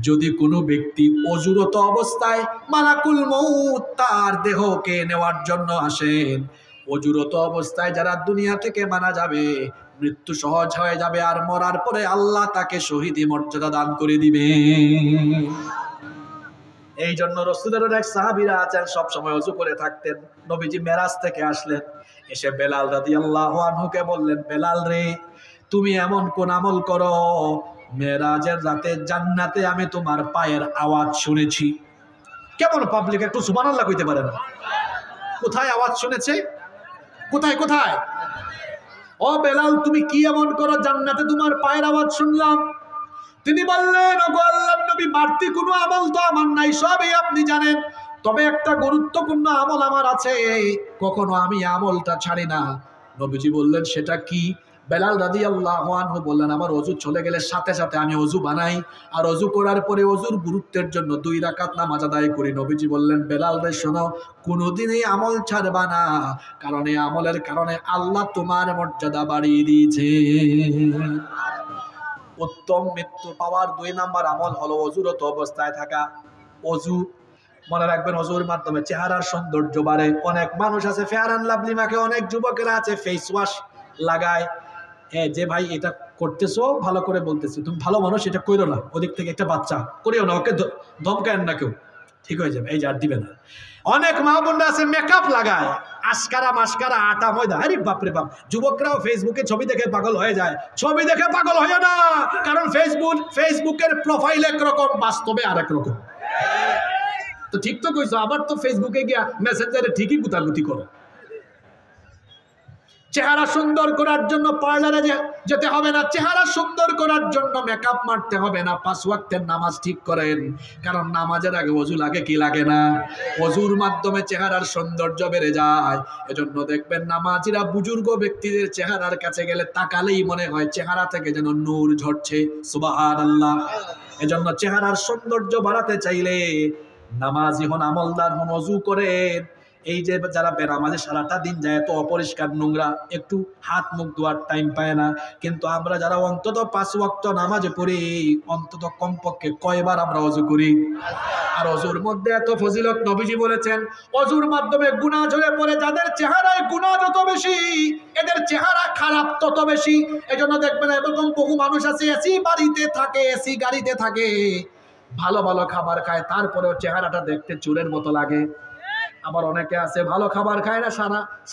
যদি কোনো ব্যক্তি ওযুরত অবস্থায় মালাকুল মউত তার দেহকে নেওয়ার জন্য আসেন, ওযুরত অবস্থায় যারা দুনিয়া থেকে মারা যাবে, মৃত্যু সহজ হয়ে যাবে, আর মরার পরে আল্লাহ তাকে শহীদি মর্যাদা দান করে দিবে। এই জন্য রাসূলের এক সাহাবীরা আছেন, সব সময় ওযু করে থাকতেন। নবীজি মেরাজ থেকে আসলেন, এসে বেলাল রাদিয়াল্লাহু আনহুকে বললেন, বেলাল রে, তুমি এমন কোন আমল করো, মেরাজের রাতে জান্নাতে আমি তোমার পায়ের আওয়াজ শুনেছি। কেমন পাবলিক, একটু সুবহানাল্লাহ কইতে পারে না? কোথায় আওয়াজ শুনেছে? কোথায় কোথায়? ও বেলাল, তুমি কি এমন করো, জান্নাতে তোমার পায়ের আওয়াজ শুনলাম। তিনি বললেন, ওগো আল্লাহর নবী, বাড়তি কোনো আমল তো আমার নাই, সবই আপনি জানেন, তবে একটা গুরুত্বপূর্ণ আমল আমার আছে, কখনো আমি আমলটা ছাড়ি না। নবীজি বললেন, সেটা কি? বেলাল রাদিয়াল্লাহু আনহু বললেন, আমার ওযু চলে গেলে সাথে সাথে আমি ওযু বানাই, আর ওযু করার পরে ওযুর গুরুত্বের জন্য 2 রাকাত নামাজ আদায় করি। নবীজি বললেন, বেলাল রে শোনো, কোনোদিনই আমল ছাড়বা না, কারণ এই আমলের কারণে আল্লাহ তোমার মর্যাদা বাড়িয়ে দিয়েছে। উত্তম মৃত্যু পাওয়ার 2 নাম্বার আমল হলো ওযুরত অবস্থায় থাকা। ওযু মনে রাখবেন, ওযুর মাধ্যমে চেহারার সৌন্দর্য বাড়ে। অনেক মানুষ আছে ফেয়ার অ্যান্ড লাভলি মাখে, অনেক যুবকেরা আছে ফেস ওয়াশ লাগায়। হ্যাঁ, যে ভাই এটা করতেছো ভালো করে বলতেছি, তুমি ভালো মানুষ, এটা কইরো না, ওদিক থেকে একটা বাচ্চা করিও না, ওকে ধমকায়েন না কেউ, ঠিক হয়ে যাবে, এই যে আর দিবে না। অনেক মা বোনরা আছে মেকআপ লাগায়, আশকারা মাস্কারা আটা ময়দা, আরে বাপরে বাপ। যুবকরাও ফেসবুকে ছবি দেখে পাগল হয়ে যায়। ছবি দেখে পাগল হয় না, কারণ ফেসবুকের প্রোফাইল একরকম, বাস্তবে আরেক রকম। তো ঠিক তো কইছো, আবার তো ফেসবুকে গিয়া মেসেঞ্জারে ঠিকই গুতাগুতি করো। চেহারা সুন্দর করার জন্য পার্লারে যেতে হবে না, চেহারা সুন্দর করার জন্য মেকআপ মারতে হবে না। 5 ওয়াক্তের নামাজ ঠিক করেন, কারণ নামাজের আগে ওযু লাগে কি লাগে না? ওযুর মাধ্যমে চেহারার সৌন্দর্য বেড়ে যায়। এজন্য দেখবেন নামাজিরা বুজুর্গ ব্যক্তিদের চেহারার কাছে গেলে তাকালেই মনে হয় চেহারা থেকে যেন নূর ঝরছে। সুবহানাল্লাহ। এজন্য চেহারার সৌন্দর্য বাড়াতে চাইলে নামাজি হন, আমলদার হন, ওযু করেন। এই যে যারা বেনামাজি সারাটা দিন যায়, এত অপরিষ্কার নোংরা, একটু হাত মুখ ধোয়ার টাইম পায় না। কিন্তু আমরা যারা অন্তত 5 ওয়াক্ত নামাজ পড়ি, অন্তত কমপক্ষে কয়বার আমরা ওযু করি? আর ওযুর মধ্যে এত ফজিলত, নবীজি বলেছেন ওযুর মাধ্যমে গুনাহ ঝরে পড়ে। যাদের চেহারায় গুনাহ যত বেশি, এদের চেহারা খারাপ তত বেশি। এজন্য দেখবেন এরকম বহু মানুষ আছে এসি বাড়িতে থাকে, এসি গাড়িতে থাকে, ভালো ভালো খাবার খায়, তারপরেও চেহারাটা দেখতে চুলের মতো লাগে। আবার অনেকে আছে ভালো খাবার খায় না,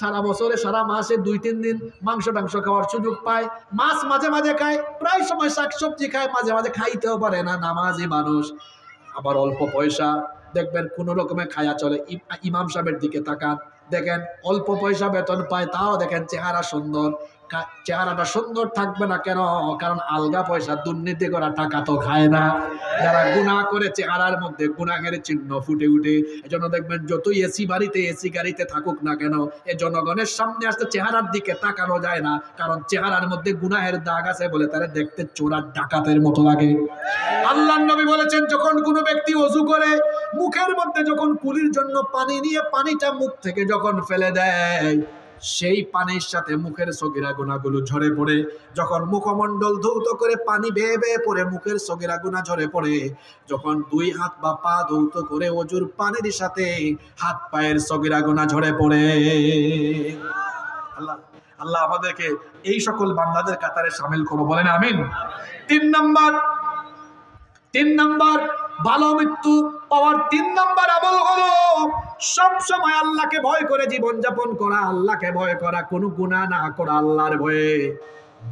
সারা বছরে সারা মাসে 2-3 দিন মাংস খাওয়ার সুযোগ পায়, মাছ মাঝে মাঝে খায়, প্রায় সময় শাকসবজি খায়, মাঝে মাঝে খাইতেও পারে না, নামাজি মানুষ। আবার অল্প পয়সা, দেখবেন কোনো রকমে খায়া চলে। ইমাম সাহেবের দিকে তাকান, দেখেন অল্প পয়সা বেতন পায়, তাও দেখেন চেহারা সুন্দর। চেহারাটা সুন্দর থাকবে না কেন? কারণ আলগা পয়সা, দুর্নীতি করা টাকা তো খায় না। যারা গুনাহ করে চেহারার মধ্যে গুনাহের চিহ্ন ফুটে উঠে। এজন্য দেখবেন যতই এসি বাড়িতে এসি গাড়িতে থাকুক না কেন, এ জনগণের সামনে আসতে চেহারার দিকে তাকানো যায় না, কারণ চেহারার মধ্যে গুনাহের দাগ আছে বলে তারা দেখতে চোরার ডাকাতের মতো লাগে। আল্লাহর নবী বলেছেন, যখন কোনো ব্যক্তি ওযু করে মুখের মধ্যে যখন কুলির জন্য পানি নিয়ে পানিটা মুখ থেকে যখন ফেলে দেয়, সেই পানির সাথে মুখের সগীরা গুনাহগুলো ঝরে পড়ে। যখন মুখমণ্ডল ধৌত করে পানি বেয়ে বেয়ে পড়ে মুখের সগীরা গুনাহ ঝরে পড়ে, যখন 2 হাত বা পা ধৌত করে ওযুর পানির সাথে হাত পায়ের সগীরা গুনাহ ঝরে পড়ে। আল্লাহ আমাদেরকে এই সকল বান্দাদের কাতারে শামিল করো, বলেন আমিন। 3 নাম্বার ভালো মৃত্যু পাওয়ার 3 নাম্বার আমল হলো সব সময় আল্লাহকে ভয় করে জীবন যাপন করা। আল্লাহকে ভয় করা, কোনো গুনাহ না করা, আল্লাহর ভয়ে।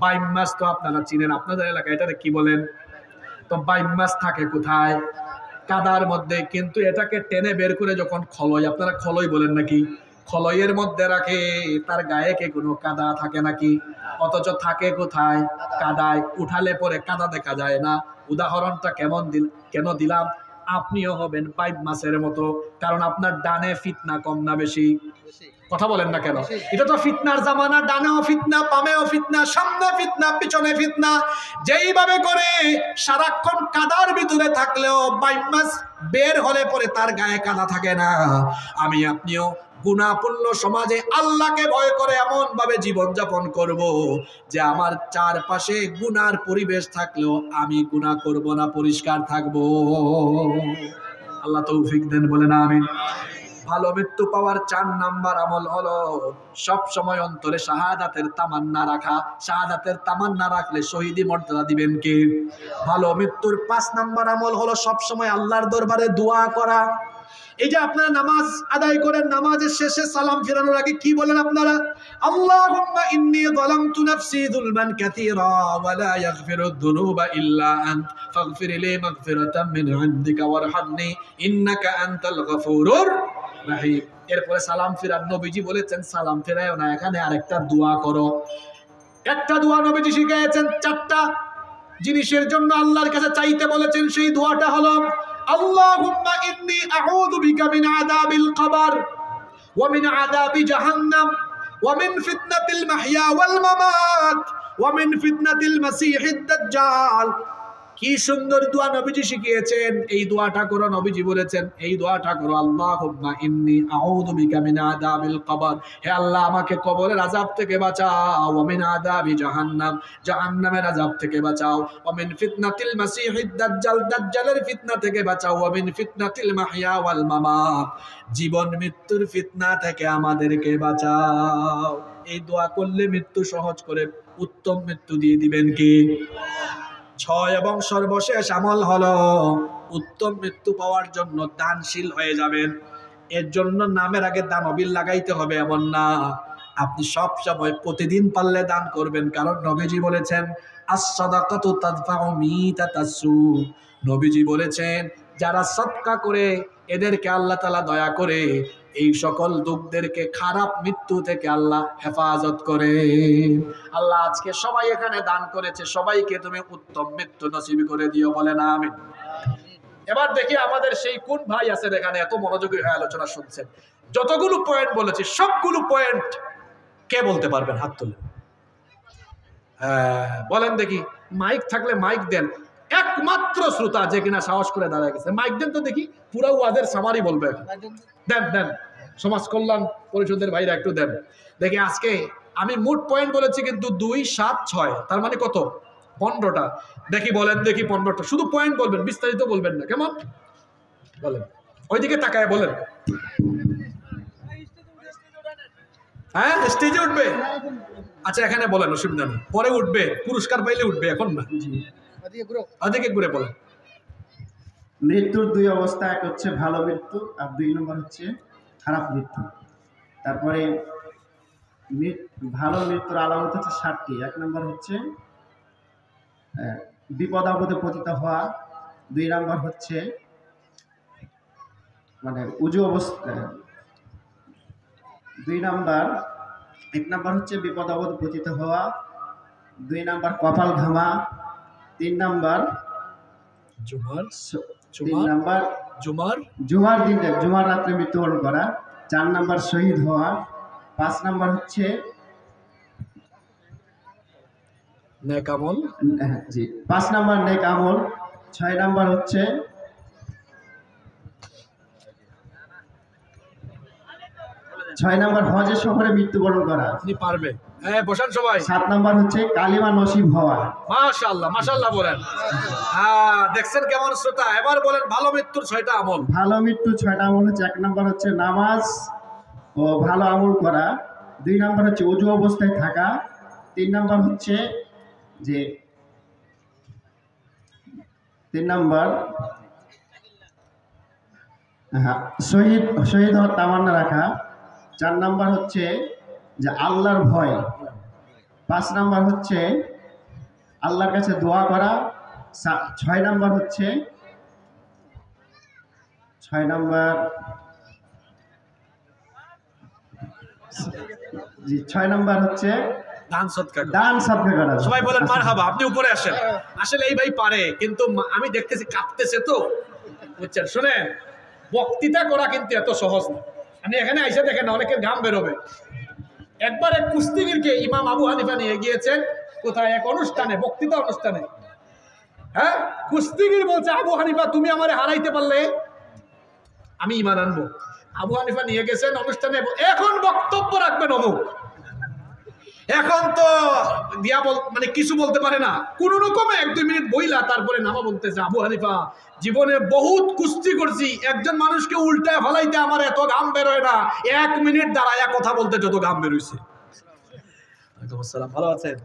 বাইম মাছ তো আপনারা চিনেন, আপনাদের এলাকায় এটাকে কি বলেন? তো বাইম মাছ থাকে কোথায়? কাদার মধ্যে। কিন্তু এটাকে টেনে বের করে যখন খলয়, আপনারা খলয় বলেন নাকি? খলয়ের মধ্যে রাখে, তার গায়ে কে কোনো কাদা থাকে নাকি? অথচ থাকে কোথায়? কাদায়। উঠালে পরে কাদা দেখা যায় না। উদাহরণটা কেন দিলাম? আপনিও হবেন বাইব মাছের মতো, কারণ আপনার ডানে ফিতনা কম না বেশি? কথা বলেন না কেন? এটা তো ফিতনার জামানা, ডানেও ফিতনা, বামেও ফিতনা, সামনে ফিতনা, পিছনে ফিতনা। যেইভাবে করে সারাক্ষণ কাদার ভিতরে থাকলেও বাইব মাছ বের হলে পরে তার গায়ে কাদা থাকে না, আমি আপনিও গুনাহপূর্ণ সমাজে আল্লাহকে ভয় করে এমন ভাবে জীবন যাপন করব যে আমার চারপাশে গুনার পরিবেশ থাকলেও আমি গুনাহ করব না, পরিষ্কার থাকব। আল্লাহ তৌফিক দেন, বলেন আমিন। ভালো মৃত্যু পাওয়ার 4 নাম্বার আমল হলো সব সময় অন্তরে শাহাদাতের তামান্না রাখা। শাহাদাতের তামান্না রাখলে শহীদি মর্যাদা দিবেন কে? ভালো মৃত্যুর 5 নাম্বার আমল হলো সব সময় আল্লাহর দরবারে দোয়া করা। এই যে আপনারা নামাজ আদায় করেন, নামাজের শেষে সালাম ফেরানোর আগে কি বলেন আপনারা? আল্লাহুম্মা ইন্নী যালামতু নাফসি যুলমান কাসীরা ওয়া লা ইয়াগফিরুদ যুনুবা ইল্লা আনত ফাগফির লি মাগফিরাতাম মিন ইনদিকা ওয়ারহামনি ইন্নাকা আনতাল গফুরুর রাহিম। এরপরে সালাম ফেরান। নবীজি বলেছেন সালাম ফেরায়ও না, এখানে আরেকটা দোয়া করো। একটা দোয়া নবীজি শিখিয়েছেন, 4টা জিনিসের জন্য আল্লাহর কাছে চাইতে বলেছেন। সেই দোয়াটা হলো আল্লাহুম্মা ইন্নী আউযু বিকা মিন আযাবিল কবর ওয়া মিন আযাবি জাহান্নাম ওয়া মিন ফিতনাতিল মাহইয়া ওয়াল মামাত ওয়া মিন ফিতনাতিল মাসিহিদ দাজ্জাল। কি সুন্দর দোয়া নবীজি শিখিয়েছেন। এই দোয়াটা করো, নবীজি বলেছেন এই দোয়াটা করো, আল্লাহুম্মা ইন্নী আউযু বিকা মিন আযাবিল কবর, হে আল্লাহ আমাকে কবরের আযাব থেকে বাঁচাও, ওয়া মিন আযাবি জাহান্নাম, জাহান্নামের আযাব থেকে বাঁচাও, ওয়া মিন ফিতনাতিল মাসিহিদ দাজ্জাল, দাজ্জালের ফিতনা থেকে বাঁচাও, ওয়া মিন ফিতনাতিল মাহইয়া ওয়াল মামাত, জীবন মৃত্যুর ফিতনা থেকে আমাদেরকে বাঁচাও। এই দোয়া করলে মৃত্যু সহজ করে উত্তম মৃত্যু দিয়ে দিবেন কি? 6 এবং সর্বশেষ আমল হলো উত্তম মৃত্যু পাওয়ার জন্য দানশীল হয়ে যাবেন। এর জন্য নামের আগে দানবীর লাগাইতে হবে এমন না, আপনি সব সময় প্রতিদিন পারলে দান করবেন। কারণ নবীজি বলেছেন আস-সাদাকাতু তাদফাউ মিতাতাসু, নবীজি বলেছেন যারা সদকা করে এদেরকে আল্লাহ তাআলা দয়া করে, এই সকল দুঃখদেরকে খারাপ মৃত্যু থেকে আল্লাহ হেফাজত করে। আল্লাহ আজকে সবাই এখানে দান করেছে, সবাইকে তুমি উত্তম মৃত্যু নসিব করে দিও, বলেন আমিন। এবার দেখি আমাদের সেই কোন ভাই আছেন এখানে এত মনোযোগী হয়ে আলোচনা শুনছেন। যতগুলো পয়েন্ট বলেছি সবগুলো পয়েন্ট কে বলতে পারবেন? হাত তুলেন। হ্যাঁ বলেন দেখি, মাইক থাকলে মাইক দেন। একমাত্র শ্রোতা যে কিনা সাহস করে দাঁড়ায় গেছে, মাইক দেন তো দেখি, পুরো ওয়াজের সামারি বলবে। দেন দেন, সমাজ কল্যাণ পরিষদের ভাইরা একটু দেন দেখি। আজকে আমি মোট পয়েন্ট বলেছি কিন্তু 2, 7, 6, তার মানে কত? 15টা। দেখি বলেন দেখি 15টা, শুধু পয়েন্ট বলবেন, বিস্তারিত বলবেন না, কেমন? বলেন, ওইদিকে তাকায় বলেন। হ্যাঁ স্টেজে উঠবে? আচ্ছা এখানে বলেন, অসুবিধা নেই, পরে উঠবে, পুরস্কার পাইলে উঠবে, এখন না। ওদিকে ঘুরে বলেন। মৃত্যুর 2 অবস্থা, এক হচ্ছে ভালো মৃত্যু আর 2 নম্বর হচ্ছে খারাপ মৃত্যু। তারপরে ভালো মৃত্যুর আলামত হচ্ছে 7টি। 1 নম্বর হচ্ছে বিপদ আপদে পতিত হওয়া, 2 নম্বর হচ্ছে মানে উজু অবস্থা, 2 নম্বর 1 নম্বর হচ্ছে বিপদ আপদে পতিত হওয়া, 2 নম্বর কপাল ঘামা, 3 নম্বর জুমার দিনে জুমার রাত্রে মৃত্যুবরণ করা, 4 নম্বর শহীদ হওয়া, 5 নম্বর হচ্ছে নেক আমল, জি 5 নম্বর নেক আমল, 6 নম্বর হচ্ছে হজে সফরে মৃত্যুবরণ করা। আপনি পারবে, হ্যাঁ বসান সবাই। 7 নম্বর হচ্ছে কালিমা নসিব হওয়া। মাশাআল্লাহ মাশাআল্লাহ বলেন। হ্যাঁ দেখছেন কেমন শ্রোতা। এবার বলেন ভালো মৃত্যুর 6টা আমল। ভালো মৃত্যুর 6টা আমল হচ্ছে 1 নম্বর হচ্ছে নামাজ ও ভালো আমল করা, 2 নম্বর হচ্ছে ওযু অবস্থায় থাকা, 3 নম্বর হচ্ছে যে 3 নম্বর শহীদ হওয়ার তামান্না রাখা, 4 নম্বর হচ্ছে যে আল্লাহর ভয়, 5 নম্বর হচ্ছে আল্লাহর কাছে দোয়া করা, 6 নম্বর হচ্ছে 6 নম্বর হচ্ছে দান সদকা করা। সবাই বলেন মারহাবা। আপনি উপরে আসেন। আসলে এই ভাই পারে, কিন্তু আমি দেখতেছি কাঁপতেছে তো, বুঝছেন? শুনেন, বক্তৃতা করা কিন্তু এত সহজ না। আমি এখানে আইসা দেখেন অনেকের ঘাম বেরোবে। একবার এক কুস্তিগীরকে ইমাম আবু হানিফা নিয়ে গিয়েছেন কোথায় এক অনুষ্ঠানে, বক্তৃতা অনুষ্ঠানে। হ্যাঁ কুস্তিগীর বলছে, আবু হানিফা তুমি আমারে হারাইতে পারলে আমি ঈমান আনবো। আবু হানিফা নিয়ে গেছেন অনুষ্ঠানে, এখন বক্তব্য রাখবেন অমুক। এখন তো দিয়া মানে কিছু বলতে পারে না, কোন রকমে 1-2 মিনিট বইলা তারপরে নামা বলতেছে, আবু হানিফা জীবনে বহুত কুস্তি করছি, একজন মানুষকে উল্টায় ফলাইতে আমার এত ঘাম বেরোয় না, 1 মিনিট দাঁড়ায়া কথা বলতে যত ঘাম বেরোইছে। ওয়ালাইকুম আসসালাম, ভালো আছেন?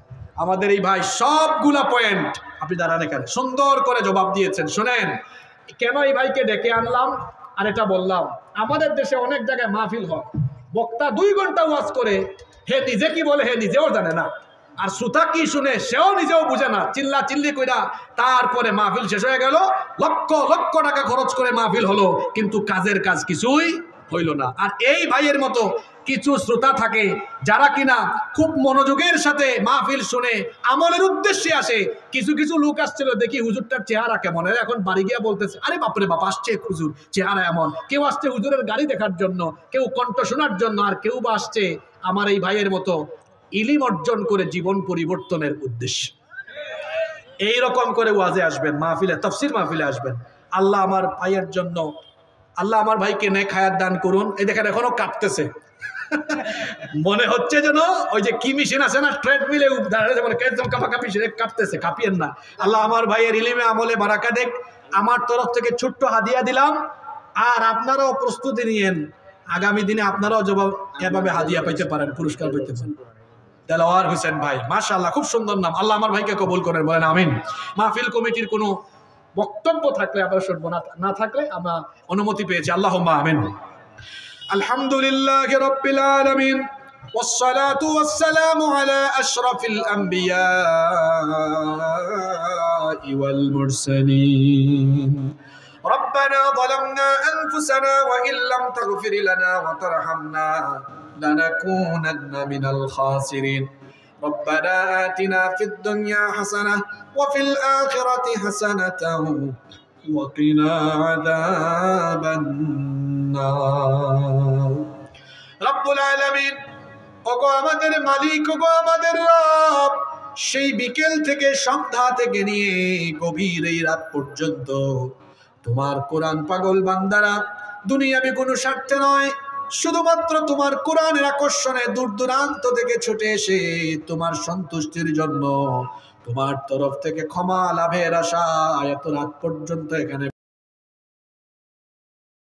আমাদের এই ভাই সবগুলা পয়েন্ট, আপনি দাঁড়ান এখানে, সুন্দর করে জবাব দিয়েছেন। শোনেন কেন এই ভাইকে ডেকে আনলাম আর এটা বললাম। আমাদের দেশে অনেক জায়গায় মাহফিল হয়, বক্তা 2 ঘন্টা ওয়াজ করে, হে নিজে কি বলে হে নিজেও জানে না, আর শ্রোতা কি শুনে সেও নিজেও বুঝে না, চিল্লা চিল্লি কইরা তারপরে মাহফিল শেষ হয়ে গেল, লক্ষ লক্ষ টাকা খরচ করে মাহফিল হলো, কিন্তু কাজের কাজ কিছুই হইল না। আর এই ভাইয়ের মতো কিছু শ্রোতা থাকে যারা কিনা খুব মনোযোগের সাথে মাহফিল শুনে আমলের উদ্দেশ্যে আসে। কিছু কিছু লোক আসছিল, দেখি হুজুরটার চেহারা কেমন, এখন বাড়ি গিয়া বলতেছে, আরে বাপরে বাপ আসছে হুজুর, চেহারা এমন। কেউ আসছে হুজুরের গাড়ি দেখার জন্য, কেউ কণ্ঠ শোনার জন্য, আর কেউ বা আসছে আমার এই ভাইয়ের মতো ইলিম অর্জন করে জীবন পরিবর্তনের উদ্দেশ্যে। এই রকম করে ওয়াজে আসবেন, মাহফিলে, তাফসীর মাহফিলে আসবেন। আল্লাহ আমার ভাইয়ের জন্য, আল্লাহ আমার ভাইকে নেক হায়াত দান করুন। এই দেখেন এখনো কাঁপতেছে, মনে হচ্ছে যেন ওই যে কি মেশিন আছে না, ট্রেডমিলে কাঁপতেছে। কাঁপিয়েন না। আল্লাহ আমার ভাইয়ের ইলিমে আমলে বারাকা দেখ। আমার তরফ থেকে ছোট্ট হাদিয়া দিলাম, আর আপনারাও প্রস্তুতি নিয়েন, আগামী দিনে আপনারাও জবাব এভাবে হাদিয়া পাইতে পারেন, পুরস্কার পাইতে পারেন। দেলাওয়ার হোসেন ভাই, মাশাআল্লাহ, খুব সুন্দর নাম। আল্লাহ আমার ভাইকে কবুল করেন, বলেন আমিন। মাহফিল কমিটির কোনো বক্তব্য থাকলে আমরা শুনবো, না থাকলে আমরা অনুমতি পেয়েছি। আল্লাহুম্মা আমিন। আলহামদুলিল্লাহি রাব্বিল আলামিন, والصلاة والسلام على أشرف الأنبياء والمرسلين. ربنا ظلمنا أنفسنا وإن لم تغفر لنا وترحمنا لنكونن من الخاسرين. ربنا آتنا في الدنيا حسنة وفي الآخرة حسنة وقنا عذاب النار. رب العالمين, ওগো আমাদের মালিক, ওগো আমাদের রব, সেই বিকেল থেকে সন্ধ্যা থেকে নিয়ে গভীর এই রাত পর্যন্ত তোমার কোরআন পাগল বান্দারা দুনিয়াবি কোনো স্বার্থে নয়, শুধুমাত্র তোমার কোরআনের আকর্ষণে দূর দূরান্ত থেকে ছুটে এসে তোমার সন্তুষ্টির জন্য, তোমার তরফ থেকে ক্ষমা লাভের আশায় এত রাত পর্যন্ত এখানে